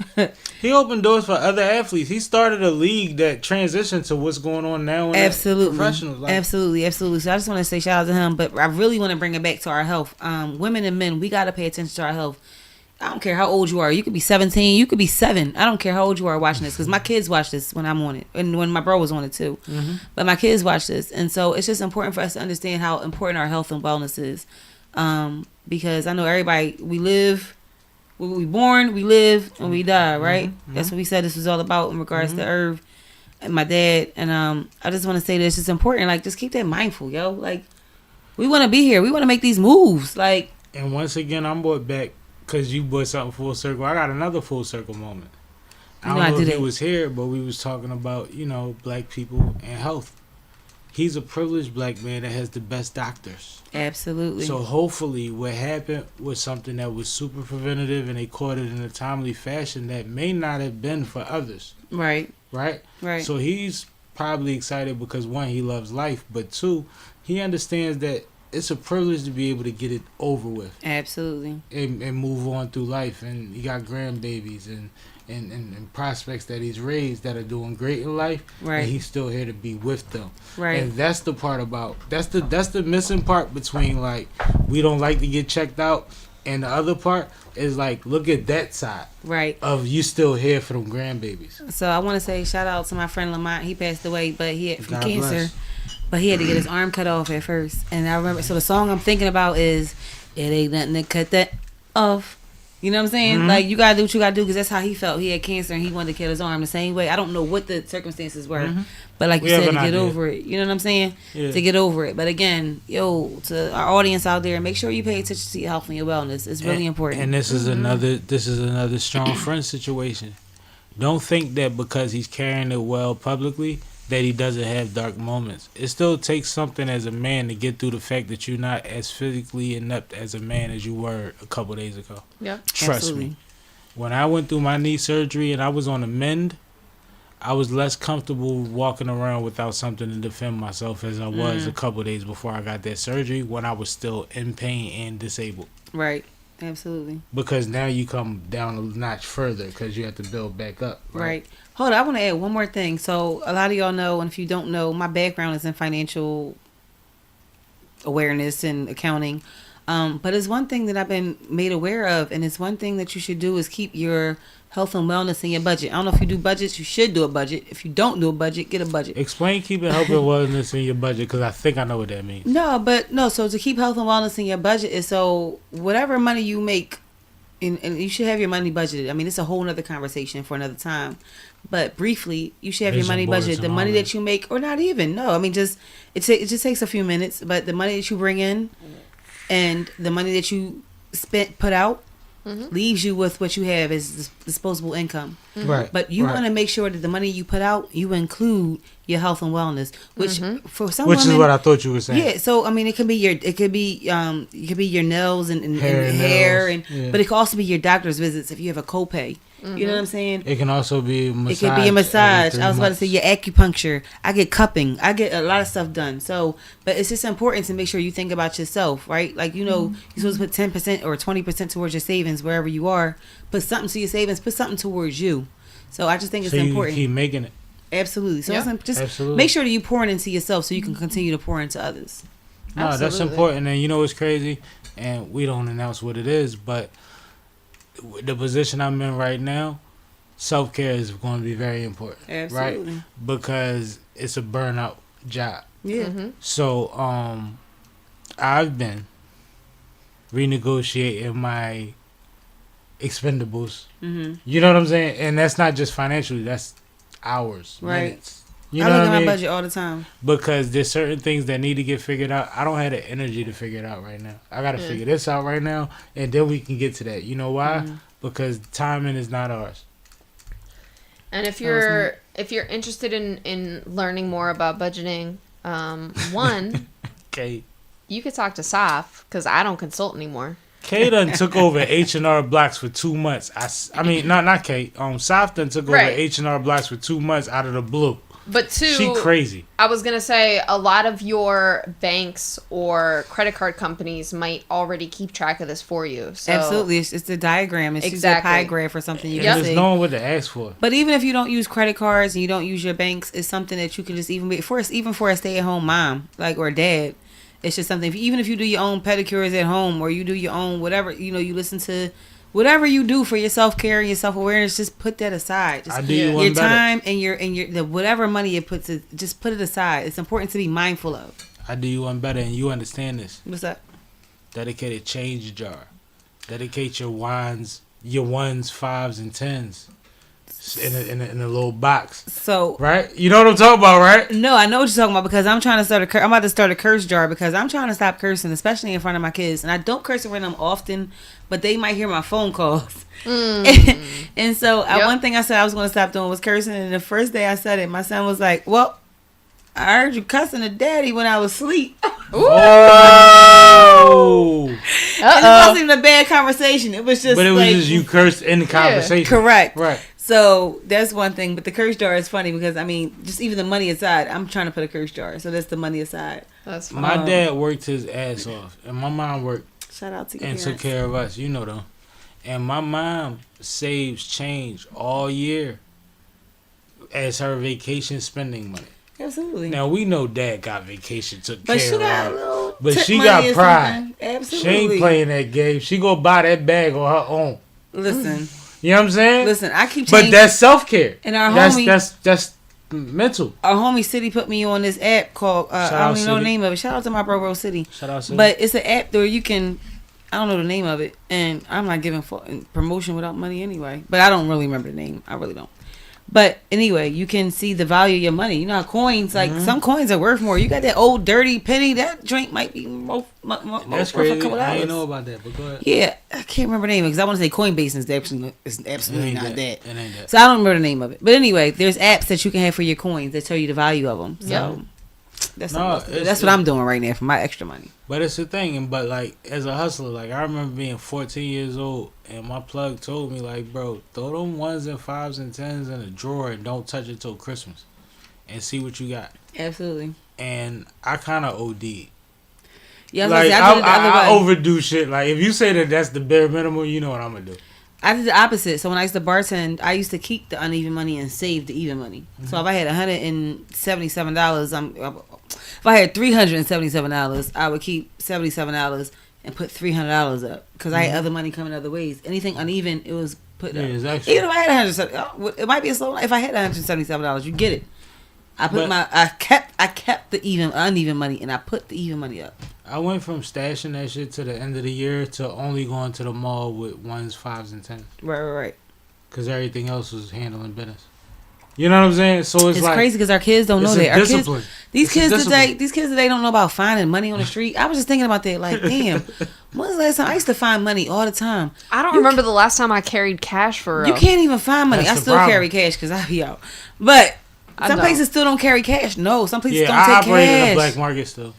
He opened doors for other athletes. He started a league that transitioned to what's going on now in professional life. Absolutely. So I just want to say shout out to him, but I really want to bring it back to our health. Women and men, we got to pay attention to our health. I don't care how old you are. You could be 17. You could be 7. I don't care how old you are watching this because my kids watch this when I'm on it and when my bro was on it too. Mm-hmm. But my kids watch this. And so it's just important for us to understand how important our health and wellness is. Because I know everybody, we born, we live, and we die, right? Mm-hmm. That's what we said this was all about in regards to Irv and my dad. And I just want to say that it's just important. Like, just keep that mindful, yo. Like, we want to be here. We want to make these moves. Like, and once again, I'm brought back because you brought something full circle. I got another full circle moment. I don't know if he was here, but we was talking about, you know, black people and health. He's a privileged black man that has the best doctors. Absolutely. So hopefully what happened was something that was super preventative and they caught it in a timely fashion that may not have been for others. Right. So he's probably excited because, one, he loves life, but two, he understands that it's a privilege to be able to get it over with. Absolutely. And move on through life. And he got grandbabies and prospects that he's raised that are doing great in life, right? And he's still here to be with them, right? And that's the part about that's the missing part between, like, we don't like to get checked out, and the other part is, like, look at that side, right? Of you still here for them grandbabies. So I want to say shout out to my friend Lamont. He passed away, but he had from God cancer, bless. But he had to get his arm cut off at first. And I remember. So the song I'm thinking about is "It Ain't Nothing to Cut That Off." You know what I'm saying? Mm-hmm. Like, you gotta do what you gotta do because that's how he felt. He had cancer and he wanted to kill his arm the same way. I don't know what the circumstances were, but like you said, to get over it. You know what I'm saying? Yeah. To get over it. But again, to our audience out there, make sure you pay attention to your health and your wellness. It's really important. And this is another strong friend situation. Don't think that because he's carrying it well publicly that he doesn't have dark moments. It still takes something as a man to get through the fact that you're not as physically inept as a man as you were a couple days ago. Yeah, trust me. When I went through my knee surgery and I was on the mend, I was less comfortable walking around without something to defend myself as I was a couple of days before I got that surgery when I was still in pain and disabled. Right. Absolutely. Because now you come down a notch further because you have to build back up. Right. Hold on. I want to add one more thing. So a lot of y'all know, and if you don't know, my background is in financial awareness and accounting. But it's one thing that I've been made aware of, and it's one thing that you should do is keep your health and wellness in your budget. I don't know if you do budgets, you should do a budget. If you don't do a budget, get a budget. Explain keeping health and wellness in your budget, because I think I know what that means. So to keep health and wellness in your budget is so whatever money you make, and you should have your money budgeted. I mean, it's a whole nother conversation for another time. But briefly, you should have your money budgeted. The money that you make, or not even, no. I mean, it just takes a few minutes. But the money that you bring in and the money that you put out, leaves you with what you have as disposable income. Right. But you want to make sure that the money you put out, you include your health and wellness, which for some which women, is what I thought you were saying. Yeah. So I mean, it could be your nails and hair, but it could also be your doctor's visits if you have a copay. You know what I'm saying? It can also be a massage. It could be a massage. I was about to say your acupuncture. I get cupping. I get a lot of stuff done. So, but it's just important to make sure you think about yourself, right? Like, you know, you're supposed to put 10% or 20% towards your savings wherever you are. Put something to your savings. Put something towards you. So I just think it's important. You keep making it. Absolutely. So just make sure that you pouring into yourself so you can continue to pour into others. No, that's important. And you know what's crazy? And we don't announce what it is, but the position I'm in right now, self-care is going to be very important. Absolutely. Right? Because it's a burnout job. Yeah. So I've been renegotiating my expendables. You know what I'm saying? And that's not just financially, that's hours, minutes. You know I look what at I mean? my budget all the time. Because there's certain things that need to get figured out. I don't have the energy to figure it out right now. I got to figure this out right now, and then we can get to that. You know why? Because timing is not ours. And if you're interested in learning more about budgeting, Okay. You could talk to Saf, because I don't consult anymore. Kay done took over H&R Blocks for 2 months. I mean, not Kay. Saf done took over H&R Blocks for 2 months out of the blue. But she crazy. I was going to say, a lot of your banks or credit card companies might already keep track of this for you. So. Absolutely. It's the diagram. It's just a pie graph or something you can see. There's no one what to ask for. But even if you don't use credit cards and you don't use your banks, it's something that you can just even for a stay-at-home mom, like, or dad. It's just something, even if you do your own pedicures at home or you do your own whatever, you know, you listen to whatever you do for your self-care and your self-awareness, just put that aside. Just your time and your the whatever money you put to, just put it aside. It's important to be mindful of. I do you one better, and you understand this. What's that? Dedicated change jar. Dedicate your ones, 5s, and 10s. In a little box. So right, you know what I'm talking about, right? No, I know what you're talking about, because I'm trying to I'm about to start a curse jar, because I'm trying to stop cursing, especially in front of my kids. And I don't curse in front of them often, but they might hear my phone calls. And so one thing I said I was going to stop doing was cursing. And the first day I said it, my son was like, "Well, I heard you cussing to daddy when I was asleep." Oh! And it wasn't even a bad conversation. It was just. But it was just you cursed in the conversation. Correct. Right. So that's one thing. But the curse jar is funny because, I mean, just even the money aside, I'm trying to put a curse jar. So that's the money aside. That's funny. My dad worked his ass off, and my mom worked. Shout out to you. And took care of us, you know them. And my mom saves change all year as her vacation spending money. Absolutely. Now we know dad got vacation, took but care of her. But she got pride. Absolutely. She ain't playing that game. She gonna buy that bag on her own. Listen. You know what I'm saying? Listen, I keep changing. But that's self-care. And our homie, that's mental. Our homie City put me on this app called, I don't even know the name of it. Shout out to my bro City. Shout out City. But it's an app where you can, I don't know the name of it. And I'm not giving promotion without money anyway. But I don't really remember the name. I really don't. But anyway, you can see the value of your money. You know how coins, like some coins are worth more. You got that old dirty penny, that drink might be more that's worth crazy. a couple dollars. I didn't know about that, but go ahead. Yeah, I can't remember the name because I want to say Coinbase is absolutely not that. It ain't that. So I don't remember the name of it. But anyway, there's apps that you can have for your coins that tell you the value of them. So That's No, that's what I'm doing right now for my extra money. But it's the thing, and but like as a hustler, like I remember being 14 years old, and my plug told me like, bro, throw them 1s and 5s and 10s in a drawer and don't touch it till Christmas, and see what you got. Absolutely. And I kind of OD'd. Yeah, Like I I overdo shit. Like if you say that that's the bare minimum, you know what I'm gonna do. I did the opposite. So when I used to bartend, I used to keep the uneven money and save the even money. Mm-hmm. So if I had $177, if I had $377, I would keep $77 and put $300 up because I had other money coming other ways. Anything uneven, it was put up. Exactly. Even if I had it might be a slow. If I had $177, you get it. I kept the uneven money and I put the even money up. I went from stashing that shit to the end of the year to only going to the mall with 1s, 5s, and 10s. Right. Because everything else was handling business. You know what I'm saying? So it's like, crazy because our kids don't know that. Our discipline. These kids today don't know about finding money on the street. I was just thinking about that. Like, damn, when was the last time I used to find money all the time? I don't remember the last time I carried cash for real. You can't even find money. I still carry cash because I be out, but some places still don't carry cash. No, some places don't take cash. Yeah, I operate in the black market still.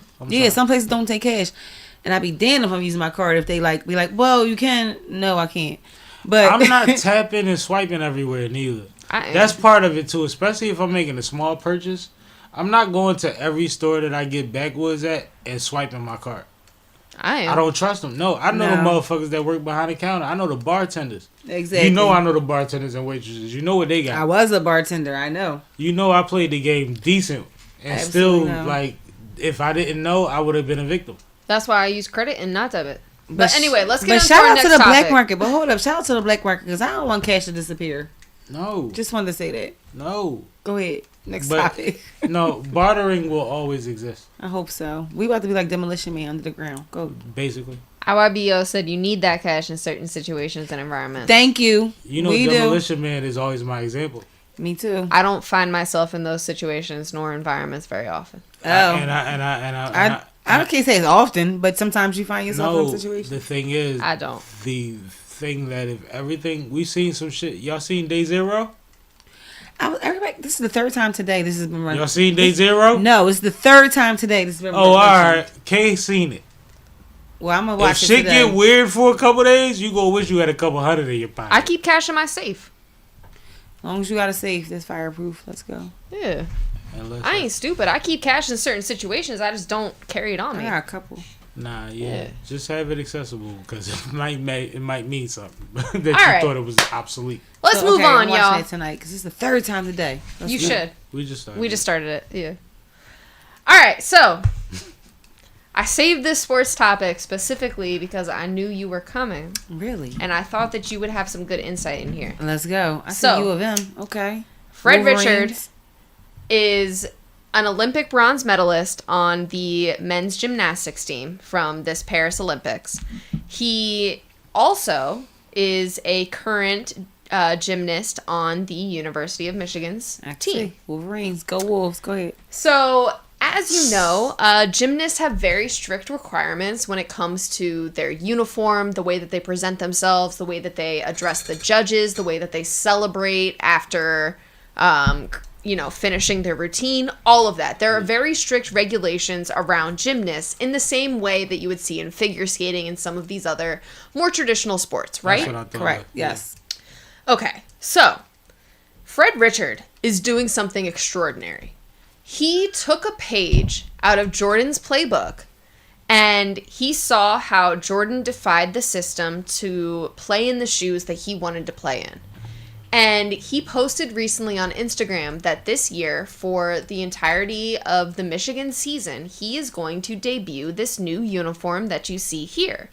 Some places don't take cash, and I be damned if I'm using my card. If they be like, well, you can. No, I can't. But I'm not tapping and swiping everywhere neither. That's part of it too, especially if I'm making a small purchase. I'm not going to every store that I get backwoods at and swiping my card. I don't trust them. No, I know the motherfuckers that work behind the counter. I know the bartenders. Exactly. You know I know the bartenders and waitresses. You know what they got. I was a bartender. I know. You know I played the game decent. And still, like, if I didn't know, I would have been a victim. That's why I use credit and not debit. But anyway, let's get into shout our out next to the topic. black market. But hold up. Shout out to the black market because I don't want cash to disappear. No. Just wanted to say that. No. Go ahead. Next topic. No, bartering will always exist. I hope so. We about to be like Demolition Man under the ground. Go. Basically. IYBO said you need that cash in certain situations and environments. Thank you. You know, Demolition Man is always my example. Me too. I don't find myself in those situations nor environments very often. Oh. I can't say it's often, but sometimes you find yourself in situations. The thing is, I don't. The thing that if everything we seen some shit. Y'all seen Day Zero? This is the third time today this has been running. Y'all seen Day Zero? No, it's the third time today this has been running. Oh, alright. Kay seen it. Well, I'm gonna watch it today. If shit get weird for a couple days, you gonna wish you had a couple hundred in your pocket. I keep cash in my safe. As long as you got a safe that's fireproof, let's go. Yeah. I ain't stupid. I keep cash in certain situations. I just don't carry it on me. I got a couple. Nah, yeah. Just have it accessible because it might mean something that you thought it was obsolete. Let's move on, y'all. Watching it tonight because it's the third time today. You should. We just started it. Yeah. All right, so I saved this sports topic specifically because I knew you were coming. Really? And I thought that you would have some good insight in here. Let's go. I see U of M. Okay. Fred Richard is an Olympic bronze medalist on the men's gymnastics team from this Paris Olympics. He also is a current gymnast on the University of Michigan's team. Wolverines. Go Wolves. Go ahead. So, as you know, gymnasts have very strict requirements when it comes to their uniform, the way that they present themselves, the way that they address the judges, the way that they celebrate after finishing their routine, all of that. There are very strict regulations around gymnasts in the same way that you would see in figure skating and some of these other more traditional sports, right? Correct. Yes. Okay. So, Fred Richard is doing something extraordinary. He took a page out of Jordan's playbook and he saw how Jordan defied the system to play in the shoes that he wanted to play in. And he posted recently on Instagram that this year, for the entirety of the Michigan season, he is going to debut this new uniform that you see here.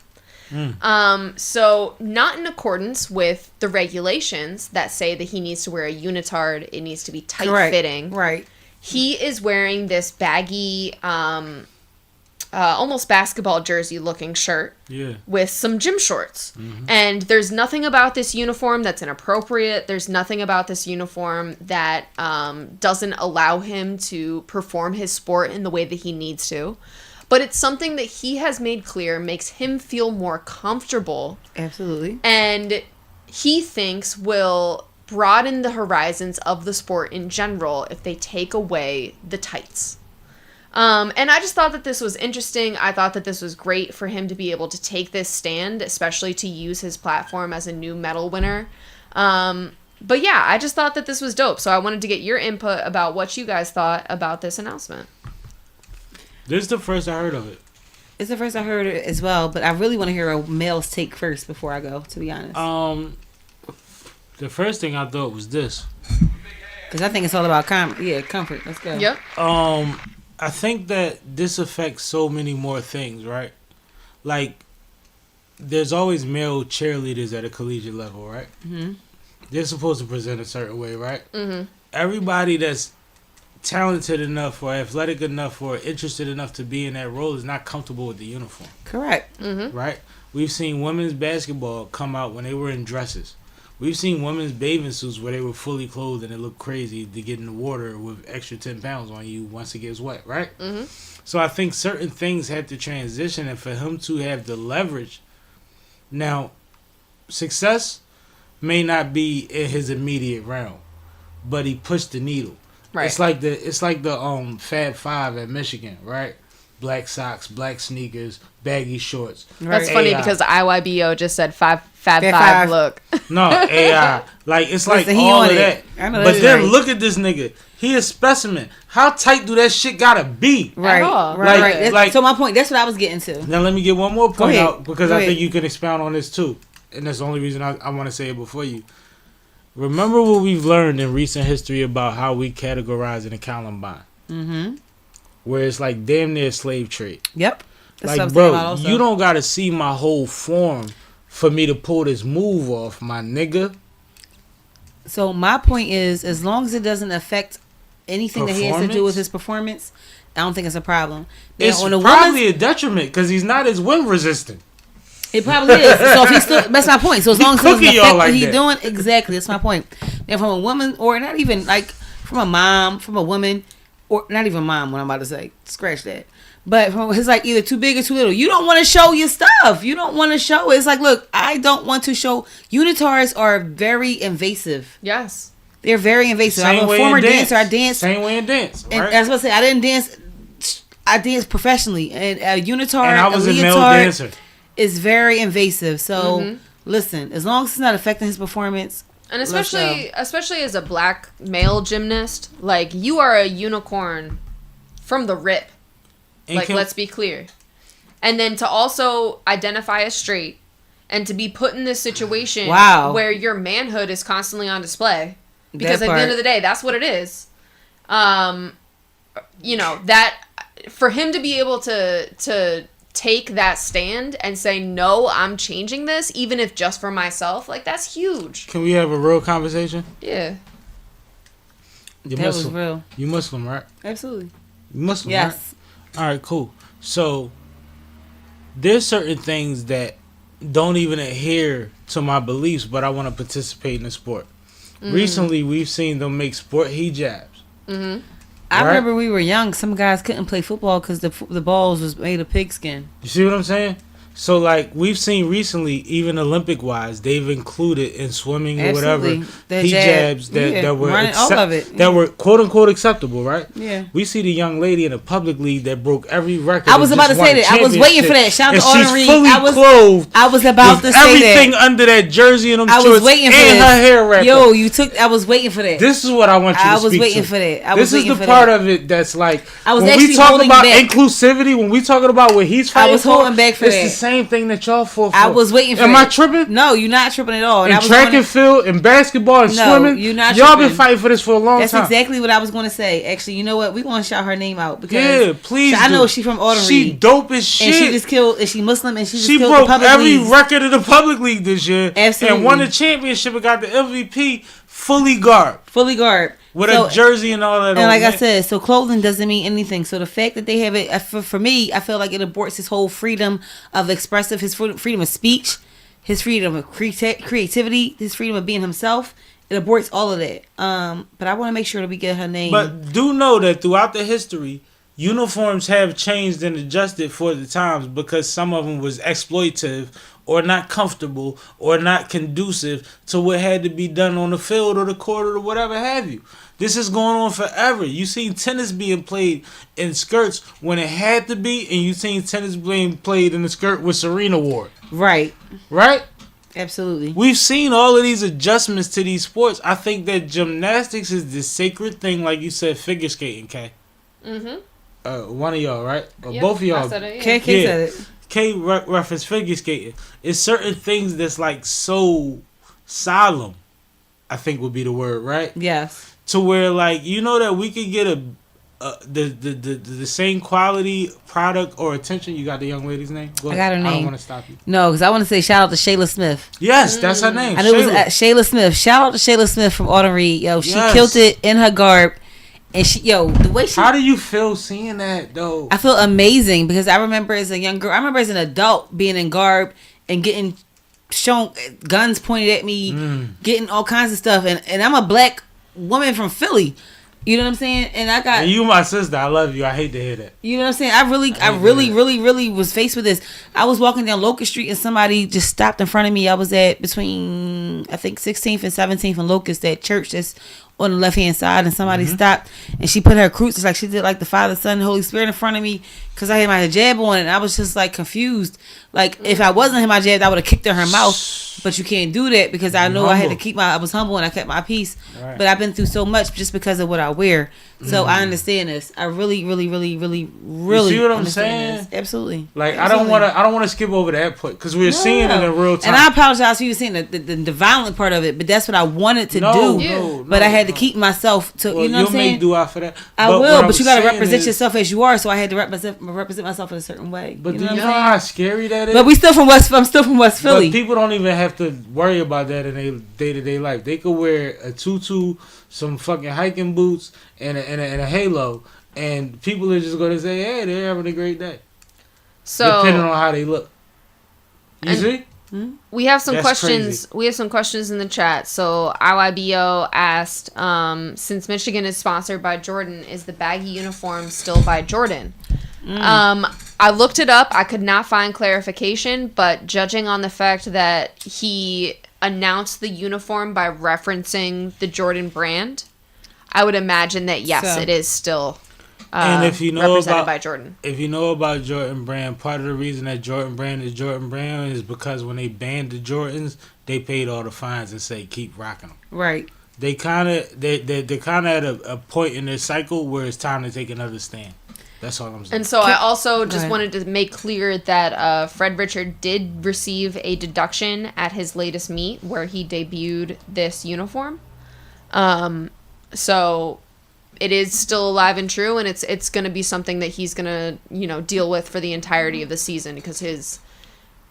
So not in accordance with the regulations that say that he needs to wear a unitard, it needs to be tight-fitting. Right. He is wearing this baggy, almost basketball jersey-looking shirt with some gym shorts. Mm-hmm. And there's nothing about this uniform that's inappropriate. There's nothing about this uniform that doesn't allow him to perform his sport in the way that he needs to. But it's something that he has made clear makes him feel more comfortable. Absolutely. And he thinks will broaden the horizons of the sport in general if they take away the tights. And I just thought that this was interesting. I thought that this was great for him to be able to take this stand, especially to use his platform as a new medal winner. But yeah, I just thought that this was dope. So I wanted to get your input about what you guys thought about this announcement. This is the first I heard of it. It's the first I heard it as well, but I really want to hear a male's take first before I go, to be honest. The first thing I thought was this. Because I think it's all about comfort. Let's go. Yep. I think that this affects so many more things, right? Like, there's always male cheerleaders at a collegiate level, right? Mm-hmm. They're supposed to present a certain way, right? Mm-hmm. Everybody that's talented enough or athletic enough or interested enough to be in that role is not comfortable with the uniform. Correct. Mm-hmm. Right? We've seen women's basketball come out when they were in dresses. We've seen women's bathing suits where they were fully clothed and it looked crazy to get in the water with extra 10 pounds on you once it gets wet, right? Mm-hmm. So I think certain things had to transition, and for him to have the leverage. Now, success may not be in his immediate realm, but he pushed the needle. Right. It's like the Fab Five at Michigan, right? Black socks, black sneakers, baggy shorts. Right. That's funny because the IYBO just said Fab Five look. No, AI. Like, it's like all of that. But then look at this nigga. He a specimen. How tight do that shit gotta be? Right. Right. So my point, that's what I was getting to. Now let me get one more point out because I think you can expound on this too. And that's the only reason I want to say it before you. Remember what we've learned in recent history about how we categorize in a Columbine. Mm-hmm. Where it's like damn near slave trade. Yep. That's like, bro, you don't got to see my whole form for me to pull this move off, my nigga. So my point is, as long as it doesn't affect anything that he has to do with his performance, I don't think it's a problem. Now, it's probably a detriment because he's not as wind resistant. It probably is. So if he's still, that's my point. So as long as it doesn't affect what he's doing, exactly, that's my point. Now from a woman, or not even like from a mom, from a woman, or not even mom, what I'm about to say, scratch that. But from, it's like either too big or too little. You don't want to show your stuff. You don't want to show it. It's like, look, I don't want to show. Unitards are very invasive. Yes. They're very invasive. I'm a former dancer. I danced. Same way in dance. Right? And as I say, I didn't dance. I danced professionally. And a unitard, and I was a male dancer. Is very invasive. So listen, as long as it's not affecting his performance. And especially as a black male gymnast, like, you are a unicorn from the rip. Like, let's be clear. And then to also identify as straight and to be put in this situation where your manhood is constantly on display. Because at the end of the day, that's what it is. You know, that for him to be able to take that stand and say, no, I'm changing this, even if just for myself, like, that's huge. Can we have a real conversation? Yeah. You're that Muslim. Was real. You Muslim, right? Absolutely. You Muslim, yes. Right? All right, cool. So there's certain things that don't even adhere to my beliefs, but I want to participate in the sport. Mm-hmm. Recently, we've seen them make sport hijabs. Mm-hmm. I remember we were young. Some guys couldn't play football because the balls was made of pigskin. You see what I'm saying? So, like, we've seen recently, even Olympic-wise, they've included in swimming or whatever hijabs that were quote-unquote acceptable, right? Yeah. We see the young lady in a public league that broke every record. I was about to say that. I was waiting for that. Shout out to Autumn Reed. Clothed. I was about to say that. Everything under that jersey and them shorts. I was waiting for and that. Her hair wrap. Yo, I was waiting for that. This is what I want you to speak to. I was waiting for that. This is the part of it that's like, I was when actually we talk holding about back. inclusivity, when we talking about what he's fighting I was holding back for it's that. the same thing that y'all fought for. I was waiting for Am that. I tripping? No, you're not tripping at all. In track and field, in basketball, and swimming, you're not y'all tripping. been fighting for this for a long time. That's exactly what I was going to say. Actually, you know what? We're going to shout her name out because please. I know she's from Autumn Reed. She dope as shit. And she just killed. Is she Muslim? And she broke the public every leagues. record of the public league this year. Absolutely. And won the championship and got the MVP fully garbed. Fully garbed. With a jersey and all that. And like I said, so clothing doesn't mean anything. So the fact that they have it, for me, I feel like it aborts his whole freedom of his freedom of speech, his freedom of creativity, his freedom of being himself. It aborts all of that. But I want to make sure that we get her name. But do know that throughout the history, uniforms have changed and adjusted for the times because some of them was exploitative or not comfortable or not conducive to what had to be done on the field or the court or whatever have you. This is going on forever. You seen tennis being played in skirts when it had to be, and you seen tennis being played in the skirt with Serena wore. Right. Right? Absolutely. We've seen all of these adjustments to these sports. I think that gymnastics is the sacred thing, like you said, figure skating, Kay. One of y'all, right? Or both of y'all. I said it, yeah. K said it. Kay referenced figure skating. It's certain things that's like so solemn, I think would be the word, right? Yes. To where, like, you know that we could get the same quality product or attention. You got the young lady's name? Go I ahead. got her name. I don't want to stop you. No, because I want to say shout out to Shayla Smith. Yes, that's her name. I know it was Shayla Smith. Shout out to Shayla Smith from Autumn Reed. Yo, she Yes. killed it in her garb. And the way she... How do you feel seeing that, though? I feel amazing because I remember as a young girl, I remember as an adult being in garb and getting shown guns pointed at me, getting all kinds of stuff. And I'm a black woman from Philly. You know what I'm saying? And I got... And you my sister. I love you. I hate to hear that. You know what I'm saying? I really was faced with this. I was walking down Locust Street and somebody just stopped in front of me. I was at between, I think, 16th and 17th and Locust, that church that's on the left hand side, and somebody stopped and she put her crucifix, like she did, like the Father, Son, and Holy Spirit in front of me because I had my hijab on, and I was just like confused. Like if I wasn't in my hijab, I would have kicked her mouth, but you can't do that because I know I had to I was humble and I kept my peace. Right. But I've been through so much just because of what I wear. So I understand this. I really you see what I'm saying? This. Absolutely. Like Absolutely. I don't want to skip over that point because we're seeing it in real time. And I apologize for you saying the violent part of it, but that's what I wanted to do. But I had to keep myself to, you know what I'm saying? You'll make dua for that. I will, but you got to represent yourself as you are, so I had to represent myself in a certain way. But do you know how scary that is? But I'm still from West Philly. But people don't even have to worry about that in their day-to-day life. They could wear a tutu, some fucking hiking boots, and a halo, and people are just going to say, hey, they're having a great day. So depending on how they look. You see? We have some That's questions. crazy. We have some questions in the chat. So IYBO asked, since Michigan is sponsored by Jordan, is the baggy uniform still by Jordan? I looked it up. I could not find clarification, but judging on the fact that he announced the uniform by referencing the Jordan brand, I would imagine that yes, it is still and if you know represented about, by Jordan. If you know about Jordan brand, part of the reason that Jordan brand is because when they banned the Jordans, they paid all the fines and say keep rocking them. Right. They kind of they're kind of at a point in their cycle where it's time to take another stand. That's all I'm saying. And so I also just wanted to make clear that Fred Richard did receive a deduction at his latest meet where he debuted this uniform. So it is still alive and true, and it's going to be something that he's going to, deal with for the entirety of the season because his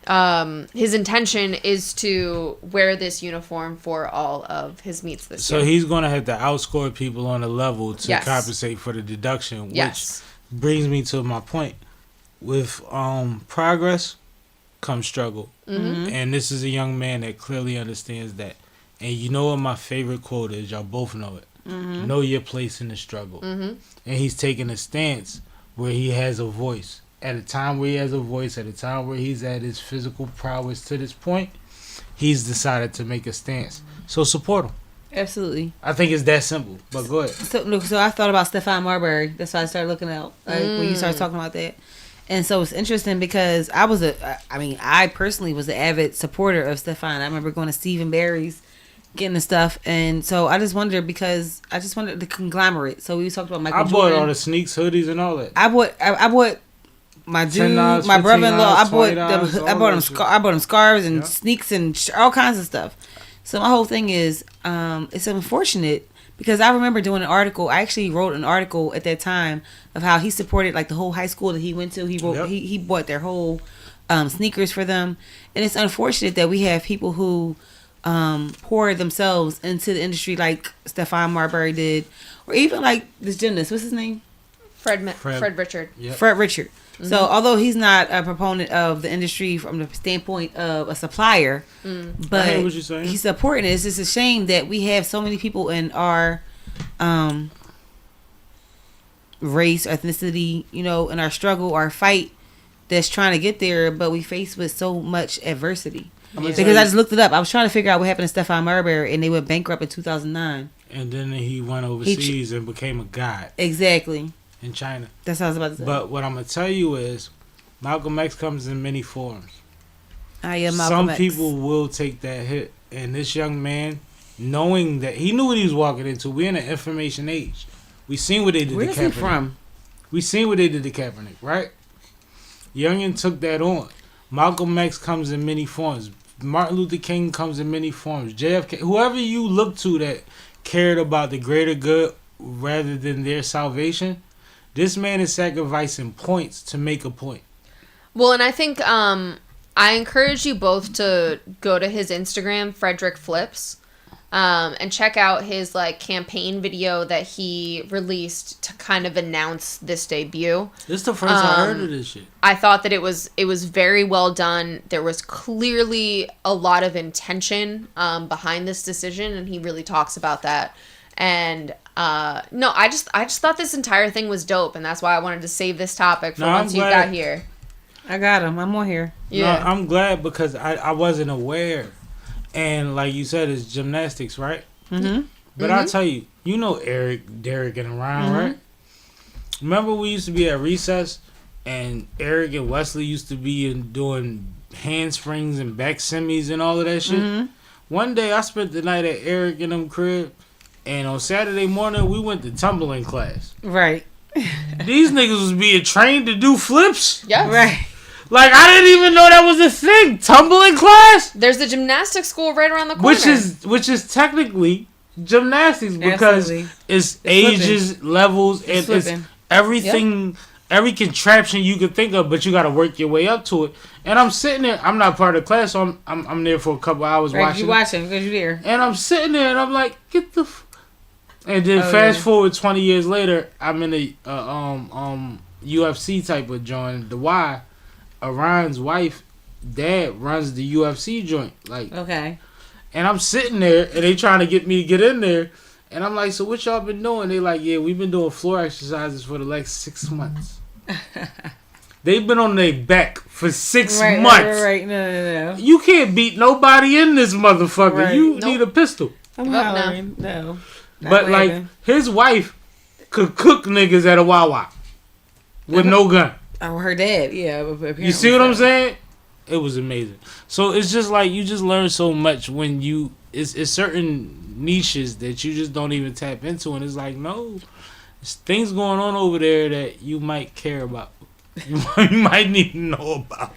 intention is to wear this uniform for all of his meets this year. So he's going to have to outscore people on the level to compensate for the deduction, which brings me to my point. With progress comes struggle. And this is a young man that clearly understands that. And you know what my favorite quote is? Y'all both know it. Know your place in the struggle. And he's taking a stance where he has a voice. At a time where he has a voice, at a time where he's at his physical prowess to this point, he's decided to make a stance. So support him. Absolutely. I think it's that simple. But go ahead. So I thought about Stephon Marbury. That's why I started looking out when you started talking about that. And so it's interesting because I personally was an avid supporter of Stephon. I remember going to Stephen Barry's, getting the stuff, and so I just wondered the conglomerate. So we talked about Michael Jordan. I bought all the sneaks, hoodies, and all that. I bought my dude, my brother-in-law. I bought him scarves and sneaks and all kinds of stuff. So my whole thing is, it's unfortunate because I remember doing an article. I actually wrote an article at that time of how he supported like the whole high school that he went to. He wrote, he bought their whole sneakers for them, and it's unfortunate that we have people who pour themselves into the industry like Stephon Marbury did, or even like this gymnast. What's his name? Fred Richard. Yep. Fred Richard. So although he's not a proponent of the industry from the standpoint of a supplier, but I hear what you're saying. He's supporting it. It's just a shame that we have so many people in our race, ethnicity, in our struggle, our fight, that's trying to get there, but we faced with so much adversity. I'm gonna Because tell I you- just looked it up. I was trying to figure out what happened to Stephon Marbury, and they went bankrupt in 2009. And then he went overseas and became a god Exactly. in China. That's what I was about to say. But what I'm gonna tell you is, Malcolm X comes in many forms. I am Malcolm Some X. people will take that hit, and this young man, knowing that he knew what he was walking into, we're in an information age. We seen what they did Where's to he Kaepernick. from? We seen what they did to Kaepernick, right? Youngin took that on. Malcolm X comes in many forms. Martin Luther King comes in many forms. JFK, whoever you look to that cared about the greater good rather than their salvation, this man is sacrificing points to make a point. Well, and I think I encourage you both to go to his Instagram, Frederick Flips, and check out his like campaign video that he released to kind of announce this debut. This is the first I heard of this shit. I thought that it was very well done. There was clearly a lot of intention behind this decision, and he really talks about that. And no, I just thought this entire thing was dope, and that's why I wanted to save this topic for No, I'm once you glad- got here. I got him. I'm on here. Yeah. No, I'm glad because I wasn't aware. And like you said, it's gymnastics, right? Mm-hmm. But I'll tell you, you know Eric, Derek, and Ryan, right? Remember we used to be at recess, and Eric and Wesley used to be doing handsprings and back semis and all of that shit? Mm-hmm. One day I spent the night at Eric and them crib, and on Saturday morning we went to tumbling class. Right. These niggas was being trained to do flips. Yes. Right. Like, I didn't even know that was a thing. Tumbling class? There's a gymnastics school right around the corner. Which is technically gymnastics because Absolutely. it's flipping. ages, levels, and it's flipping. everything, every contraption you could think of, but you got to work your way up to it. And I'm sitting there. I'm not part of the class, so I'm there for a couple hours Right, watching. you watching because you're there. And I'm sitting there, and I'm like, get the. And then fast forward 20 years later, I'm in a UFC type of joint. The Y. Orion's wife, dad runs the UFC joint, like, Okay. and I'm sitting there, and they trying to get me to get in there, and I'm like, so what y'all been doing? They like, yeah, we've been doing floor exercises for the last 6 months. They've been on their back for 6 months. Right. No. You can't beat nobody in this motherfucker. Right. You Nope. need a pistol. I'm Up hollering. No. Not But like, laughing. his wife could cook niggas at a Wawa with no gun. Oh, her dad. Yeah. Apparently You see what I'm so. saying? It was amazing. So it's just like you just learn so much when you it's certain niches that you just don't even tap into, and it's like no, there's things going on over there that you might care about, you might need to know about.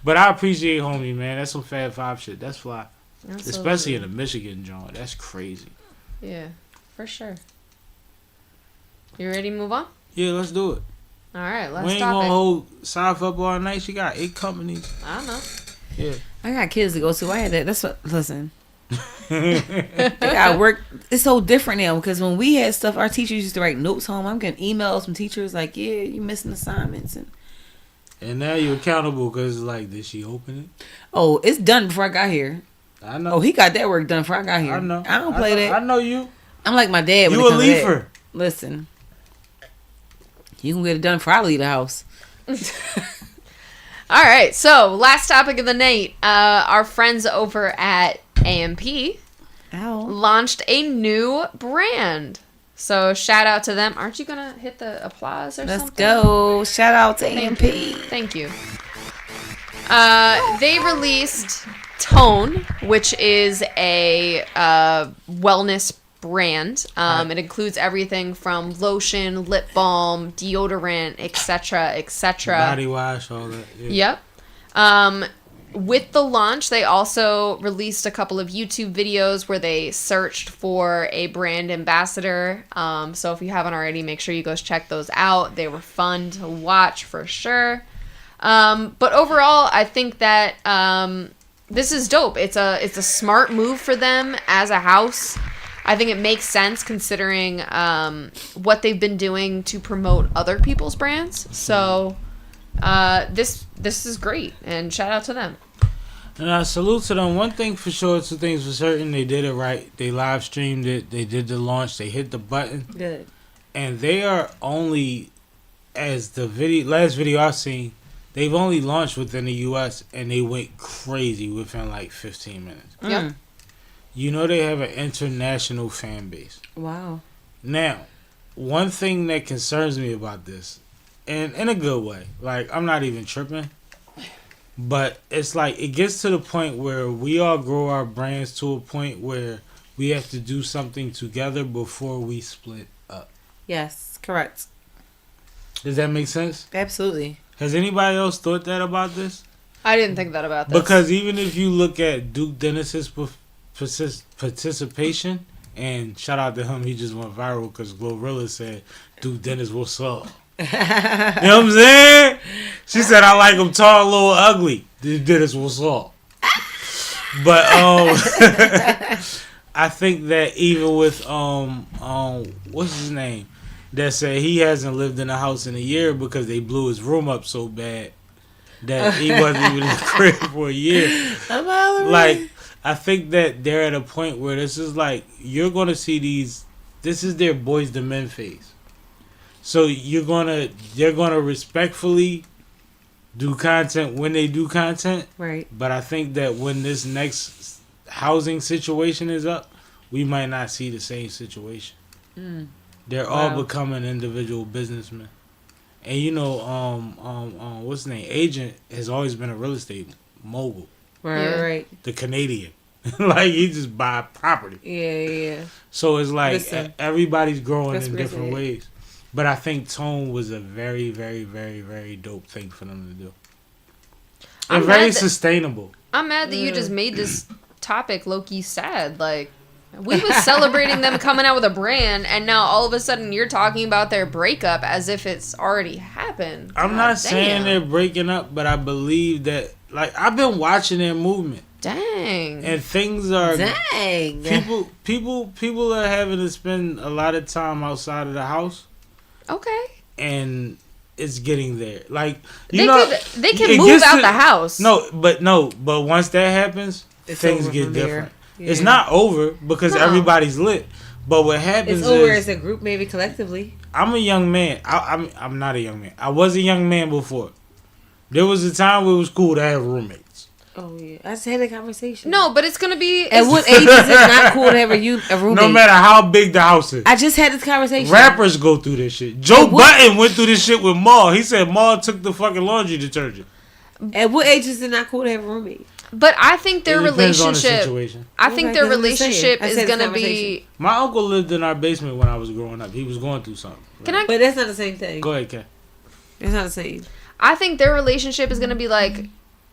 But I appreciate homie, man. That's some Fab Five shit. That's fly, Absolutely. especially in the Michigan joint. That's crazy. Yeah, for sure. You ready to move on? Yeah, let's do it. All right, We let's ain't stop gonna it. hold South up all night. She got 8 companies. I don't know. Yeah. I got kids to go to. I had that. That's what. Listen. I got work. It's so different now because when we had stuff, our teachers used to write notes home. I'm getting emails from teachers like, "Yeah, you missing assignments," And now you're accountable because like, did she open it? oh, it's done before I got here. I know. Oh, he got that work done before I got here. I know. I don't play know, that. I know you. I'm like my dad. When You it a comes to that. leafer. Listen, you can get it done before I leave the house. All right, so last topic of the night. Our friends over at AMP Ow. launched a new brand. So shout out to them. Aren't you gonna hit the applause or Let's something? go. Shout out to AMP. Thank you. They released Tone, which is a wellness brand. It includes everything from lotion, lip balm, deodorant, etc., etc. Body wash, all that. Yeah. Yep. With the launch, they also released a couple of YouTube videos where they searched for a brand ambassador. So if you haven't already, make sure you go check those out. They were fun to watch for sure. But overall, I think that this is dope. It's a smart move for them as a house. I think it makes sense considering what they've been doing to promote other people's brands. So this is great, and shout out to them. And I salute to them. One thing for sure, 2 things for certain, they did it right. They live streamed it. They did the launch. They hit the button. Good. And they are only, as the last video I've seen, they've only launched within the U.S. and they went crazy within like 15 minutes. Yep. You know they have an international fan base. Wow. Now, one thing that concerns me about this, and in a good way, like I'm not even tripping, but it's like it gets to the point where we all grow our brands to a point where we have to do something together before we split up. Yes, correct. Does that make sense? Absolutely. Has anybody else thought that about this? I didn't think that about this. Because even if you look at Duke Dennis's participation, and shout out to him, he just went viral because Glorilla said, Duke Dennis, what's up? You know what I'm saying? She said, I like him tall, little, ugly. Duke Dennis, what's up? But I think that even with what's his name, that said he hasn't lived in a house in a year because they blew his room up so bad that he wasn't even in the crib for a year. Like, I think that they're at a point where this is like, you're going to see these, this is their Boys to Men phase. So they're going to respectfully do content when they do content. Right. But I think that when this next housing situation is up, we might not see the same situation. They're all becoming individual businessmen. And you know, what's his name? Agent has always been a real estate mogul. Right. The Canadian. Like, he just buy property. Yeah. So it's like everybody's growing That's in different it. ways. But I think tone was a very, very, very, very dope thing for them to do. I'm And very mad that- sustainable. I'm mad that you just made this topic low-key sad. Like, we was celebrating them coming out with a brand, and now all of a sudden you're talking about their breakup as if it's already happened. I'm not saying they're breaking up, but I believe that, like, I've been watching their movement. Dang. And things are... Dang. People are having to spend a lot of time outside of the house. Okay. And it's getting there. Like, They can move out the house. But once that happens, things get different. Yeah. It's not over because everybody's lit. But what happens it's over is, as a group, maybe collectively. I'm a young man. I'm not a young man. I was a young man before. There was a time where it was cool to have roommates. Oh yeah, I just had a conversation. No, but it's gonna be. At what age is it not cool to have a roommate? No matter how big the house is. I just had this conversation. Rappers go through this shit. Joe Budden went through this shit with Maul. He said Maul took the fucking laundry detergent. At what age is it not cool to have a roommate? But I think their It depends on the relationship. situation. I think their relationship is gonna be. My uncle lived in our basement when I was growing up. He was going through something. Can But that's not the same thing. Go ahead, Ken. It's not the same. I think their relationship is gonna be like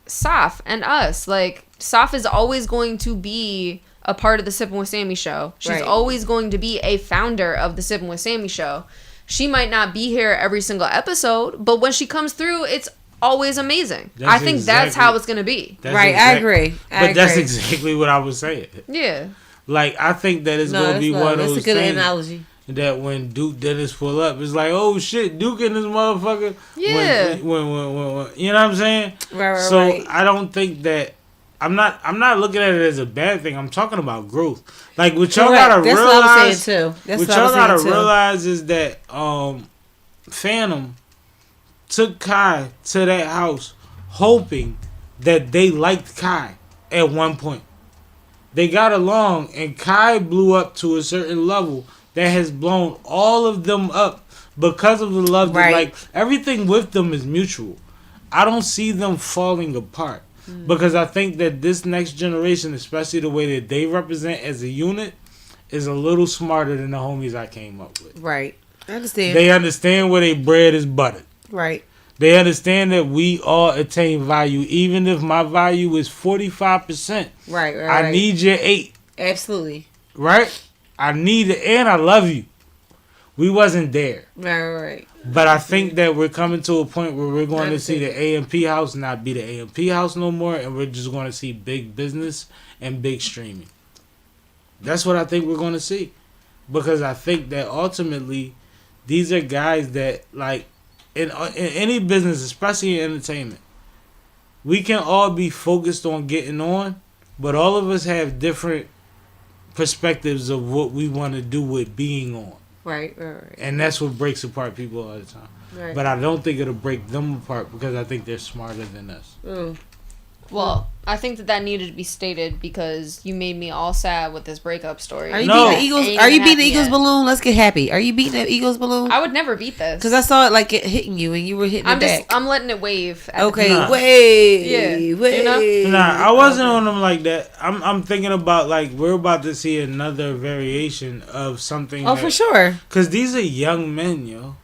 Saf and us. Like, Saf is always going to be a part of the Sippin' with Sammy show. She's always going to be a founder of the Sippin' with Sammy show. She might not be here every single episode, but when she comes through, it's always amazing. I think that's how it's going to be. I agree. That's exactly what I was saying. Yeah. Like, I think that it's going to be one of those That's a good things analogy. that when Duke Dennis pull up, it's like, oh shit, Duke and this motherfucker. Yeah. When, you know what I'm saying? Right. I don't think that. I'm not looking at it as a bad thing. I'm talking about growth. Like, what y'all gotta realize. That's what I was saying too. What y'all gotta realize is that Phantom took Kai to that house hoping that they liked Kai at one point. They got along, and Kai blew up to a certain level that has blown all of them up because of the love. Like, everything with them is mutual. I don't see them falling apart because I think that this next generation, especially the way that they represent as a unit, is a little smarter than the homies I came up with. Right. I understand. They understand where their bread is buttered. Right. They understand that we all attain value, even if my value is 45%. Right. I need your 8. Absolutely. Right? I need it, and I love you. We wasn't there. Right. But I think that we're coming to a point where we're going to see the AMP house not be the AMP house no more, and we're just going to see big business and big streaming. That's what I think we're going to see. Because I think that ultimately, these are guys that, like, in any business, especially in entertainment, we can all be focused on getting on, but all of us have different perspectives of what we want to do with being on. Right. And that's what breaks apart people all the time. Right. But I don't think it'll break them apart because I think they're smarter than us. Well, I think that needed to be stated because you made me all sad with this breakup story. Are you No. beating the Eagles? Ain't Are you even beating the happy Eagles yet. balloon? Let's get happy. Are you beating the Eagles balloon? I would never beat this. Because I saw it like it hitting you and you were hitting it back. I'm letting it wave. At Okay, Nah. wait. Yeah, you know? Nah, I wasn't on them like that. I'm thinking about like we're about to see another variation of something. Oh, for sure. Because these are young men, yo.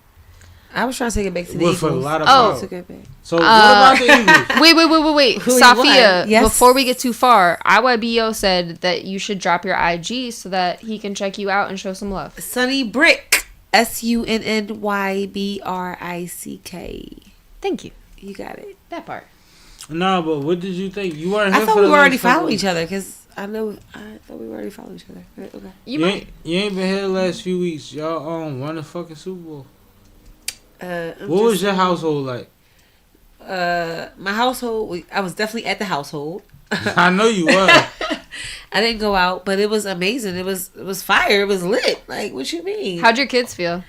I was trying to take it back to the With Eagles. a lot of Oh. power. Took it back. So what about the Eagles? Wait. Who you Sophia, want? Yes. before we get too far, IYBO said that you should drop your IG so that he can check you out and show some love. Sunny Brick. SUNNYBRICK. Thank you. You got it. That part. Nah, but what did you think? You weren't here I thought for we the were already last couple- following each other because I thought we were already following each other. Right, okay. You might. You ain't been here the last few weeks. Y'all won the fucking Super Bowl. I'm What was just your saying, household like? My household. I was definitely at the household. I know you were. I didn't go out, but it was amazing. It was fire. It was lit. Like, what you mean? How'd your kids feel?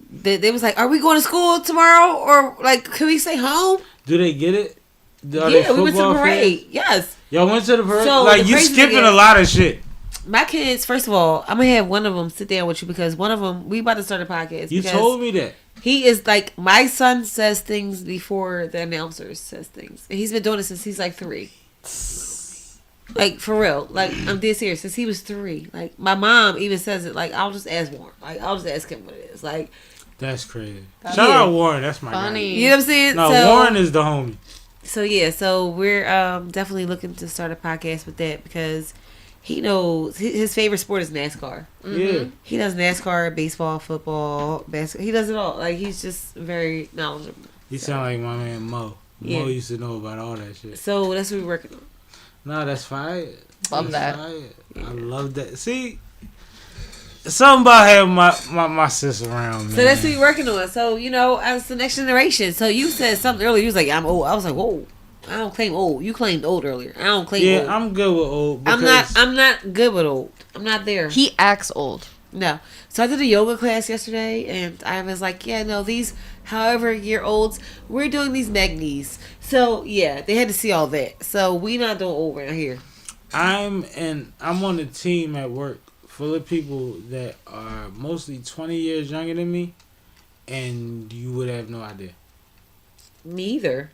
They was like, "Are we going to school tomorrow, or like, can we stay home?" Do they get it? Are they Yeah, we went to football the parade. fans? Yes, Y'all went to the parade? So, like, the you crazy skipping thing a is- lot of shit. my kids. First of all, I'm gonna have one of them sit down with you because one of them we about to start a podcast. You because told me that. he is like my son says things before the announcers says things, and he's been doing it since he's like 3. Like, for real. Like, I'm dead serious. Since he was 3. Like, my mom even says it. Like, I'll just ask Warren. Like, I'll just ask him what it is. Like, That's crazy. Yeah. Shout out Warren. That's my Funny. you know what I'm saying? guy. No, So- Warren is the homie. So yeah, so we're definitely looking to start a podcast with that because he knows his favorite sport is NASCAR. Yeah. He does NASCAR, baseball, football, basketball. He does it all. Like, he's just very knowledgeable. You sound like my man Mo. Yeah. Mo used to know about all that shit. So that's what we're working on. Nah, that's fire. Love That's that. fire. I love that. See, something about having my sis around, man. So that's what we're working on. So, you know, as the next generation. So you said something earlier. You was like, I'm old. I was like, whoa. I don't claim old. You claimed old earlier. I don't claim old. Yeah, I'm good with old. I'm because- not good with old. I'm not there. He acts old. No. So I did a yoga class yesterday, and I was like, yeah, no, these however year olds, we're doing these magnes. So yeah, they had to see all that. So we not doing old right here. I'm on a team at work full of people that are mostly 20 years younger than me, and you would have no idea. Me either.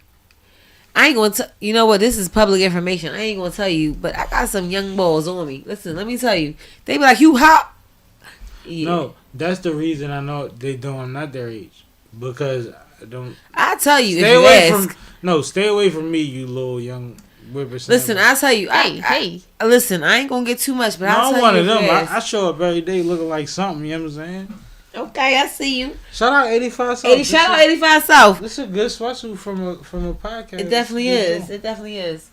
I ain't gonna tell you know what, this is public information. I ain't gonna tell you, but I got some young boys on me. Listen, let me tell you. They be like, you hot. Yeah. No, that's the reason I know they don't. I'm not their age because I don't. I tell you Stay if you away ask. from. No, stay away from me, you little young whippersnapper. Listen, I tell you. Hey. Listen, I ain't gonna get too much, but No, I'll I'm tell one you of if them. you ask. I show up every day looking like something. You know what I'm saying? Okay, I see you. Shout out 85 South. Shout out 85 South. This is a good sweatsuit from a podcast. It definitely It's is. good. It definitely is.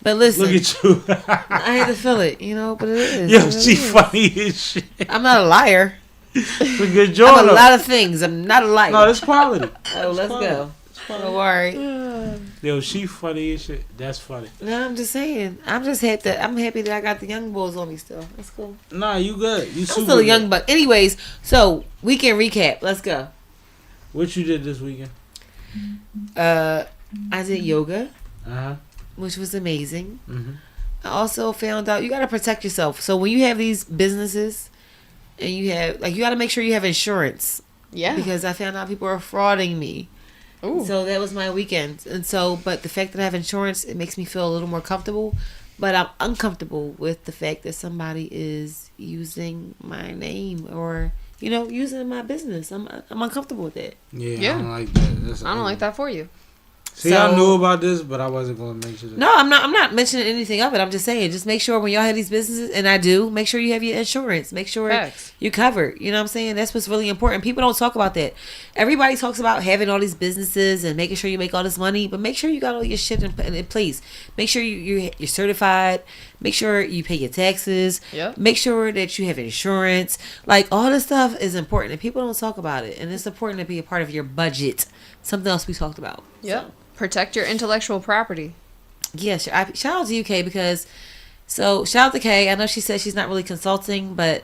But listen, Look at you. I had to feel it, you know, but it is. Yo, It she is. funny as shit. I'm not a liar. It's a good I'm job. a lot of things. I'm not a liar. No, it's quality. Oh, let's quality. go. It's quality. Don't worry. Yo, she funny as shit. That's funny. No, I'm just saying. I'm just happy that I got the young boys on me still. That's cool. Nah, you good. You I'm super still a young good. buck. Anyways, so weekend recap. Let's go. What you did this weekend? I did yoga, Uh-huh. which was amazing. Mm-hmm. I also found out you got to protect yourself. So when you have these businesses and you got to make sure you have insurance. Yeah. Because I found out people are frauding me. Ooh. So that was my weekend. And so, but the fact that I have insurance, it makes me feel a little more comfortable. But I'm uncomfortable with the fact that somebody is using my name or, you know, using my business. I'm uncomfortable with that. Yeah, Yeah. I don't like that. That's I don't like that for you. See, So- I knew about this, but I wasn't going to mention it. No, I'm not mentioning anything of it. I'm just saying, just make sure when y'all have these businesses, and I do, make sure you have your insurance. Make sure Facts. you're covered. You know what I'm saying? That's what's really important. People don't talk about that. Everybody talks about having all these businesses and making sure you make all this money, but make sure you got all your shit in place. Make sure you're certified. Make sure you pay your taxes. Yep. Make sure that you have insurance. Like, all this stuff is important, and people don't talk about it. And it's important to be a part of your budget. Something else we talked about. Yep. Protect your intellectual property. Yes, shout out to UK because, so shout out to Kay. I know she said she's not really consulting, but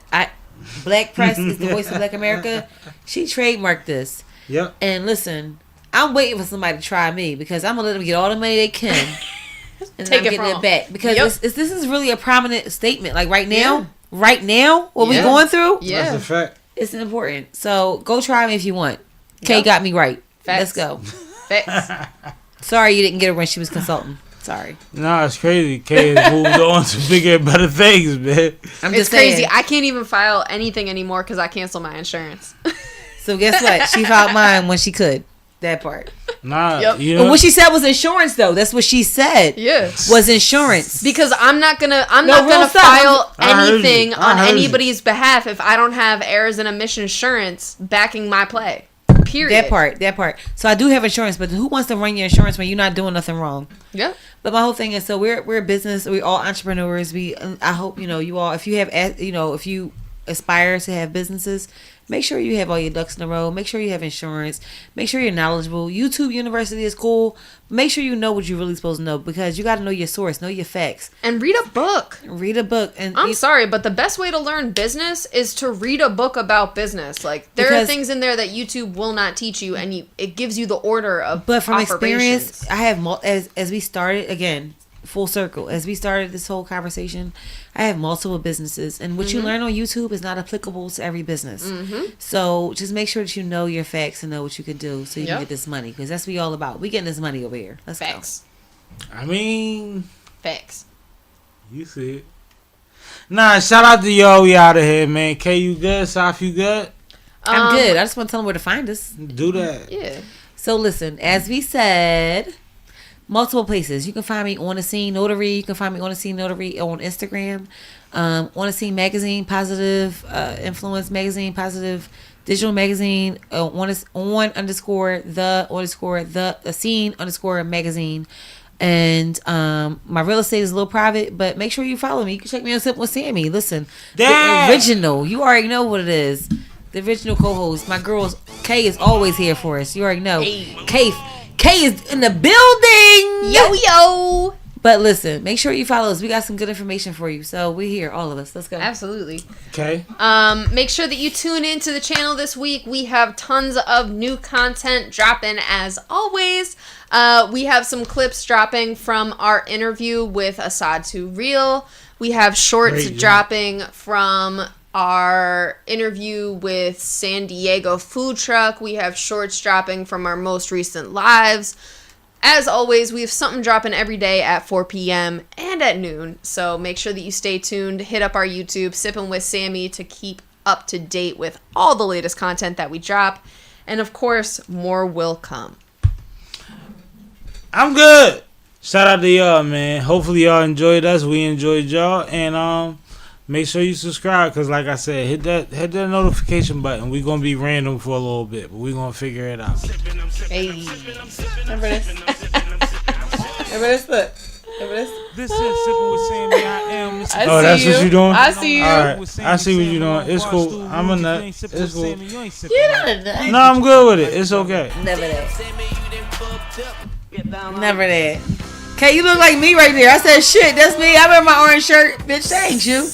Black Press is the voice of Black America. She trademarked this. Yep. And listen, I'm waiting for somebody to try me because I'm gonna let them get all the money they can, and Take I'm it getting from it back because this is really a prominent statement. Like right now, what Yeah. we're going through, Yeah. That's a fact. it's important. So go try me if you want. Kay got me right. Facts. Let's go. Facts. Sorry you didn't get her when she was consulting. Sorry. Nah, it's crazy. Kay has moved on to bigger and better things, man. I'm It's just saying. crazy. I can't even file anything anymore because I canceled my insurance. So guess what? She filed mine when she could. That part. Nah, Yep. you But know. what she said was insurance, though. That's what she said. Yeah. Was insurance. Because I'm not gonna No, real stuff. file I heard you. anything I on heard you. anybody's behalf if I don't have errors and omission insurance backing my play. Period. That part. So I do have insurance, but who wants to run your insurance when you're not doing nothing wrong? Yeah. But my whole thing is, so we're a business. We're all entrepreneurs. I hope you all. If you have, if you aspire to have businesses, make sure you have all your ducks in a row. Make sure you have insurance. Make sure you're knowledgeable. YouTube University is cool. Make sure you know what you're really supposed to know because you got to know your source, know your facts. And read a book. Read a book. And I'm sorry, but the best way to learn business is to read a book about business. Like there are Because- things in there that YouTube will not teach you, and it gives you the order of. But from operations. experience, I have as we started again, full circle. As we started this whole conversation, I have multiple businesses, and what you learn on YouTube is not applicable to every business. So just make sure that you know your facts and know what you can do, so you can get this money, because that's what we all about. We getting this money over here. Let's Facts. I mean, Facts. you see it. Nah, shout out to y'all. We out of here, man. K, you good? Saf, you good? I'm good. I just want to tell them where to find us. Do that. Yeah. So listen, as we said, multiple places. You can find me on the Scene Notary. You can find me on the Scene Notary on Instagram. On the Scene Magazine, Positive Influence Magazine, Positive Digital Magazine. On the Scene _ Magazine. And my real estate is a little private, but make sure you follow me. You can check me on SippinWitSammie. Listen, Damn. the original. You already know what it is. The original co-host. My girls, Kay is always here for us. You already know. Hey. Kay is in the building. Yo. But listen, make sure you follow us. We got some good information for you. So we're here, all of us. Let's go. Absolutely. Okay. Make sure that you tune into the channel this week. We have tons of new content dropping as always. We have some clips dropping from our interview with Assad to Real. We have shorts dropping from our interview with San Diego Food Truck. We have shorts dropping from our most recent lives. As always, we have something dropping every day at 4 p.m. and at noon. So make sure that you stay tuned. Hit up our YouTube, SippinWitSammie, to keep up to date with all the latest content that we drop. And of course, more will come. I'm good. Shout out to y'all, man. Hopefully y'all enjoyed us. We enjoyed y'all. And make sure you subscribe, because like I said, hit that notification button. We're going to be random for a little bit, but we're going to figure it out. Hey. Remember this? Remember this? Look. Remember this? This is SippinWitSammie. I am. I That's see what you doing? I see you. All right. I see what you doing. It's cool. I'm a nut. It's cool. You're not a nut. No, I'm good with it. It's okay. Never that. Never that. Okay, you look like me right there. I said, shit, that's me. I wear my orange shirt. Bitch, that ain't you.